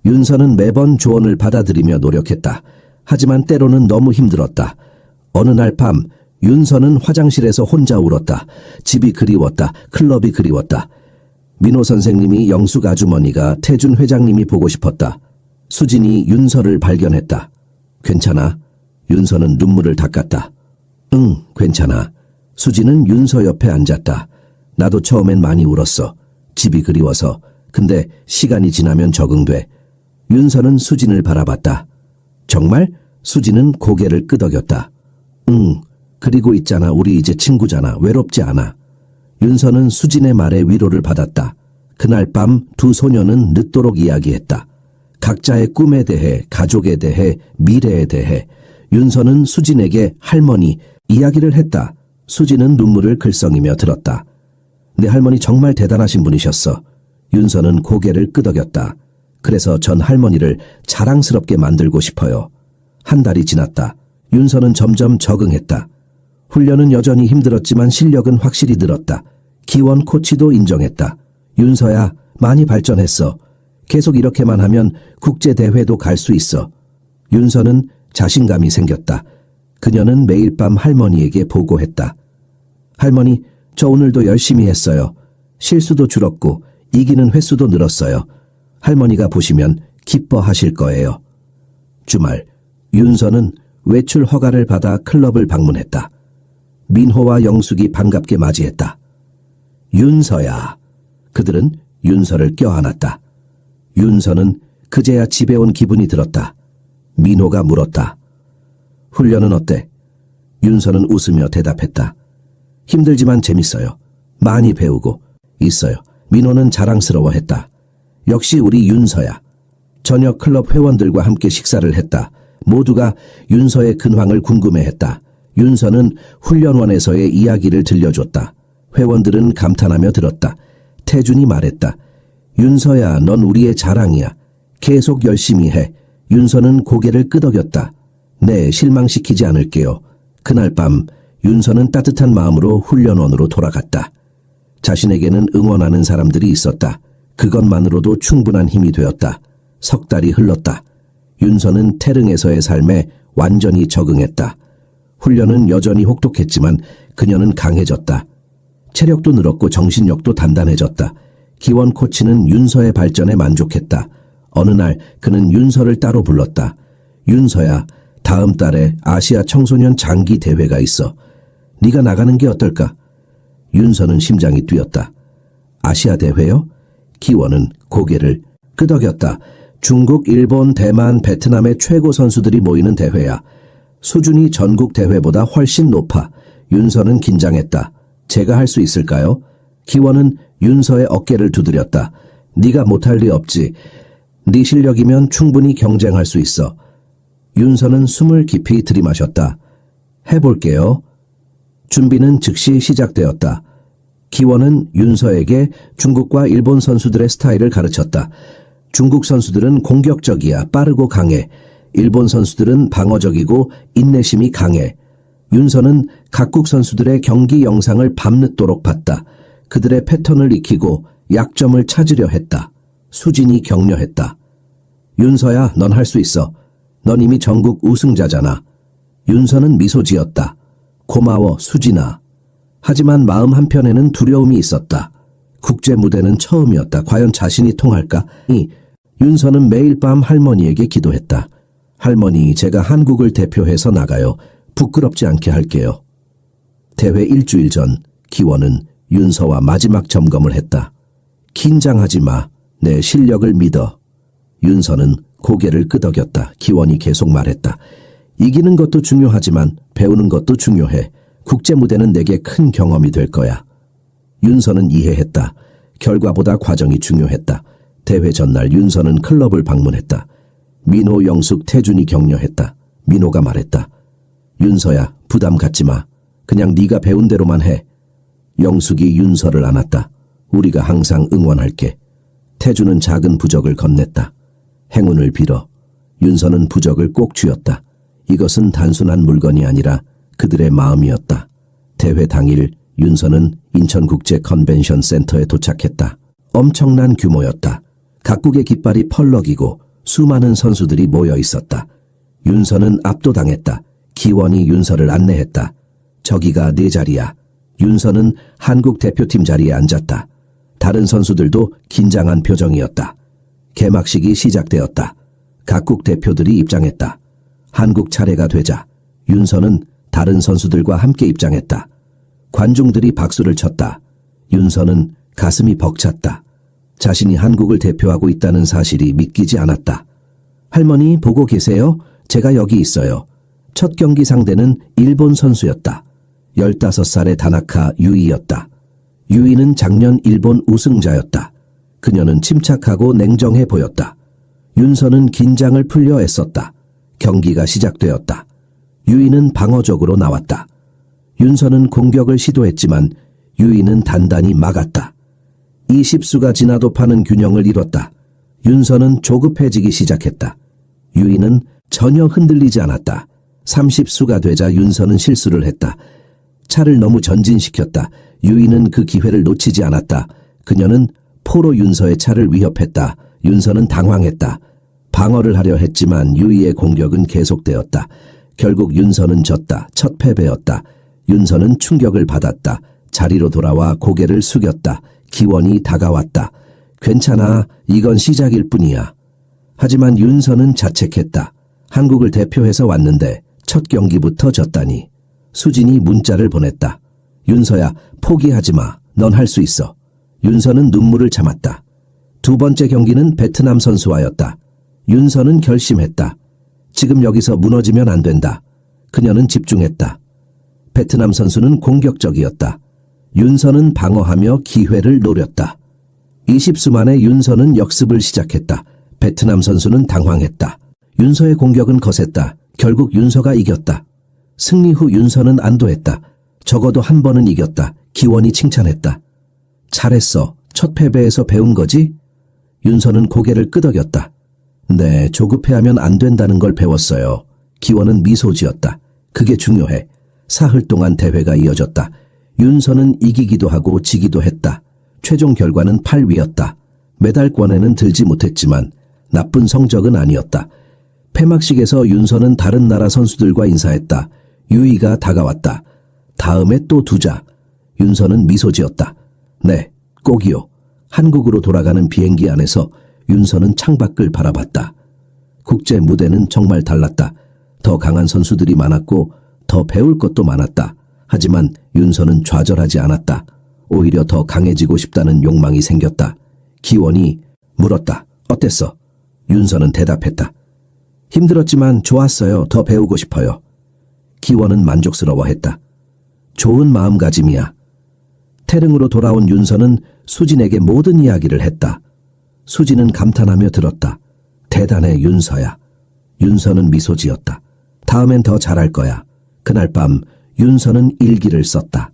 윤서는 매번 조언을 받아들이며 노력했다. 하지만 때로는 너무 힘들었다. 어느 날 밤 윤서는 화장실에서 혼자 울었다. 집이 그리웠다. 클럽이 그리웠다. 민호 선생님이, 영숙 아주머니가, 태준 회장님이 보고 싶었다. 수진이 윤서를 발견했다. 괜찮아? 윤서는 눈물을 닦았다. 응, 괜찮아. 수진은 윤서 옆에 앉았다. 나도 처음엔 많이 울었어. 집이 그리워서. 근데 시간이 지나면 적응돼. 윤서는 수진을 바라봤다. 정말? 수진은 고개를 끄덕였다. 응, 그리고 있잖아. 우리 이제 친구잖아. 외롭지 않아. 윤서는 수진의 말에 위로를 받았다. 그날 밤 두 소녀는 늦도록 이야기했다. 각자의 꿈에 대해, 가족에 대해, 미래에 대해. 윤서는 수진에게 할머니 이야기를 했다. 수진은 눈물을 글썽이며 들었다. 내 할머니 정말 대단하신 분이셨어. 윤서는 고개를 끄덕였다. 그래서 전 할머니를 자랑스럽게 만들고 싶어요. 한 달이 지났다. 윤서는 점점 적응했다. 훈련은 여전히 힘들었지만 실력은 확실히 늘었다. 기원 코치도 인정했다. 윤서야, 많이 발전했어. 계속 이렇게만 하면 국제대회도 갈 수 있어. 윤서는 자신감이 생겼다. 그녀는 매일 밤 할머니에게 보고했다. 할머니, 저 오늘도 열심히 했어요. 실수도 줄었고 이기는 횟수도 늘었어요. 할머니가 보시면 기뻐하실 거예요. 주말, 윤서는 외출 허가를 받아 클럽을 방문했다. 민호와 영숙이 반갑게 맞이했다. 윤서야. 그들은 윤서를 껴안았다. 윤서는 그제야 집에 온 기분이 들었다. 민호가 물었다. 훈련은 어때? 윤서는 웃으며 대답했다. 힘들지만 재밌어요. 많이 배우고 있어요. 민호는 자랑스러워했다. 역시 우리 윤서야. 저녁 클럽 회원들과 함께 식사를 했다. 모두가 윤서의 근황을 궁금해했다. 윤서는 훈련원에서의 이야기를 들려줬다. 회원들은 감탄하며 들었다. 태준이 말했다. 윤서야, 넌 우리의 자랑이야. 계속 열심히 해. 윤서는 고개를 끄덕였다. 네, 실망시키지 않을게요. 그날 밤 윤서는 따뜻한 마음으로 훈련원으로 돌아갔다. 자신에게는 응원하는 사람들이 있었다. 그것만으로도 충분한 힘이 되었다. 석 달이 흘렀다. 윤서는 태릉에서의 삶에 완전히 적응했다. 훈련은 여전히 혹독했지만 그녀는 강해졌다. 체력도 늘었고 정신력도 단단해졌다. 기원 코치는 윤서의 발전에 만족했다. 어느 날 그는 윤서를 따로 불렀다. 윤서야, 다음 달에 아시아 청소년 장기 대회가 있어. 네가 나가는 게 어떨까? 윤서는 심장이 뛰었다. 아시아 대회요? 기원은 고개를 끄덕였다. 중국, 일본, 대만, 베트남의 최고 선수들이 모이는 대회야. 수준이 전국 대회보다 훨씬 높아. 윤서는 긴장했다. 제가 할 수 있을까요? 기원은 윤서의 어깨를 두드렸다. 네가 못할 리 없지. 네 실력이면 충분히 경쟁할 수 있어. 윤서는 숨을 깊이 들이마셨다. 해볼게요. 준비는 즉시 시작되었다. 기원은 윤서에게 중국과 일본 선수들의 스타일을 가르쳤다. 중국 선수들은 공격적이야 빠르고 강해. 일본 선수들은 방어적이고 인내심이 강해. 윤서는 각국 선수들의 경기 영상을 밤늦도록 봤다. 그들의 패턴을 익히고 약점을 찾으려 했다. 수진이 격려했다. 윤서야, 넌 할 수 있어. 넌 이미 전국 우승자잖아. 윤서는 미소 지었다. 고마워, 수진아. 하지만 마음 한편에는 두려움이 있었다. 국제 무대는 처음이었다. 과연 자신이 통할까? 윤서는 매일 밤 할머니에게 기도했다. 할머니, 제가 한국을 대표해서 나가요. 부끄럽지 않게 할게요. 대회 일주일 전 기원은 윤서와 마지막 점검을 했다. 긴장하지 마. 내 실력을 믿어. 윤서는 고개를 끄덕였다. 기원이 계속 말했다. 이기는 것도 중요하지만 배우는 것도 중요해. 국제 무대는 내게 큰 경험이 될 거야. 윤서는 이해했다. 결과보다 과정이 중요했다. 대회 전날 윤서는 클럽을 방문했다. 민호, 영숙, 태준이 격려했다. 민호가 말했다. 윤서야, 부담 갖지 마. 그냥 네가 배운 대로만 해. 영숙이 윤서를 안았다. 우리가 항상 응원할게. 태준은 작은 부적을 건넸다. 행운을 빌어. 윤서는 부적을 꼭 쥐었다. 이것은 단순한 물건이 아니라 그들의 마음이었다. 대회 당일 윤서는 인천국제 컨벤션 센터에 도착했다. 엄청난 규모였다. 각국의 깃발이 펄럭이고 수많은 선수들이 모여 있었다. 윤서는 압도당했다. 기원이 윤서를 안내했다. 저기가 네 자리야. 윤서는 한국 대표팀 자리에 앉았다. 다른 선수들도 긴장한 표정이었다. 개막식이 시작되었다. 각국 대표들이 입장했다. 한국 차례가 되자 윤서는 다른 선수들과 함께 입장했다. 관중들이 박수를 쳤다. 윤서는 가슴이 벅찼다. 자신이 한국을 대표하고 있다는 사실이 믿기지 않았다. 할머니, 보고 계세요? 제가 여기 있어요. 첫 경기 상대는 일본 선수였다. 15살의 다나카 유이였다. 유이는 작년 일본 우승자였다. 그녀는 침착하고 냉정해 보였다. 윤서는 긴장을 풀려 애썼다. 경기가 시작되었다. 유이는 방어적으로 나왔다. 윤서는 공격을 시도했지만 유이는 단단히 막았다. 20수가 지나도 파는 균형을 잃었다. 윤서는 조급해지기 시작했다. 유이는 전혀 흔들리지 않았다. 30수가 되자 윤서는 실수를 했다. 차를 너무 전진시켰다. 유이는 그 기회를 놓치지 않았다. 그녀는 포로 윤서의 차를 위협했다. 윤서는 당황했다. 방어를 하려 했지만 유이의 공격은 계속되었다. 결국 윤서는 졌다. 첫 패배였다. 윤서는 충격을 받았다. 자리로 돌아와 고개를 숙였다. 기원이 다가왔다. 괜찮아. 이건 시작일 뿐이야. 하지만 윤서는 자책했다. 한국을 대표해서 왔는데 첫 경기부터 졌다니. 수진이 문자를 보냈다. 윤서야, 포기하지 마. 넌 할 수 있어. 윤서는 눈물을 참았다. 두 번째 경기는 베트남 선수와였다. 윤서는 결심했다. 지금 여기서 무너지면 안 된다. 그녀는 집중했다. 베트남 선수는 공격적이었다. 윤서는 방어하며 기회를 노렸다. 20수 만에 윤서는 역습을 시작했다. 베트남 선수는 당황했다. 윤서의 공격은 거셌다. 결국 윤서가 이겼다. 승리 후 윤서는 안도했다. 적어도 한 번은 이겼다. 기원이 칭찬했다. 잘했어. 첫 패배에서 배운 거지? 윤서는 고개를 끄덕였다. 네, 조급해하면 안 된다는 걸 배웠어요. 기원은 미소 지었다. 그게 중요해. 사흘 동안 대회가 이어졌다. 윤서는 이기기도 하고 지기도 했다. 최종 결과는 8위였다. 메달권에는 들지 못했지만 나쁜 성적은 아니었다. 폐막식에서 윤서는 다른 나라 선수들과 인사했다. 유이가 다가왔다. 다음에 또 두자. 윤서는 미소 지었다. 네, 꼭이요. 한국으로 돌아가는 비행기 안에서 윤서는 창밖을 바라봤다. 국제 무대는 정말 달랐다. 더 강한 선수들이 많았고 더 배울 것도 많았다. 하지만 윤서는 좌절하지 않았다. 오히려 더 강해지고 싶다는 욕망이 생겼다. 기원이 물었다. 어땠어? 윤서는 대답했다. 힘들었지만 좋았어요. 더 배우고 싶어요. 기원은 만족스러워했다. 좋은 마음가짐이야. 태릉으로 돌아온 윤서는 수진에게 모든 이야기를 했다. 수진은 감탄하며 들었다. 대단해, 윤서야. 윤서는 미소 지었다. 다음엔 더 잘할 거야. 그날 밤 윤서는 일기를 썼다.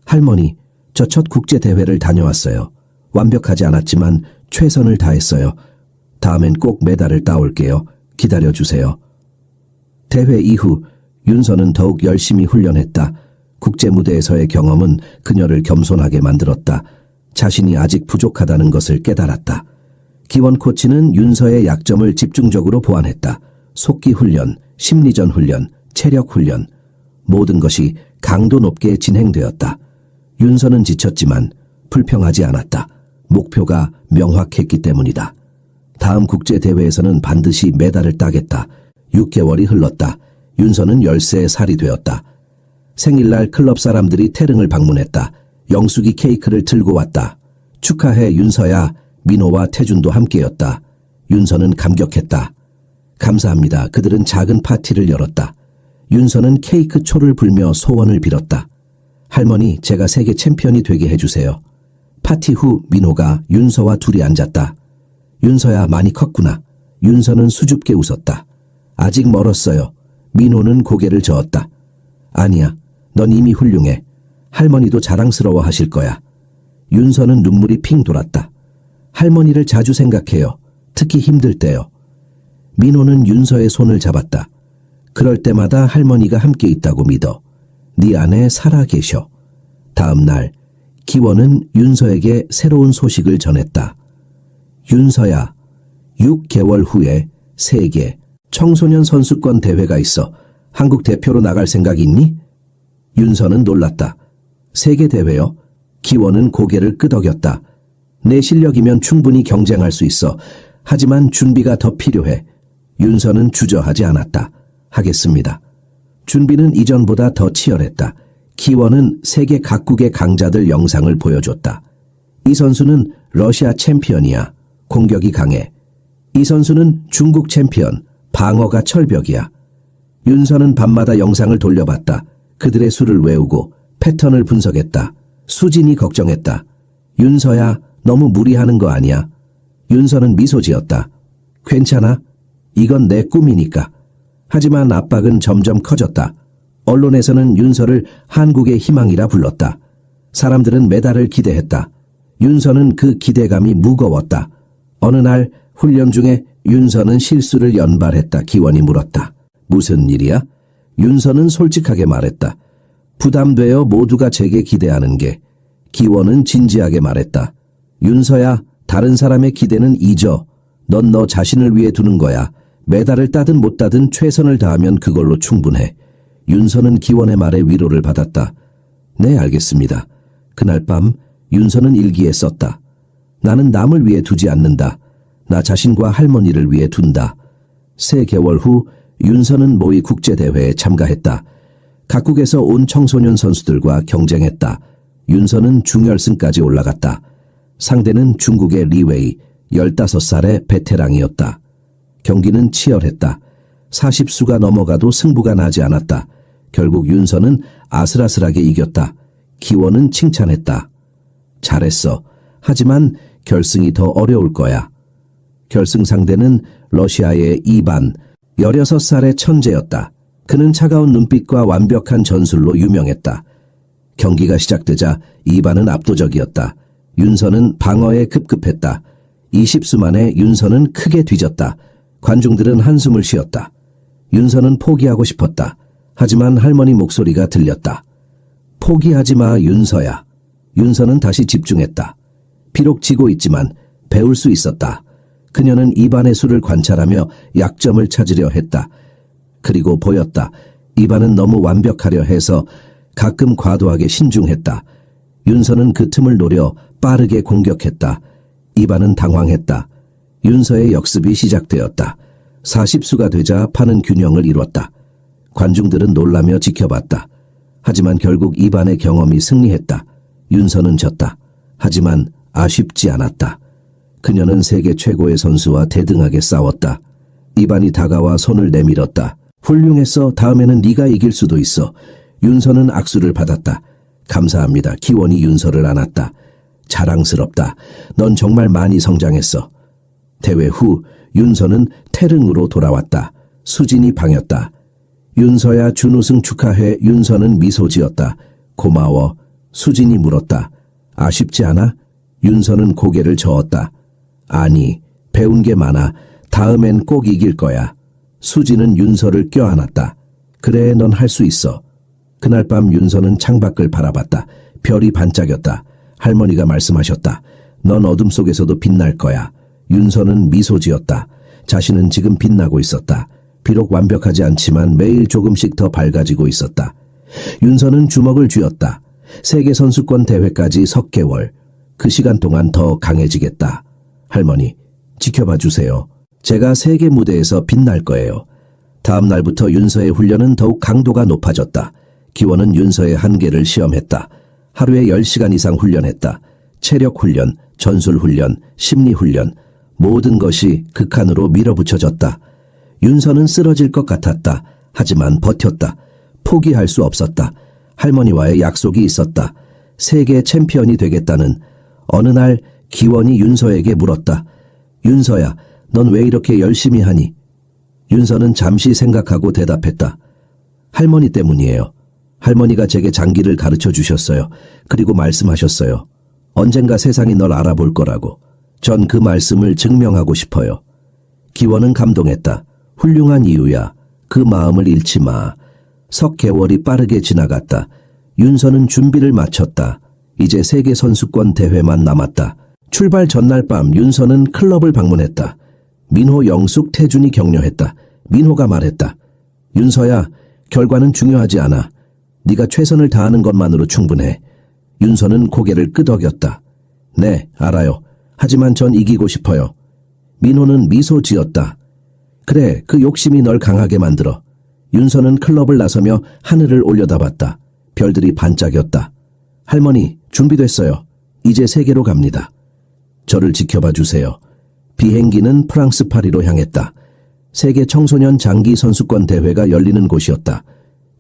할머니, 저 첫 국제대회를 다녀왔어요. 완벽하지 않았지만 최선을 다했어요. 다음엔 꼭 메달을 따올게요. 기다려주세요. 대회 이후 윤서는 더욱 열심히 훈련했다. 국제무대에서의 경험은 그녀를 겸손하게 만들었다. 자신이 아직 부족하다는 것을 깨달았다. 기원 코치는 윤서의 약점을 집중적으로 보완했다. 속기 훈련, 심리전 훈련, 체력 훈련, 모든 것이 강도 높게 진행되었다. 윤서는 지쳤지만 불평하지 않았다. 목표가 명확했기 때문이다. 다음 국제대회에서는 반드시 메달을 따겠다. 6개월이 흘렀다. 윤서는 13살이 살이 되었다. 생일날 클럽 사람들이 태릉을 방문했다. 영숙이 케이크를 들고 왔다. 축하해 윤서야. 민호와 태준도 함께였다. 윤서는 감격했다. 감사합니다. 그들은 작은 파티를 열었다. 윤서는 케이크 초를 불며 소원을 빌었다. 할머니, 제가 세계 챔피언이 되게 해주세요. 파티 후 민호가 윤서와 둘이 앉았다. 윤서야, 많이 컸구나. 윤서는 수줍게 웃었다. 아직 멀었어요. 민호는 고개를 저었다. 아니야, 넌 이미 훌륭해. 할머니도 자랑스러워 하실 거야. 윤서는 눈물이 핑 돌았다. 할머니를 자주 생각해요. 특히 힘들 때요. 민호는 윤서의 손을 잡았다. 그럴 때마다 할머니가 함께 있다고 믿어. 네 안에 살아 계셔. 다음 날 기원은 윤서에게 새로운 소식을 전했다. 윤서야, 6개월 후에 세계 청소년 선수권 대회가 있어. 한국 대표로 나갈 생각 있니? 윤서는 놀랐다. 세계 대회요? 기원은 고개를 끄덕였다. 내 실력이면 충분히 경쟁할 수 있어. 하지만 준비가 더 필요해. 윤서는 주저하지 않았다. 하겠습니다. 준비는 이전보다 더 치열했다. 기원은 세계 각국의 강자들 영상을 보여줬다. 이 선수는 러시아 챔피언이야. 공격이 강해. 이 선수는 중국 챔피언. 방어가 철벽이야. 윤서는 밤마다 영상을 돌려봤다. 그들의 수를 외우고 패턴을 분석했다. 수진이 걱정했다. 윤서야, 너무 무리하는 거 아니야? 윤서는 미소 지었다. 괜찮아. 이건 내 꿈이니까. 하지만 압박은 점점 커졌다. 언론에서는 윤서를 한국의 희망이라 불렀다. 사람들은 메달을 기대했다. 윤서는 그 기대감이 무거웠다. 어느 날 훈련 중에 윤서는 실수를 연발했다. 기원이 물었다. 무슨 일이야? 윤서는 솔직하게 말했다. 부담되어 모두가 제게 기대하는 게. 기원은 진지하게 말했다. 윤서야, 다른 사람의 기대는 잊어. 넌 너 자신을 위해 두는 거야. 메달을 따든 못 따든 최선을 다하면 그걸로 충분해. 윤서는 기원의 말에 위로를 받았다. 네, 알겠습니다. 그날 밤 윤서는 일기에 썼다. 나는 남을 위해 두지 않는다. 나 자신과 할머니를 위해 둔다. 3개월 후 윤서는 모의 국제대회에 참가했다. 각국에서 온 청소년 선수들과 경쟁했다. 윤서는 중결승까지 올라갔다. 상대는 중국의 리웨이, 15살의 베테랑이었다. 경기는 치열했다. 40수가 넘어가도 승부가 나지 않았다. 결국 윤서는 아슬아슬하게 이겼다. 기원은 칭찬했다. 잘했어. 하지만 결승이 더 어려울 거야. 결승 상대는 러시아의 이반, 16살의 천재였다. 그는 차가운 눈빛과 완벽한 전술로 유명했다. 경기가 시작되자 이반은 압도적이었다. 윤서는 방어에 급급했다. 20수 만에 윤서는 크게 뒤졌다. 관중들은 한숨을 쉬었다. 윤서는 포기하고 싶었다. 하지만 할머니 목소리가 들렸다. 포기하지 마, 윤서야. 윤서는 다시 집중했다. 비록 지고 있지만 배울 수 있었다. 그녀는 이반의 수를 관찰하며 약점을 찾으려 했다. 그리고 보였다. 이반은 너무 완벽하려 해서 가끔 과도하게 신중했다. 윤서는 그 틈을 노려 빠르게 공격했다. 이반은 당황했다. 윤서의 역습이 시작되었다. 40수가 되자 파는 균형을 이뤘다. 관중들은 놀라며 지켜봤다. 하지만 결국 이반의 경험이 승리했다. 윤서는 졌다. 하지만 아쉽지 않았다. 그녀는 세계 최고의 선수와 대등하게 싸웠다. 이반이 다가와 손을 내밀었다. 훌륭했어. 다음에는 네가 이길 수도 있어. 윤서는 악수를 받았다. 감사합니다. 기원이 윤서를 안았다. 자랑스럽다. 넌 정말 많이 성장했어. 대회 후 윤서는 태릉으로 돌아왔다. 수진이 방였다. 윤서야 준우승 축하해. 윤서는 미소 지었다. 고마워. 수진이 물었다. 아쉽지 않아? 윤서는 고개를 저었다. 아니, 배운 게 많아. 다음엔 꼭 이길 거야. 수진은 윤서를 껴안았다. 그래, 넌 할 수 있어. 그날 밤 윤서는 창밖을 바라봤다. 별이 반짝였다. 할머니가 말씀하셨다. 넌 어둠 속에서도 빛날 거야. 윤서는 미소 지었다. 자신은 지금 빛나고 있었다. 비록 완벽하지 않지만 매일 조금씩 더 밝아지고 있었다. 윤서는 주먹을 쥐었다. 세계선수권 대회까지 석 개월. 그 시간 동안 더 강해지겠다. 할머니, 지켜봐 주세요. 제가 세계 무대에서 빛날 거예요. 다음 날부터 윤서의 훈련은 더욱 강도가 높아졌다. 기원은 윤서의 한계를 시험했다. 하루에 10시간 이상 훈련했다. 체력 훈련, 전술 훈련, 심리 훈련, 모든 것이 극한으로 밀어붙여졌다. 윤서는 쓰러질 것 같았다. 하지만 버텼다. 포기할 수 없었다. 할머니와의 약속이 있었다. 세계 챔피언이 되겠다는. 어느 날 기원이 윤서에게 물었다. 윤서야, 넌 왜 이렇게 열심히 하니? 윤서는 잠시 생각하고 대답했다. 할머니 때문이에요. 할머니가 제게 장기를 가르쳐 주셨어요. 그리고 말씀하셨어요. 언젠가 세상이 널 알아볼 거라고. 전 그 말씀을 증명하고 싶어요. 기원은 감동했다. 훌륭한 이유야. 그 마음을 잃지 마. 석 개월이 빠르게 지나갔다. 윤서는 준비를 마쳤다. 이제 세계선수권 대회만 남았다. 출발 전날 밤 윤서는 클럽을 방문했다. 민호, 영숙, 태준이 격려했다. 민호가 말했다. 윤서야, 결과는 중요하지 않아. 네가 최선을 다하는 것만으로 충분해. 윤서는 고개를 끄덕였다. 네, 알아요. 하지만 전 이기고 싶어요. 민호는 미소 지었다. 그래, 그 욕심이 널 강하게 만들어. 윤서는 클럽을 나서며 하늘을 올려다봤다. 별들이 반짝였다. 할머니, 준비됐어요. 이제 세계로 갑니다. 저를 지켜봐 주세요. 비행기는 프랑스 파리로 향했다. 세계 청소년 장기 선수권 대회가 열리는 곳이었다.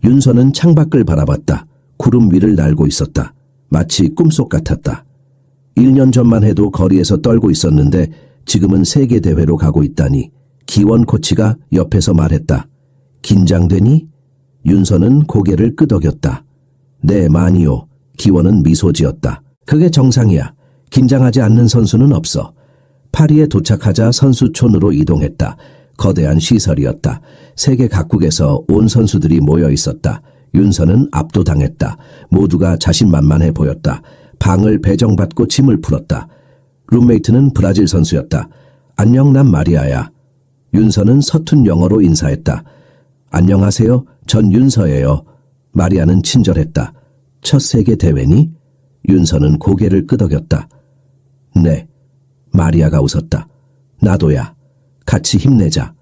윤서는 창밖을 바라봤다. 구름 위를 날고 있었다. 마치 꿈속 같았다. 1년 전만 해도 거리에서 떨고 있었는데 지금은 세계 대회로 가고 있다니. 기원 코치가 옆에서 말했다. 긴장되니? 윤서는 고개를 끄덕였다. 네, 많이요. 기원은 미소 지었다. 그게 정상이야. 긴장하지 않는 선수는 없어. 파리에 도착하자 선수촌으로 이동했다. 거대한 시설이었다. 세계 각국에서 온 선수들이 모여 있었다. 윤서는 압도당했다. 모두가 자신만만해 보였다. 방을 배정받고 짐을 풀었다. 룸메이트는 브라질 선수였다. 안녕, 난 마리아야. 윤서는 서툰 영어로 인사했다. 안녕하세요. 전 윤서예요. 마리아는 친절했다. 첫 세계 대회니? 윤서는 고개를 끄덕였다. 네. 마리아가 웃었다. 나도야. 같이 힘내자.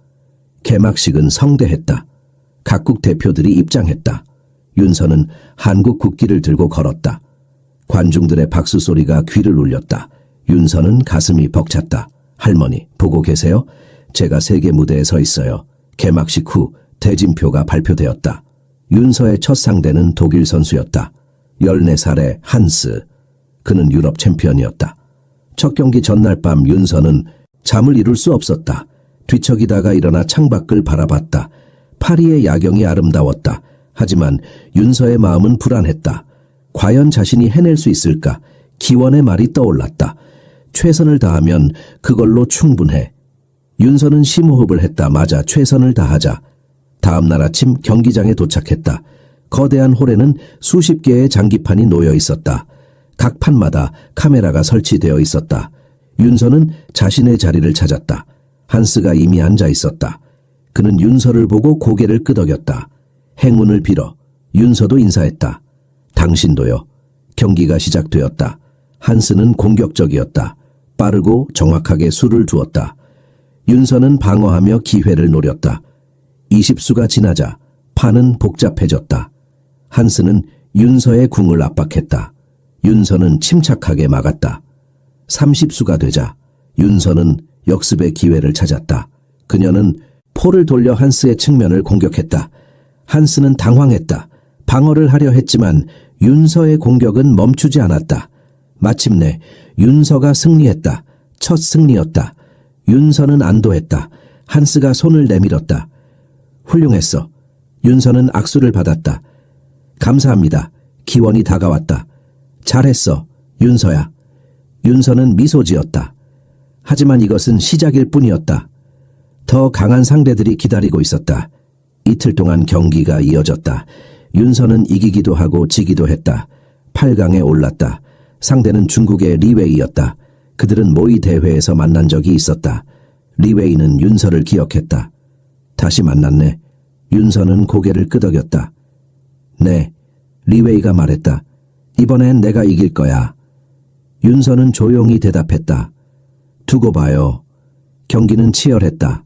개막식은 성대했다. 각국 대표들이 입장했다. 윤서는 한국 국기를 들고 걸었다. 관중들의 박수 소리가 귀를 울렸다. 윤서는 가슴이 벅찼다. 할머니, 보고 계세요? 제가 세계 무대에 서 있어요. 개막식 후 대진표가 발표되었다. 윤서의 첫 상대는 독일 선수였다. 14살의 한스. 그는 유럽 챔피언이었다. 첫 경기 전날 밤 윤서는 잠을 이룰 수 없었다. 뒤척이다가 일어나 창밖을 바라봤다. 파리의 야경이 아름다웠다. 하지만 윤서의 마음은 불안했다. 과연 자신이 해낼 수 있을까? 기원의 말이 떠올랐다. 최선을 다하면 그걸로 충분해. 윤서는 심호흡을 했다. 맞아, 최선을 다하자. 다음 날 아침 경기장에 도착했다. 거대한 홀에는 수십 개의 장기판이 놓여 있었다. 각 판마다 카메라가 설치되어 있었다. 윤서는 자신의 자리를 찾았다. 한스가 이미 앉아 있었다. 그는 윤서를 보고 고개를 끄덕였다. 행운을 빌어. 윤서도 인사했다. 당신도요. 경기가 시작되었다. 한스는 공격적이었다. 빠르고 정확하게 수를 두었다. 윤서는 방어하며 기회를 노렸다. 20수가 지나자 판은 복잡해졌다. 한스는 윤서의 궁을 압박했다. 윤서는 침착하게 막았다. 30수가 되자 윤서는 역습의 기회를 찾았다. 그녀는 포를 돌려 한스의 측면을 공격했다. 한스는 당황했다. 방어를 하려 했지만 윤서의 공격은 멈추지 않았다. 마침내 윤서가 승리했다. 첫 승리였다. 윤서는 안도했다. 한스가 손을 내밀었다. 훌륭했어. 윤서는 악수를 받았다. 감사합니다. 기원이 다가왔다. 잘했어, 윤서야. 윤서는 미소 지었다. 하지만 이것은 시작일 뿐이었다. 더 강한 상대들이 기다리고 있었다. 이틀 동안 경기가 이어졌다. 윤서는 이기기도 하고 지기도 했다. 8강에 올랐다. 상대는 중국의 리웨이였다. 그들은 모의 대회에서 만난 적이 있었다. 리웨이는 윤서를 기억했다. 다시 만났네. 윤서는 고개를 끄덕였다. 네, 리웨이가 말했다. 이번엔 내가 이길 거야. 윤서는 조용히 대답했다. 두고 봐요. 경기는 치열했다.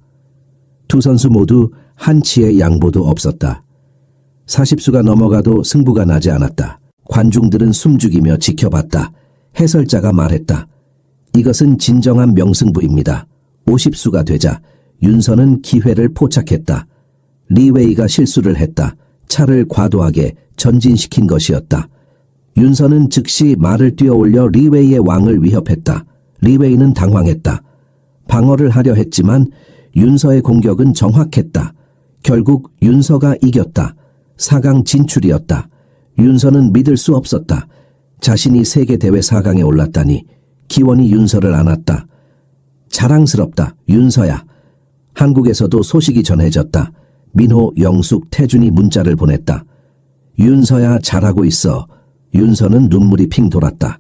두 선수 모두 한치의 양보도 없었다. 40수가 넘어가도 승부가 나지 않았다. 관중들은 숨죽이며 지켜봤다. 해설자가 말했다. 이것은 진정한 명승부입니다. 50수가 되자 윤서는 기회를 포착했다. 리웨이가 실수를 했다. 차를 과도하게 전진시킨 것이었다. 윤서는 즉시 말을 뛰어올려 리웨이의 왕을 위협했다. 리웨이는 당황했다. 방어를 하려 했지만 윤서의 공격은 정확했다. 결국 윤서가 이겼다. 4강 진출이었다. 윤서는 믿을 수 없었다. 자신이 세계대회 4강에 올랐다니. 기원이 윤서를 안았다. 자랑스럽다, 윤서야. 한국에서도 소식이 전해졌다. 민호, 영숙, 태준이 문자를 보냈다. 윤서야, 잘하고 있어. 윤서는 눈물이 핑 돌았다.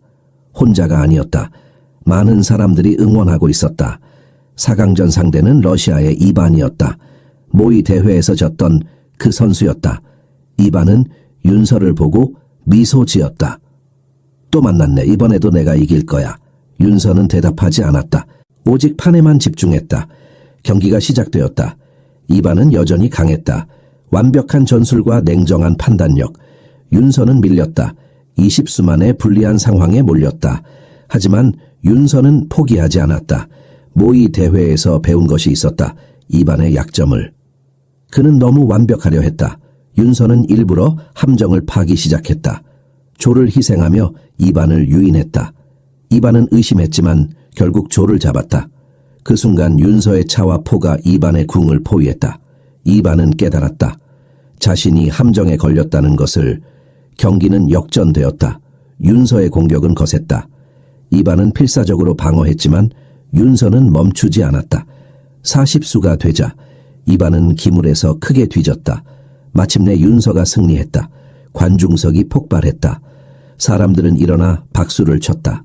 혼자가 아니었다. 많은 사람들이 응원하고 있었다. 4강전 상대는 러시아의 이반이었다. 모의 대회에서 졌던 그 선수였다. 이반은 윤서를 보고 미소 지었다. 또 만났네. 이번에도 내가 이길 거야. 윤서는 대답하지 않았다. 오직 판에만 집중했다. 경기가 시작되었다. 이반은 여전히 강했다. 완벽한 전술과 냉정한 판단력. 윤서는 밀렸다. 20수 만에 불리한 상황에 몰렸다. 하지만 윤서는 포기하지 않았다. 모의 대회에서 배운 것이 있었다. 이반의 약점을. 그는 너무 완벽하려 했다. 윤서는 일부러 함정을 파기 시작했다. 조를 희생하며 이반을 유인했다. 이반은 의심했지만 결국 조를 잡았다. 그 순간 윤서의 차와 포가 이반의 궁을 포위했다. 이반은 깨달았다. 자신이 함정에 걸렸다는 것을. 경기는 역전되었다. 윤서의 공격은 거셌다. 이반은 필사적으로 방어했지만 윤서는 멈추지 않았다. 40수가 되자 이반은 기물에서 크게 뒤졌다. 마침내 윤서가 승리했다. 관중석이 폭발했다. 사람들은 일어나 박수를 쳤다.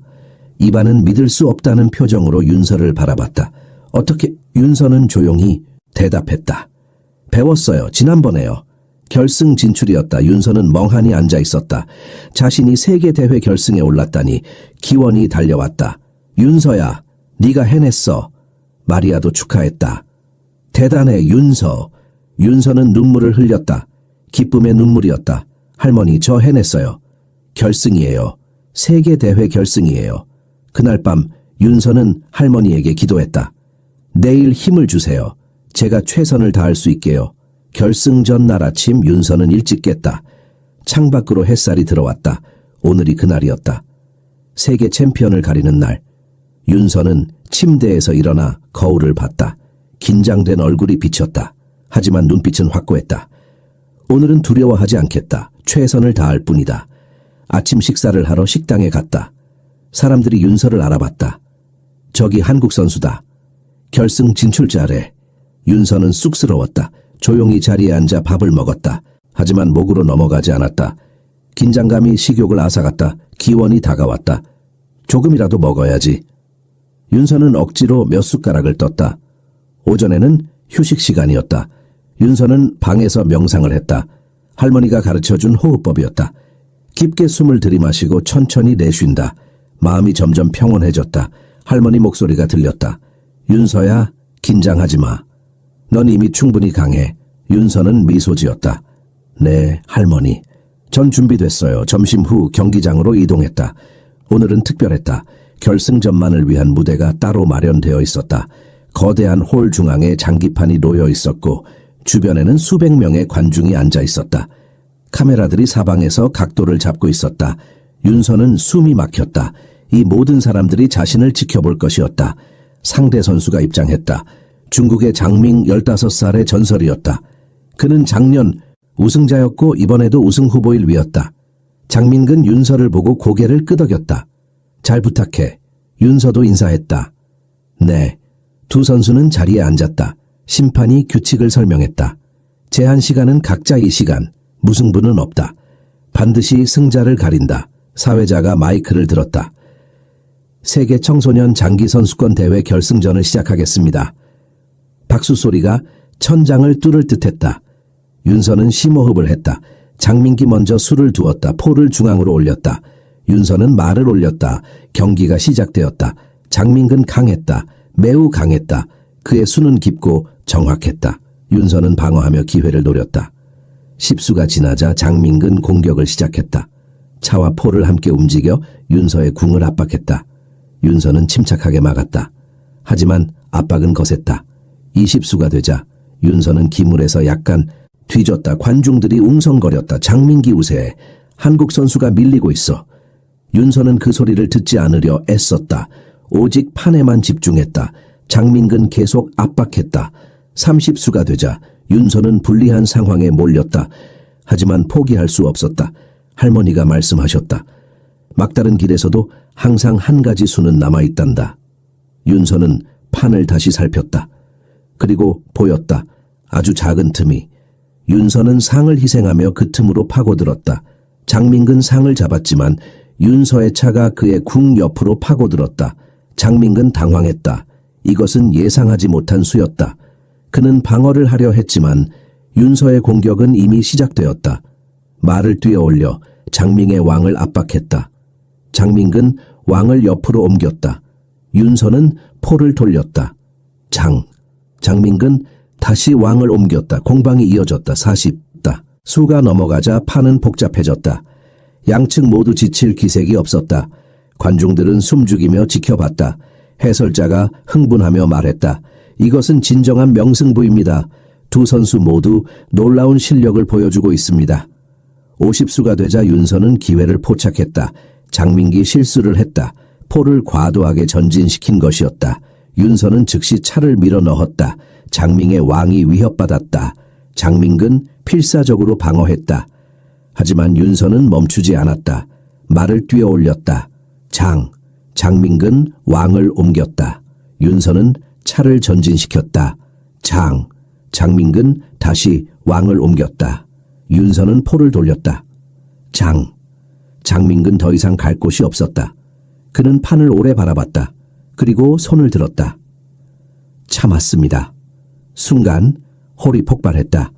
이반은 믿을 수 없다는 표정으로 윤서를 바라봤다. 어떻게? 윤서는 조용히 대답했다. 배웠어요. 지난번에요. 결승 진출이었다. 윤서는 멍하니 앉아 있었다. 자신이 세계대회 결승에 올랐다니. 기원이 달려왔다. 윤서야, 네가 해냈어. 마리아도 축하했다. 대단해, 윤서. 윤서는 눈물을 흘렸다. 기쁨의 눈물이었다. 할머니, 저 해냈어요. 결승이에요. 세계대회 결승이에요. 그날 밤 윤서는 할머니에게 기도했다. 내일 힘을 주세요. 제가 최선을 다할 수 있게요. 결승 전날 아침 윤서는 일찍 깼다. 창밖으로 햇살이 들어왔다. 오늘이 그날이었다. 세계 챔피언을 가리는 날. 윤서는 침대에서 일어나 거울을 봤다. 긴장된 얼굴이 비쳤다. 하지만 눈빛은 확고했다. 오늘은 두려워하지 않겠다. 최선을 다할 뿐이다. 아침 식사를 하러 식당에 갔다. 사람들이 윤서를 알아봤다. 저기 한국 선수다. 결승 진출자래. 윤서는 쑥스러웠다. 조용히 자리에 앉아 밥을 먹었다. 하지만 목으로 넘어가지 않았다. 긴장감이 식욕을 앗아갔다. 기원이 다가왔다. 조금이라도 먹어야지. 윤서는 억지로 몇 숟가락을 떴다. 오전에는 휴식 시간이었다. 윤서는 방에서 명상을 했다. 할머니가 가르쳐준 호흡법이었다. 깊게 숨을 들이마시고 천천히 내쉰다. 마음이 점점 평온해졌다. 할머니 목소리가 들렸다. 윤서야, 긴장하지 마. 넌 이미 충분히 강해. 윤서는 미소 지었다. 네, 할머니. 전 준비됐어요. 점심 후 경기장으로 이동했다. 오늘은 특별했다. 결승전만을 위한 무대가 따로 마련되어 있었다. 거대한 홀 중앙에 장기판이 놓여 있었고 주변에는 수백 명의 관중이 앉아 있었다. 카메라들이 사방에서 각도를 잡고 있었다. 윤서는 숨이 막혔다. 이 모든 사람들이 자신을 지켜볼 것이었다. 상대 선수가 입장했다. 중국의 장밍 15살의 전설이었다. 그는 작년 우승자였고 이번에도 우승 후보일 위였다. 장민근 윤서를 보고 고개를 끄덕였다. 잘 부탁해. 윤서도 인사했다. 네. 두 선수는 자리에 앉았다. 심판이 규칙을 설명했다. 제한 시간은 각자 2시간. 무승부는 없다. 반드시 승자를 가린다. 사회자가 마이크를 들었다. 세계 청소년 장기 선수권 대회 결승전을 시작하겠습니다. 박수 소리가 천장을 뚫을 듯했다. 윤서는 심호흡을 했다. 장민기 먼저 술을 두었다. 포를 중앙으로 올렸다. 윤서는 말을 올렸다. 경기가 시작되었다. 장민근 강했다. 매우 강했다. 그의 수는 깊고 정확했다. 윤서는 방어하며 기회를 노렸다. 10수가 지나자 장민근 공격을 시작했다. 차와 포를 함께 움직여 윤서의 궁을 압박했다. 윤서는 침착하게 막았다. 하지만 압박은 거셌다. 20수가 되자 윤서는 기물에서 약간 뒤졌다. 관중들이 웅성거렸다. 장민기 우세해. 한국 선수가 밀리고 있어. 윤서는 그 소리를 듣지 않으려 애썼다. 오직 판에만 집중했다. 장민근 계속 압박했다. 30수가 되자 윤서는 불리한 상황에 몰렸다. 하지만 포기할 수 없었다. 할머니가 말씀하셨다. 막다른 길에서도 항상 한 가지 수는 남아있단다. 윤서는 판을 다시 살폈다. 그리고 보였다. 아주 작은 틈이. 윤서는 상을 희생하며 그 틈으로 파고들었다. 장민근 상을 잡았지만 윤서의 차가 그의 궁 옆으로 파고들었다. 장민근 당황했다. 이것은 예상하지 못한 수였다. 그는 방어를 하려 했지만 윤서의 공격은 이미 시작되었다. 말을 뛰어올려 장민의 왕을 압박했다. 장민근 왕을 옆으로 옮겼다. 윤서는 포를 돌렸다. 장민근 다시 왕을 옮겼다. 공방이 이어졌다. 40다. 수가 넘어가자 판은 복잡해졌다. 양측 모두 지칠 기색이 없었다. 관중들은 숨죽이며 지켜봤다. 해설자가 흥분하며 말했다. 이것은 진정한 명승부입니다. 두 선수 모두 놀라운 실력을 보여주고 있습니다. 50수가 되자 윤서는 기회를 포착했다. 장민기 실수를 했다. 포를 과도하게 전진시킨 것이었다. 윤서는 즉시 차를 밀어 넣었다. 장민의 왕이 위협받았다. 장민근 필사적으로 방어했다. 하지만 윤서는 멈추지 않았다. 말을 뛰어올렸다. 장민근 왕을 옮겼다. 윤서는 차를 전진시켰다. 장민근 다시 왕을 옮겼다. 윤서는 포를 돌렸다. 장민근 더 이상 갈 곳이 없었다. 그는 판을 오래 바라봤다. 그리고 손을 들었다. 참았습니다. 순간 홀이 폭발했다.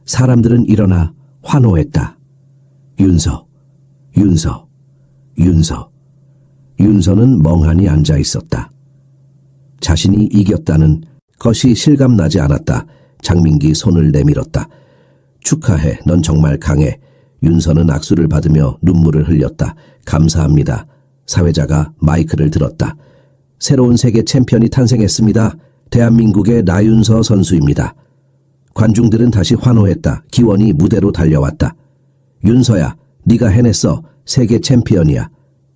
사람들은 일어나 환호했다. 윤서는 멍하니 앉아 있었다. 자신이 이겼다는 것이 실감나지 않았다. 장민기 손을 내밀었다. 축하해. 넌 정말 강해. 윤서는 악수를 받으며 눈물을 흘렸다. 감사합니다. 사회자가 마이크를 들었다. 새로운 세계 챔피언이 탄생했습니다. 대한민국의 나윤서 선수입니다. 관중들은 다시 환호했다. 기원이 무대로 달려왔다. 윤서야, 네가 해냈어. 세계 챔피언이야.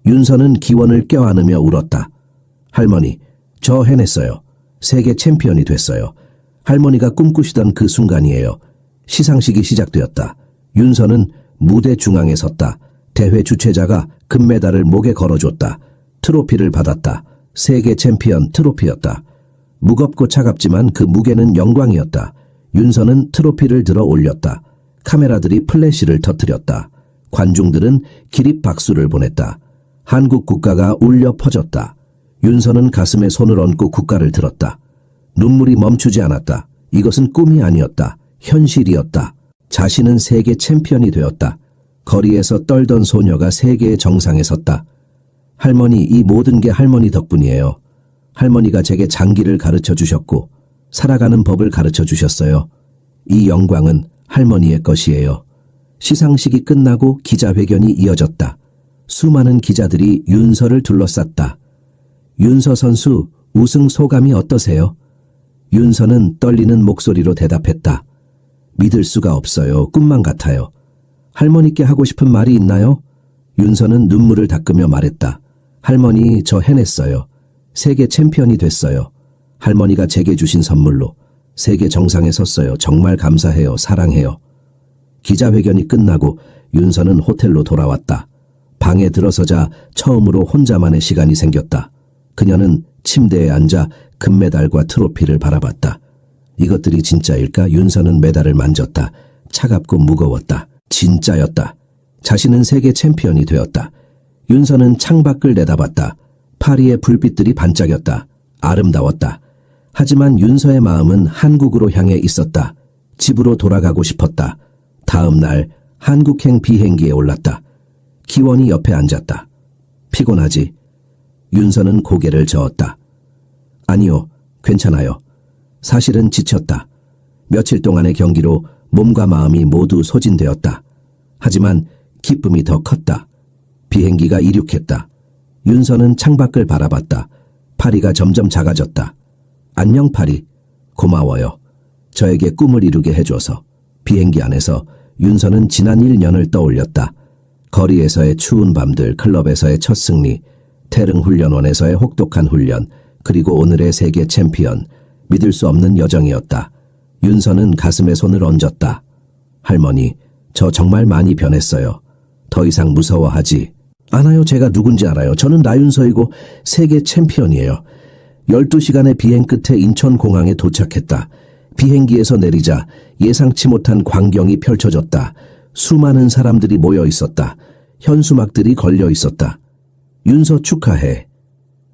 윤서는 기원을 껴안으며 울었다. 할머니, 저 해냈어요. 세계 챔피언이 됐어요. 할머니가 꿈꾸시던 그 순간이에요. 시상식이 시작되었다. 윤서는 무대 중앙에 섰다. 대회 주최자가 금메달을 목에 걸어줬다. 트로피를 받았다. 세계 챔피언 트로피였다. 무겁고 차갑지만 그 무게는 영광이었다. 윤서는 트로피를 들어 올렸다. 카메라들이 플래시를 터뜨렸다. 관중들은 기립 박수를 보냈다. 한국 국가가 울려 퍼졌다. 윤서는 가슴에 손을 얹고 국가를 들었다. 눈물이 멈추지 않았다. 이것은 꿈이 아니었다. 현실이었다. 자신은 세계 챔피언이 되었다. 거리에서 떨던 소녀가 세계의 정상에 섰다. 할머니, 이 모든 게 할머니 덕분이에요. 할머니가 제게 장기를 가르쳐 주셨고 살아가는 법을 가르쳐 주셨어요. 이 영광은 할머니의 것이에요. 시상식이 끝나고 기자회견이 이어졌다. 수많은 기자들이 윤서를 둘러쌌다. 윤서 선수, 우승 소감이 어떠세요? 윤서는 떨리는 목소리로 대답했다. 믿을 수가 없어요. 꿈만 같아요. 할머니께 하고 싶은 말이 있나요? 윤서는 눈물을 닦으며 말했다. 할머니, 저 해냈어요. 세계 챔피언이 됐어요. 할머니가 제게 주신 선물로 세계 정상에 섰어요. 정말 감사해요. 사랑해요. 기자회견이 끝나고 윤서는 호텔로 돌아왔다. 방에 들어서자 처음으로 혼자만의 시간이 생겼다. 그녀는 침대에 앉아 금메달과 트로피를 바라봤다. 이것들이 진짜일까? 윤서는 메달을 만졌다. 차갑고 무거웠다. 진짜였다. 자신은 세계 챔피언이 되었다. 윤서는 창밖을 내다봤다. 파리의 불빛들이 반짝였다. 아름다웠다. 하지만 윤서의 마음은 한국으로 향해 있었다. 집으로 돌아가고 싶었다. 다음 날 한국행 비행기에 올랐다. 기원이 옆에 앉았다. 피곤하지? 윤서는 고개를 저었다. 아니요, 괜찮아요. 사실은 지쳤다. 며칠 동안의 경기로 몸과 마음이 모두 소진되었다. 하지만 기쁨이 더 컸다. 비행기가 이륙했다. 윤서는 창밖을 바라봤다. 파리가 점점 작아졌다. 안녕 파리. 고마워요. 저에게 꿈을 이루게 해줘서. 비행기 안에서 윤서는 지난 1년을 떠올렸다. 거리에서의 추운 밤들, 클럽에서의 첫 승리, 태릉 훈련원에서의 혹독한 훈련, 그리고 오늘의 세계 챔피언. 믿을 수 없는 여정이었다. 윤서는 가슴에 손을 얹었다. 할머니, 저 정말 많이 변했어요. 더 이상 무서워하지 않아요. 제가 누군지 알아요. 저는 나윤서이고 세계 챔피언이에요. 12시간의 비행 끝에 인천공항에 도착했다. 비행기에서 내리자 예상치 못한 광경이 펼쳐졌다. 수많은 사람들이 모여 있었다. 현수막들이 걸려 있었다. 윤서 축하해.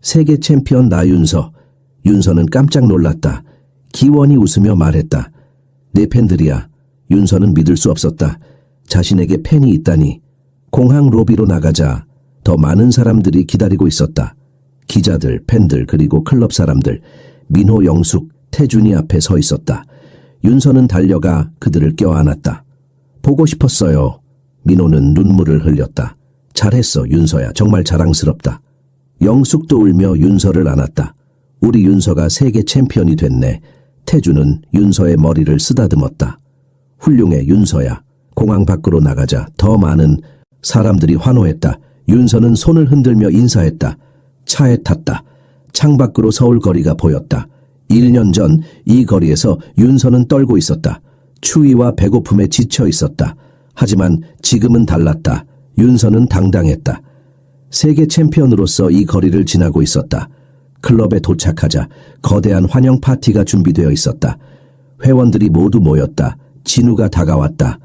세계 챔피언 나윤서. 윤서는 깜짝 놀랐다. 기원이 웃으며 말했다. 내 팬들이야. 윤서는 믿을 수 없었다. 자신에게 팬이 있다니. 공항 로비로 나가자 더 많은 사람들이 기다리고 있었다. 기자들, 팬들, 그리고 클럽 사람들. 민호, 영숙, 태준이 앞에 서 있었다. 윤서는 달려가 그들을 껴안았다. 보고 싶었어요. 민호는 눈물을 흘렸다. 잘했어, 윤서야. 정말 자랑스럽다. 영숙도 울며 윤서를 안았다. 우리 윤서가 세계 챔피언이 됐네. 태준은 윤서의 머리를 쓰다듬었다. 훌륭해, 윤서야. 공항 밖으로 나가자 더 많은 사람들이 환호했다. 윤서는 손을 흔들며 인사했다. 차에 탔다. 창밖으로 서울 거리가 보였다. 1년 전 이 거리에서 윤서는 떨고 있었다. 추위와 배고픔에 지쳐 있었다. 하지만 지금은 달랐다. 윤서는 당당했다. 세계 챔피언으로서 이 거리를 지나고 있었다. 클럽에 도착하자 거대한 환영 파티가 준비되어 있었다. 회원들이 모두 모였다. 진우가 다가왔다.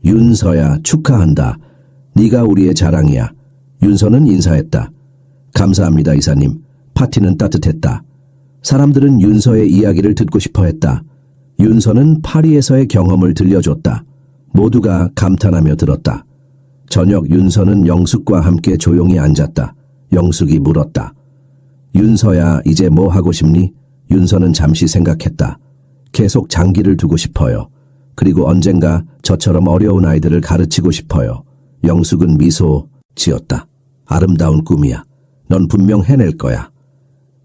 윤서야, 축하한다. 네가 우리의 자랑이야. 윤서는 인사했다. 감사합니다, 이사님. 파티는 따뜻했다. 사람들은 윤서의 이야기를 듣고 싶어 했다. 윤서는 파리에서의 경험을 들려줬다. 모두가 감탄하며 들었다. 저녁 윤서는 영숙과 함께 조용히 앉았다. 영숙이 물었다. 윤서야, 이제 뭐 하고 싶니? 윤서는 잠시 생각했다. 계속 장기를 두고 싶어요. 그리고 언젠가 저처럼 어려운 아이들을 가르치고 싶어요. 영숙은 미소 지었다. 아름다운 꿈이야. 넌 분명 해낼 거야.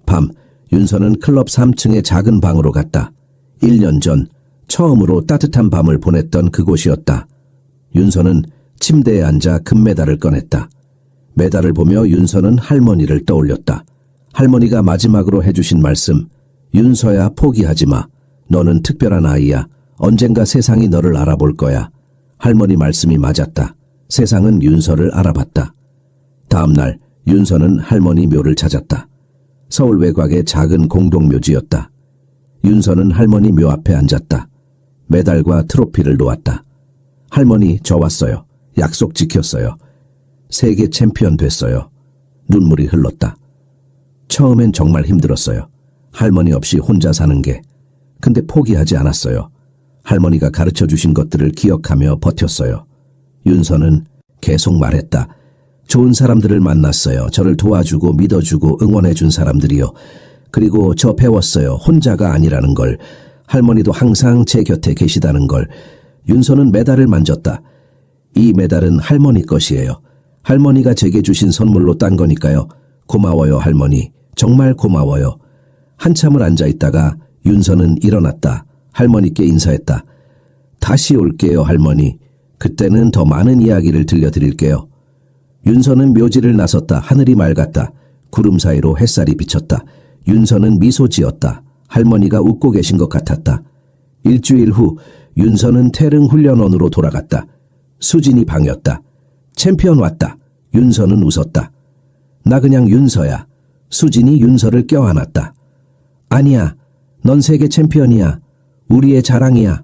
밤, 윤서는 클럽 3층의 작은 방으로 갔다. 1년 전 처음으로 따뜻한 밤을 보냈던 그곳이었다. 윤서는 침대에 앉아 금메달을 꺼냈다. 메달을 보며 윤서는 할머니를 떠올렸다. 할머니가 마지막으로 해주신 말씀. 윤서야, 포기하지 마. 너는 특별한 아이야. 언젠가 세상이 너를 알아볼 거야. 할머니 말씀이 맞았다. 세상은 윤서를 알아봤다. 다음 날 윤서는 할머니 묘를 찾았다. 서울 외곽의 작은 공동묘지였다. 윤서는 할머니 묘 앞에 앉았다. 메달과 트로피를 놓았다. 할머니, 저 왔어요. 약속 지켰어요. 세계 챔피언 됐어요. 눈물이 흘렀다. 처음엔 정말 힘들었어요. 할머니 없이 혼자 사는 게. 근데 포기하지 않았어요. 할머니가 가르쳐 주신 것들을 기억하며 버텼어요. 윤서는 계속 말했다. 좋은 사람들을 만났어요. 저를 도와주고 믿어주고 응원해준 사람들이요. 그리고 저 배웠어요. 혼자가 아니라는 걸. 할머니도 항상 제 곁에 계시다는 걸. 윤서는 메달을 만졌다. 이 메달은 할머니 것이에요. 할머니가 제게 주신 선물로 딴 거니까요. 고마워요, 할머니. 정말 고마워요. 한참을 앉아있다가 윤서는 일어났다. 할머니께 인사했다. 다시 올게요, 할머니. 그때는 더 많은 이야기를 들려드릴게요. 윤서는 묘지를 나섰다. 하늘이 맑았다. 구름 사이로 햇살이 비쳤다. 윤서는 미소 지었다. 할머니가 웃고 계신 것 같았다. 일주일 후 윤서는 태릉 훈련원으로 돌아갔다. 수진이 방이었다. 챔피언 왔다. 윤서는 웃었다. 나 그냥 윤서야. 수진이 윤서를 껴안았다. 아니야. 넌 세계 챔피언이야. 우리의 자랑이야.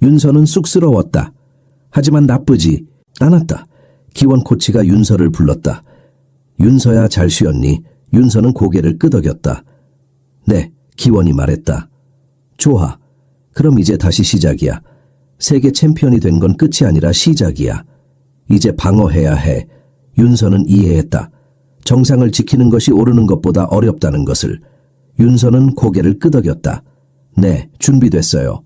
윤서는 쑥스러웠다. 하지만 나쁘지 않았다. 기원 코치가 윤서를 불렀다. 윤서야 잘 쉬었니? 윤서는 고개를 끄덕였다. 네, 기원이 말했다. 좋아. 그럼 이제 다시 시작이야. 세계 챔피언이 된 건 끝이 아니라 시작이야. 이제 방어해야 해. 윤서는 이해했다. 정상을 지키는 것이 오르는 것보다 어렵다는 것을. 윤서는 고개를 끄덕였다. 네, 준비됐어요.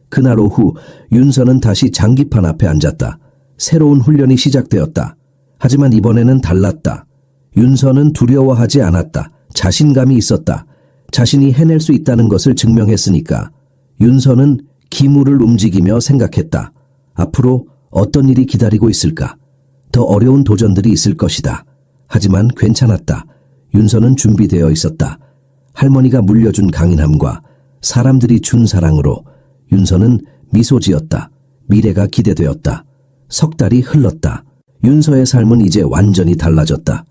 그날 오후 윤서는 다시 장기판 앞에 앉았다. 새로운 훈련이 시작되었다. 하지만 이번에는 달랐다. 윤서는 두려워하지 않았다. 자신감이 있었다. 자신이 해낼 수 있다는 것을 증명했으니까. 윤서는 기물을 움직이며 생각했다. 앞으로 어떤 일이 기다리고 있을까? 더 어려운 도전들이 있을 것이다. 하지만 괜찮았다. 윤서는 준비되어 있었다. 할머니가 물려준 강인함과 사람들이 준 사랑으로 윤서는 미소 지었다. 미래가 기대되었다. 석 달이 흘렀다. 윤서의 삶은 이제 완전히 달라졌다.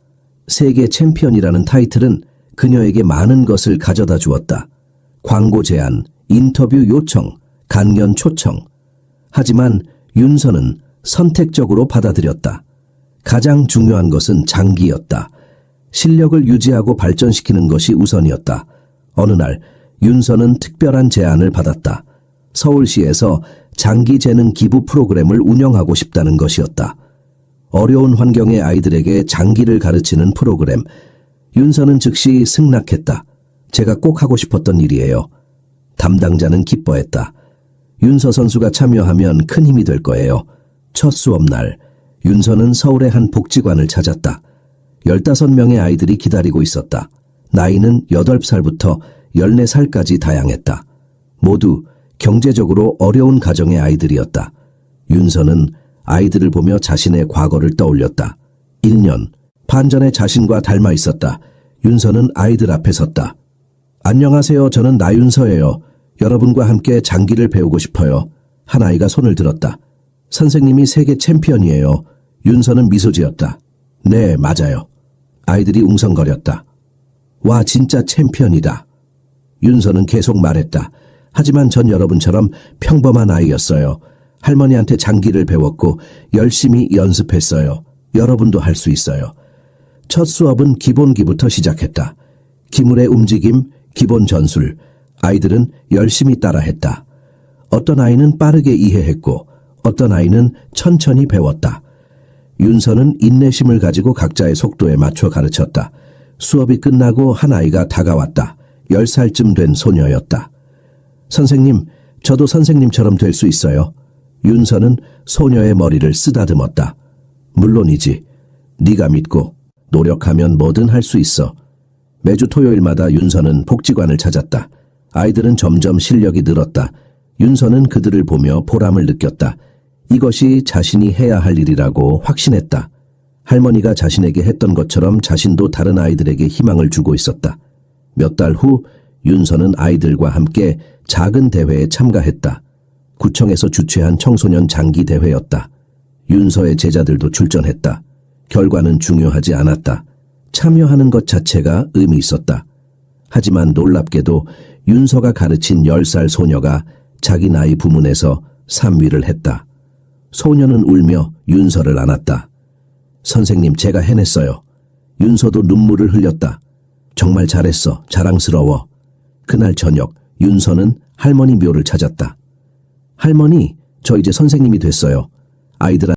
세계 챔피언이라는 타이틀은 그녀에게 많은 것을 가져다 주었다. 광고 제안, 인터뷰 요청, 강연 초청. 하지만 윤서는 선택적으로 받아들였다. 가장 중요한 것은 장기였다. 실력을 유지하고 발전시키는 것이 우선이었다. 어느 날 윤서는 특별한 제안을 받았다. 서울시에서 장기 재능 기부 프로그램을 운영하고 싶다는 것이었다. 어려운 환경의 아이들에게 장기를 가르치는 프로그램. 윤서는 즉시 승낙했다. 제가 꼭 하고 싶었던 일이에요. 담당자는 기뻐했다. 윤서 선수가 참여하면 큰 힘이 될 거예요. 첫 수업날 윤서는 서울의 한 복지관을 찾았다. 15명의 아이들이 기다리고 있었다. 나이는 8살부터 14살까지 다양했다. 모두 경제적으로 어려운 가정의 아이들이었다. 윤서는 아이들을 보며 자신의 과거를 떠올렸다. 1년 반 전에 자신과 닮아 있었다. 윤서는 아이들 앞에 섰다. 안녕하세요. 저는 나윤서예요. 여러분과 함께 장기를 배우고 싶어요. 한 아이가 손을 들었다. 선생님이 세계 챔피언이에요. 윤서는 미소 지었다. 네, 맞아요. 아이들이 웅성거렸다. 와, 진짜 챔피언이다. 윤서는 계속 말했다. 하지만 전 여러분처럼 평범한 아이였어요. 할머니한테 장기를 배웠고 열심히 연습했어요. 여러분도 할 수 있어요. 첫 수업은 기본기부터 시작했다. 기물의 움직임, 기본 전술. 아이들은 열심히 따라했다. 어떤 아이는 빠르게 이해했고 어떤 아이는 천천히 배웠다. 윤서는 인내심을 가지고 각자의 속도에 맞춰 가르쳤다. 수업이 끝나고 한 아이가 다가왔다. 10살쯤 된 소녀였다. 선생님, 저도 선생님처럼 될 수 있어요. 윤서는 소녀의 머리를 쓰다듬었다. 물론이지. 네가 믿고 노력하면 뭐든 할 수 있어. 매주 토요일마다 윤서는 복지관을 찾았다. 아이들은 점점 실력이 늘었다. 윤서는 그들을 보며 보람을 느꼈다. 이것이 자신이 해야 할 일이라고 확신했다. 할머니가 자신에게 했던 것처럼 자신도 다른 아이들에게 희망을 주고 있었다. 몇 달 후 윤서는 아이들과 함께 작은 대회에 참가했다. 구청에서 주최한 청소년 장기 대회였다. 윤서의 제자들도 출전했다. 결과는 중요하지 않았다. 참여하는 것 자체가 의미 있었다. 하지만 놀랍게도 윤서가 가르친 10살 소녀가 자기 나이 부문에서 3위를 했다. 소녀는 울며 윤서를 안았다. 선생님, 제가 해냈어요. 윤서도 눈물을 흘렸다. 정말 잘했어. 자랑스러워. 그날 저녁 윤서는 할머니 묘를 찾았다. 할머니, 저 이제 선생님이 됐어요. 아이들한테